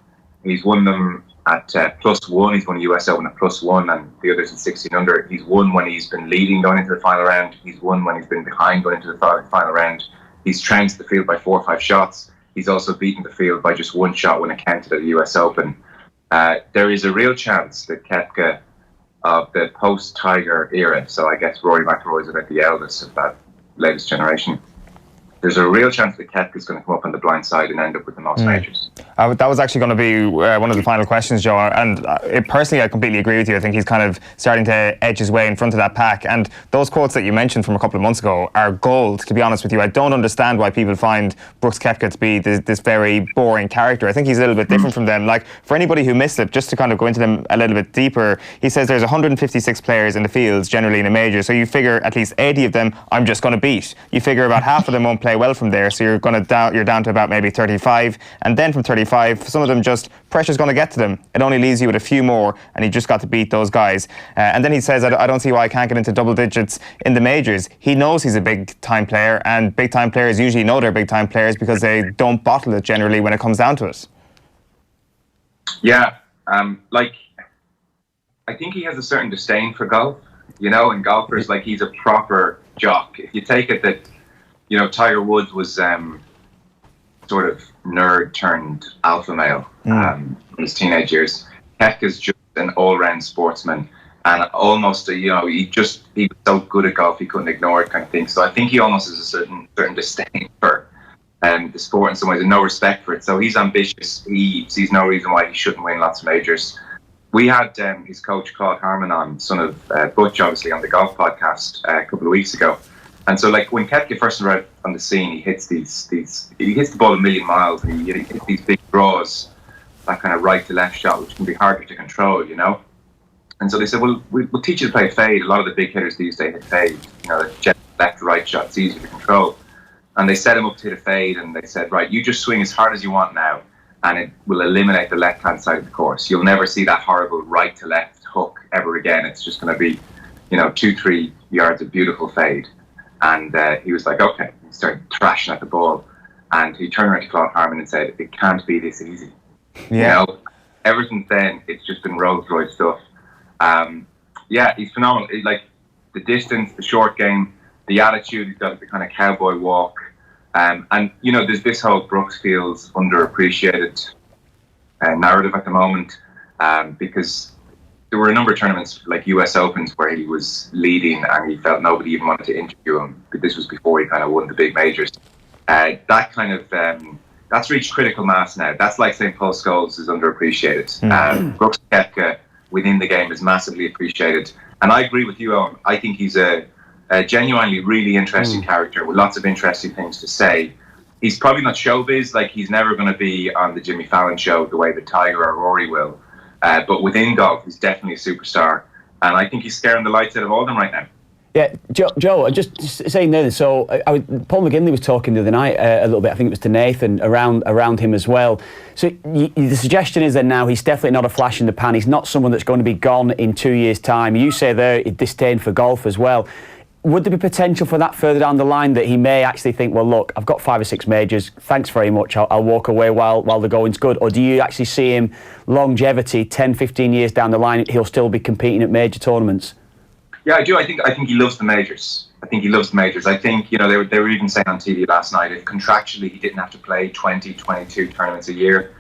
He's won them at +1. He's won a US Open at +1, and the others at 16 under. He's won when he's been leading going into the final round. He's won when he's been behind going into the final round. He's trounced the field by 4 or 5 shots. He's also beaten the field by just 1 shot when it counted at the US Open. There is a real chance that Koepka of the post-Tiger era, so I guess Rory McIlroy is about the eldest of that latest generation, there's a real chance that Koepka's going to come up on the blind side and end up with the most majors. That was actually going to be one of the final questions, Joe. And personally, I completely agree with you. I think he's kind of starting to edge his way in front of that pack. And those quotes that you mentioned from a couple of months ago are gold, to be honest with you. I don't understand why people find Brooks Koepka to be this very boring character. I think he's a little bit different from them. Like, for anybody who missed it, just to kind of go into them a little bit deeper, he says there's 156 players in the fields generally in a major. So you figure at least 80 of them I'm just going to beat. You figure about half of them won't play well from there. So you're down to about maybe 35. And then from 35, some of them just pressure's going to get to them. It only leaves you with a few more, and he just got to beat those guys. And then he says, I don't see why I can't get into double digits in the majors. He knows he's a big time player, and big time players usually know they're big time players because they don't bottle it generally when it comes down to it. Yeah, I think he has a certain disdain for golf, and golfers, like, he's a proper jock. If you take it that, Tiger Woods was sort of nerd turned alpha male in his teenage years. Koepka's just an all-round sportsman, and almost he was so good at golf he couldn't ignore it, kind of thing. So I think he almost has a certain disdain for the sport in some ways, and no respect for it. So he's ambitious. He sees no reason why he shouldn't win lots of majors. we had his coach Claude Harmon on, son of Butch, obviously, on the golf podcast a couple of weeks ago. And so, like, when Koepka first arrived on the scene, he hits he hits the ball a million miles, and he hits these big draws, that kind of right to left shot, which can be harder to control, you know. And so they said, well, we'll teach you to play fade. A lot of the big hitters these days hit fade, you know, the left to right shot, it's easier to control. And they set him up to hit a fade, and they said, right, you just swing as hard as you want now, and it will eliminate the left-hand side of the course. You'll never see that horrible right to left hook ever again. It's just going to be, you know, 2-3 yards of beautiful fade. And he was like, okay. He started thrashing at the ball, and he turned around to Claude Harmon and said, it can't be this easy. Yeah. You know, ever since then, it's just been Rolls Royce stuff. Yeah, he's phenomenal. Like, the distance, the short game, the attitude, he's got the kind of cowboy walk. And, you know, there's this whole Brooks feels underappreciated narrative at the moment, because there were a number of tournaments, like US Opens, where he was leading and he felt nobody even wanted to interview him. But this was before he kind of won the big majors. That kind of, that's reached critical mass now. That's like saying Paul Scholes is underappreciated. Brooks Koepka within the game is massively appreciated. And I agree with you, Owen. I think he's a genuinely really interesting character with lots of interesting things to say. He's probably not showbiz, like he's never going to be on the Jimmy Fallon show the way that Tiger or Rory will. But within golf, he's definitely a superstar. And I think he's scaring the lights out of all of them right now. Yeah, Joe, just saying there, so Paul McGinley was talking the other night a little bit, I think it was to Nathan, around him as well. So the suggestion is that now he's definitely not a flash in the pan. He's not someone that's going to be gone in 2 years' time. You say there, disdain for golf as well. Would there be potential for that further down the line, that he may actually think, well, look, I've got 5 or 6 majors, thanks very much, I'll walk away while the going's good? Or do you actually see him longevity, 10, 15 years down the line, he'll still be competing at major tournaments? Yeah, I do. I think he loves the majors. I think, you know, they were even saying on TV last night, if contractually he didn't have to play 20, 22 tournaments a year,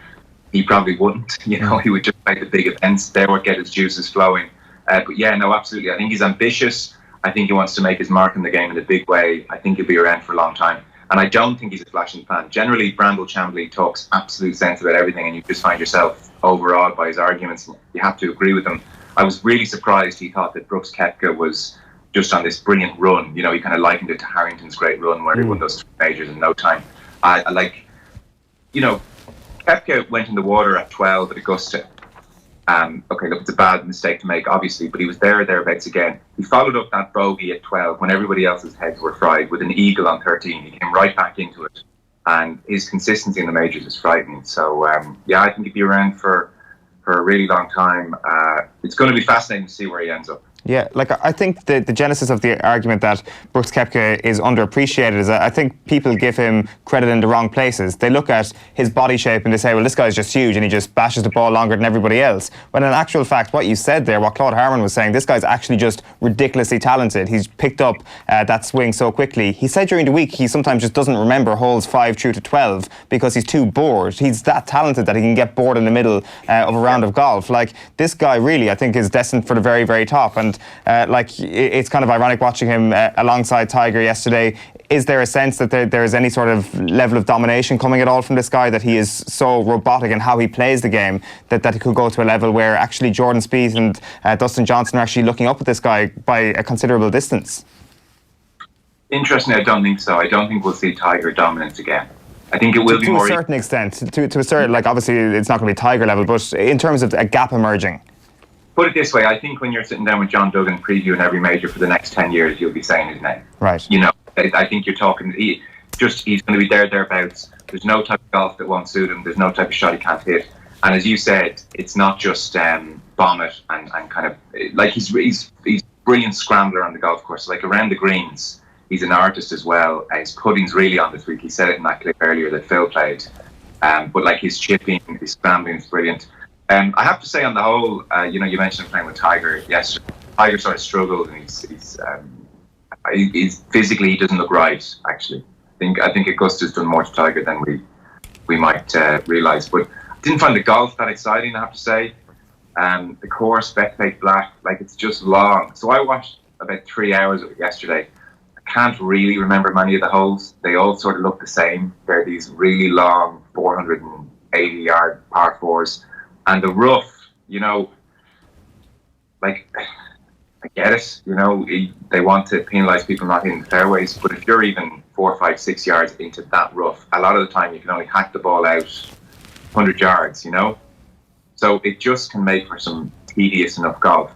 he probably wouldn't. You know, he would just play the big events. They would get his juices flowing. But yeah, no, absolutely. I think he's ambitious. I think he wants to make his mark in the game in a big way. I think he'll be around for a long time. And I don't think he's a flash in the pan. Generally, Brandel Chambly talks absolute sense about everything, and you just find yourself overawed by his arguments. You have to agree with him. I was really surprised he thought that Brooks Koepka was just on this brilliant run. You know, he kind of likened it to Harrington's great run where he won those 3 majors in no time. I like, you know, Koepka went in the water at 12 at Augusta. Okay, look, it's a bad mistake to make, obviously, but he was thereabouts again. He followed up that bogey at 12 when everybody else's heads were fried with an eagle on 13. He came right back into it, and his consistency in the majors is frightening. So, yeah, I think he'd be around for a really long time. It's going to be fascinating to see where he ends up. Yeah, like I think the genesis of the argument that Brooks Koepka is underappreciated is that I think people give him credit in the wrong places. They look at his body shape and they say, well, this guy's just huge and he just bashes the ball longer than everybody else. When in actual fact, what you said there, what Claude Harmon was saying, this guy's actually just ridiculously talented. He's picked up that swing so quickly. He said during the week he sometimes just doesn't remember holes 5 through to 12 because he's too bored. He's that talented that he can get bored in the middle of a round of golf. Like, this guy really, I think, is destined for the very, very top. And like, it's kind of ironic watching him alongside Tiger yesterday. Is there a sense that there is any sort of level of domination coming at all from this guy, that he is so robotic in how he plays the game that he could go to a level where actually Jordan Spieth and Dustin Johnson are actually looking up at this guy by a considerable distance? Interestingly, I don't think so. I don't think we'll see Tiger dominance again. I think it will be more... To a certain extent. To a certain, like, obviously it's not going to be Tiger level, but in terms of a gap emerging. Put it this way, I think when you're sitting down with John Duggan previewing every major for the next 10 years, you'll be saying his name. Right. You know, I think you're talking, he's going to be thereabouts. There's no type of golf that won't suit him. There's no type of shot he can't hit. And as you said, it's not just bomb it and kind of, like, he's a brilliant scrambler on the golf course. Like, around the greens, he's an artist as well. His putting's really on this week. He said it in that clip earlier that Phil played. But like, his chipping, his scrambling is brilliant. I have to say, on the whole, you know, you mentioned playing with Tiger yesterday. Tiger sort of struggled, and he's physically, he doesn't look right. Actually, I think Augusta's done more to Tiger than we might realise. But I didn't find the golf that exciting, I have to say. The course, Bethpage Black, like, it's just long. So I watched about 3 hours of it yesterday. I can't really remember many of the holes. They all sort of look the same. They're these really long 480-yard par 4s. And the rough, you know, like, I get it, you know, they want to penalise people not hitting the fairways, but if you're even 4, 5, 6 yards into that rough, a lot of the time you can only hack the ball out 100 yards, you know? So it just can make for some tedious enough golf.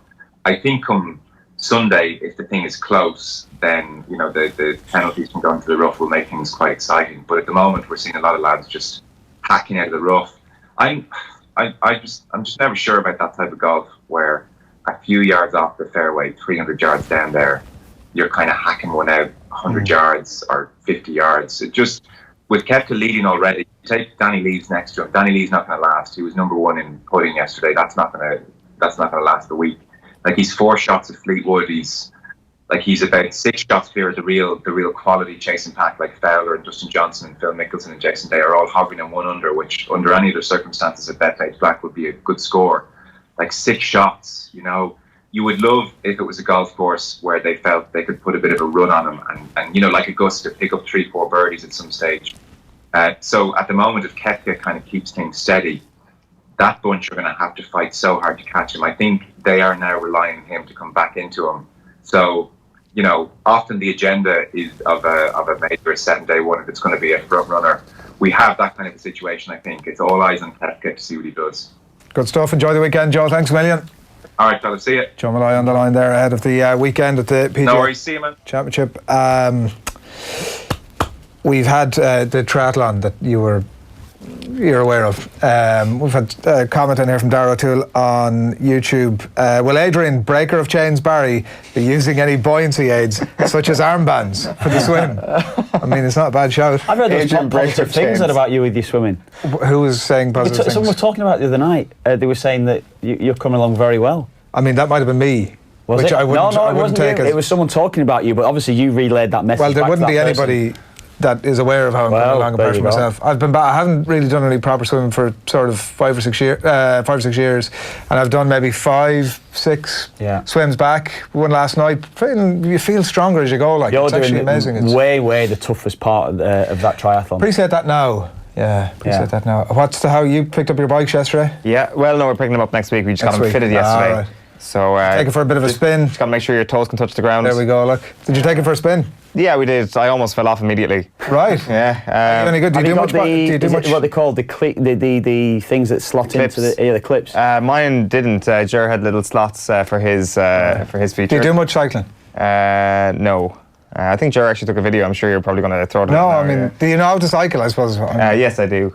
I think come Sunday, if the thing is close, then, you know, the penalties from going to the rough will make things quite exciting. But at the moment, we're seeing a lot of lads just hacking out of the rough. I'm just never sure about that type of golf where a few yards off the fairway, 300 yards down there, you're kind of hacking one out 100 yards or 50 yards. It just, with Koepka leading already, take Danny Leeds next to him. Danny Leeds not going to last. He was number 1 in putting yesterday. That's not going to last a week. Like, he's 4 shots of Fleetwood. He's about 6 shots clear of the real quality chasing pack, like Fowler and Dustin Johnson and Phil Mickelson and Jason Day are all hovering in 1 under, which under any other circumstances at Bethpage Black would be a good score. Like 6 shots, you know. You would love if it was a golf course where they felt they could put a bit of a run on them and you know, like Augusta, pick up 3, 4 birdies at some stage. So at the moment, if Koepka kind of keeps things steady, that bunch are going to have to fight so hard to catch him. I think they are now relying on him to come back into him. So, you know, often the agenda is of a major 7-day one if it's going to be a front runner. We have that kind of a situation, I think. It's all eyes on Koepka to see what he does. Good stuff. Enjoy the weekend, Joe. Thanks a million. All right, fellas. See you. Joe Molloy on the line there ahead of the weekend at the PGA. No worries. See you, man. Championship. We've had the triathlon that you're aware of. We've had a comment in here from Darragh O'Toole on YouTube. Will Adrian, breaker of chains Barry, be using any buoyancy aids such as armbands for the swim? I mean, it's not a bad shout. I've heard those positive things about you with your swimming. Who was saying positive things? Someone was talking about it the other night. They were saying that you're coming along very well. I mean, that might have been me. Was which it? I wouldn't take it was someone talking about you, but obviously you relayed that message. Well, there wouldn't be anybody that is aware of how I'm coming along apart from myself. I haven't really done any proper swimming for sort of 5 or 6 years, and I've done maybe 5, 6 swims back. One last night. You feel stronger as you go. Like, it's actually amazing. It's way the toughest part of that triathlon. Appreciate that now. Yeah, appreciate that now. How you picked up your bikes yesterday? Yeah, well, no, we're picking them up next week. We just got them fitted yesterday. Right. So take it for a bit of a spin. Just got to make sure your toes can touch the ground. There we go. Look, did you take it for a spin? Yeah, we did. I almost fell off immediately. Right. Yeah. Any good? Do you do much? What they call the things that slot into the clips? Mine didn't. Ger had little slots for his feature. Do you do much cycling? No. I think Ger actually took a video. I'm sure you're probably going to throw it. No, I mean, do you know how to cycle? I suppose. Yes, I do.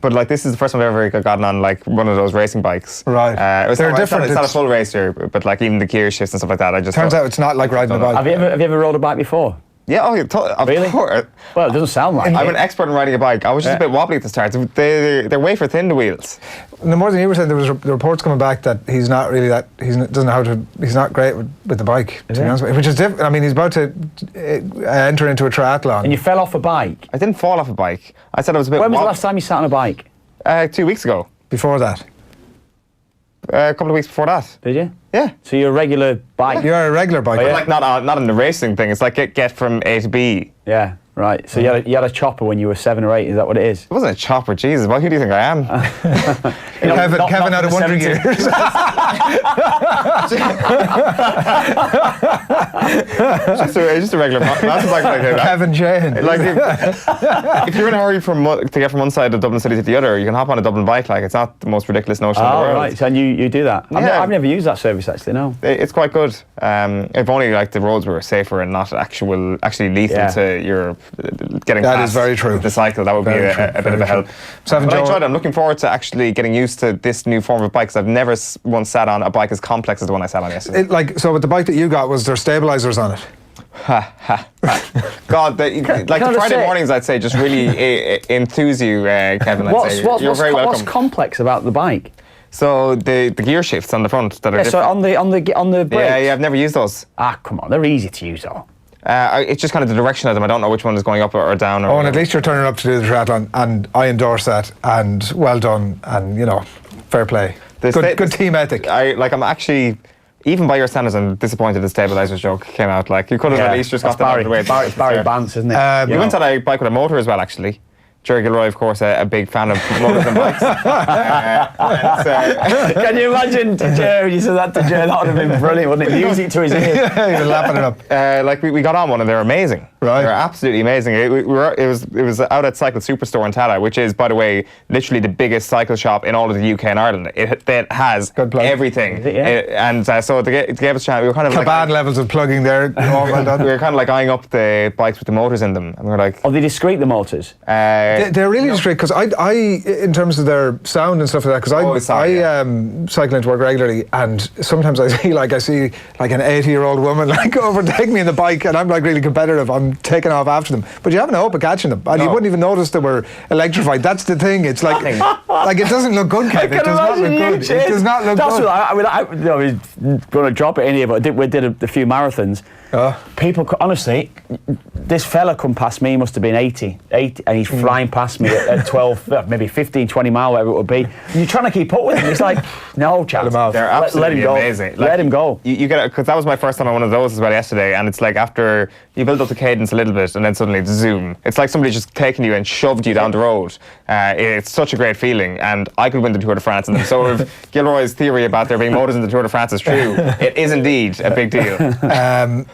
But like, this is the first time I've ever gotten on like one of those racing bikes. Right. They're different. It's not a full racer, but like even the gear shifts and stuff like that. Turns out it's not like riding a bike. Have you ever rode a bike before? Yeah, really? Well, it doesn't sound like it. I'm an expert in riding a bike. I was just a bit wobbly at the start. They're wafer thin, the wheels. No more than you were saying, there was the reports coming back that he's not really that, he's not great with the bike, to be honest with you, which is different. I mean, he's about to enter into a triathlon. And you fell off a bike? I didn't fall off a bike. I said I was a bit When was the last time you sat on a bike? 2 weeks ago. Before that? A couple of weeks before that. Did you? Yeah. So you're a regular bike? You're a regular bike. But like not in the racing thing. It's like get from A to B. Yeah, right. So you had a chopper when you were 7 or 8. Is that what it is? It wasn't a chopper. Jesus, who do you think I am? Kevin out of Wonder Years. just a regular mountain bike like that. Kevin Shane. Like if you're in a hurry to get from one side of Dublin City to the other, you can hop on a Dublin bike. Like, it's not the most ridiculous notion in the world. Right. So and you do that? I've never used that service actually. No. It's quite good. If only like the roads were safer and not actually lethal to your getting past. That is very true. The cycle, that would be a bit of a help. So I enjoyed it. I'm looking forward to actually getting used to this new form of bike, because I've never once sat on a bike as complex as the one I sat on yesterday. So with the bike that you got, was there stabilisers on it? God, the Friday mornings, I'd say, just really enthuse you, Kevin. You're very welcome. What's complex about the bike? So the gear shifts on the front that are different. So on the brakes? Yeah, I've never used those. Come on, they're easy to use though. It's just kind of the direction of them. I don't know which one is going up or down. And at least you're turning up to do the triathlon, and I endorse that. And well done, and fair play. Good team ethic. I'm actually, even by your standards, I'm disappointed the stabilisers joke came out. Like, you could have at least just got that out of the way. Barry Bance, isn't it? You once had a bike with a motor as well, actually. Jerry Gilroy, of course, a big fan of motors and bikes. Can you imagine to Jerry, you said that to Jerry, that would have been brilliant, wouldn't it? Music to his ears. Yeah, he was lapping it up. We got on one and they're amazing. Right. They're absolutely amazing. It was out at Cycle Superstore in Tala, which is, by the way, literally the biggest cycle shop in all of the UK and Ireland. It has everything. So they gave us a chance. We were kind of bad levels of plugging there. We were kind of like eyeing up the bikes with the motors in them, and we were like, "Are they discreet, the motors?" They're really discreet, because I, in terms of their sound and stuff like that, because I cycle into work regularly, and sometimes I see like an 80-year-old woman like overtake me in the bike, and I'm like really competitive. I'm taking off after them, but you haven't a hope of catching them, and you wouldn't even notice they were electrified. That's the thing. It's like it doesn't look good, Kevin. It does not look good. It does not look good. I was going to drop it in here, but we did a few marathons. People, honestly, this fella come past me, he must have been 80, and he's flying past me at 12, maybe 15, 20 mile, whatever it would be. And you're trying to keep up with him. It's like, no chance. They're absolutely let him go. Amazing. Let him go. You get it, because that was my first time on one of those as well yesterday, and it's like after you build up the cadence a little bit, and then suddenly zoom. It's like somebody just taking you and shoved you down the road. It's such a great feeling, and I could win the Tour de France. And so if Gilroy's theory about there being motors in the Tour de France is true, it is indeed a big deal.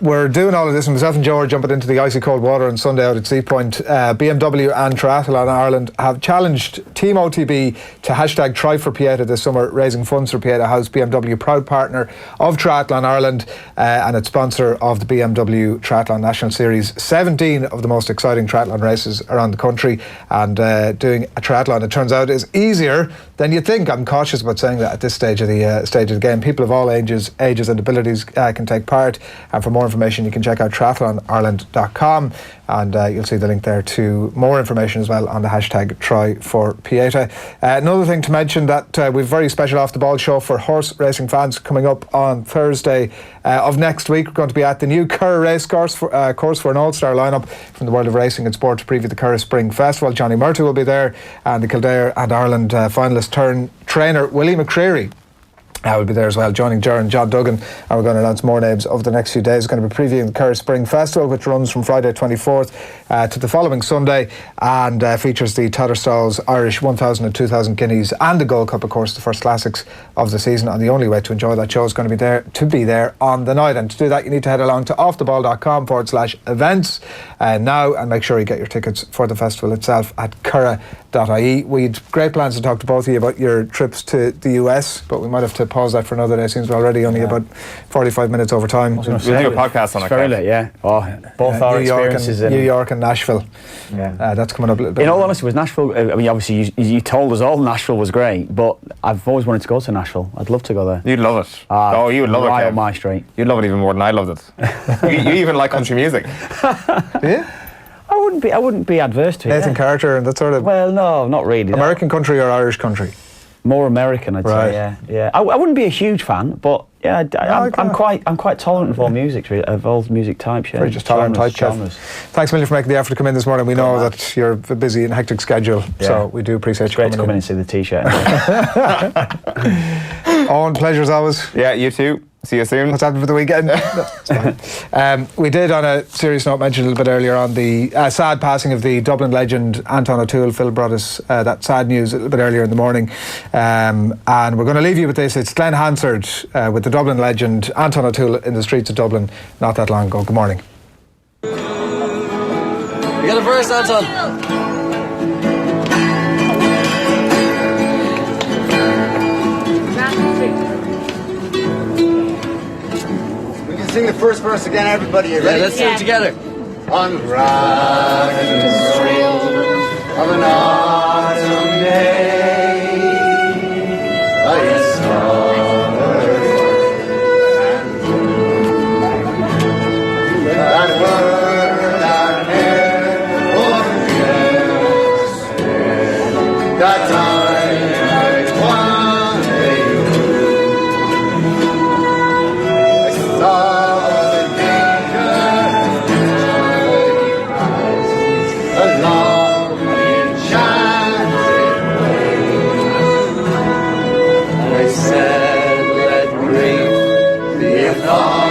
We're doing all of this, and myself and Joe are jumping into the icy cold water on Sunday out at Sea Point. BMW and Triathlon Ireland have challenged Team OTB to hashtag Try for Pieta this summer, raising funds for Pieta House. BMW, proud partner of Triathlon Ireland, and its sponsor of the BMW Triathlon National Series. 17 of the most exciting triathlon races around the country, and doing a triathlon, it turns out, is easier than you think. I'm cautious about saying that at this stage of the game. People of all ages and abilities can take part, and for more information you can check out triathlonireland.com, and you'll see the link there to more information as well on the hashtag Try for Pieta. Another thing to mention, that we've a very special off the ball show for horse racing fans coming up on Thursday of next week. We're going to be at the new Curra race course for an all-star lineup from the world of racing and sport to preview the Curra Spring Festival. Johnny Murty will be there, and the Kildare and Ireland finalist turn trainer Willie McCreary will be there as well, joining Ger and John Duggan, and we're going to announce more names over the next few days. We're going to be previewing the Curra Spring Festival, which runs from Friday 24th to the following Sunday, and features the Tatterstall's Irish 1,000 and 2,000 guineas and the Gold Cup, of course, the first classics of the season. And the only way to enjoy that show is going to be there on the night. And to do that, you need to head along to offtheball.com/events now, and make sure you get your tickets for the festival itself at curra.ie. We'd great plans to talk to both of you about your trips to the US, but we might have to pause that for another day. Seems we're already only about 45 minutes over time. We'll do a podcast on it. Very late, yeah. Both our experiences in New York and Nashville. Yeah. That's coming up a little bit. In all honesty, was Nashville, I mean, obviously you told us all Nashville was great, but I've always wanted to go to Nashville. I'd love to go there. You'd love it. You would love it, right Kev. up my street. You'd love it even more than I loved it. you even like country music. Yeah? I wouldn't be adverse to it. Nathan Carter and that sort of... Well, no, not really. American country or Irish country? More American, I'd say. Yeah. I wouldn't be a huge fan, but yeah, I'm quite tolerant of all music, of all music types. Yeah. Very just tolerant type, Kev. Thanks a million for making the effort to come in this morning. We know that you're a busy and hectic schedule, so we do appreciate you coming in. Great to come in and see the T-shirt. Owen, pleasure as always. Yeah, you too. See you soon. What's happening for the weekend? We did, on a serious note, mention a little bit earlier on the sad passing of the Dublin legend Anton O'Toole. Phil brought us that sad news a little bit earlier in the morning, and we're going to leave you with this. It's Glenn Hansard with the Dublin legend Anton O'Toole in the streets of Dublin not that long ago. Good morning. You got a verse, Anton? Sing the first verse again, everybody. You ready? Let's do it together. Unraveling the stream of an autumn day, I saw and that word I never said, that time might one day I saw. Oh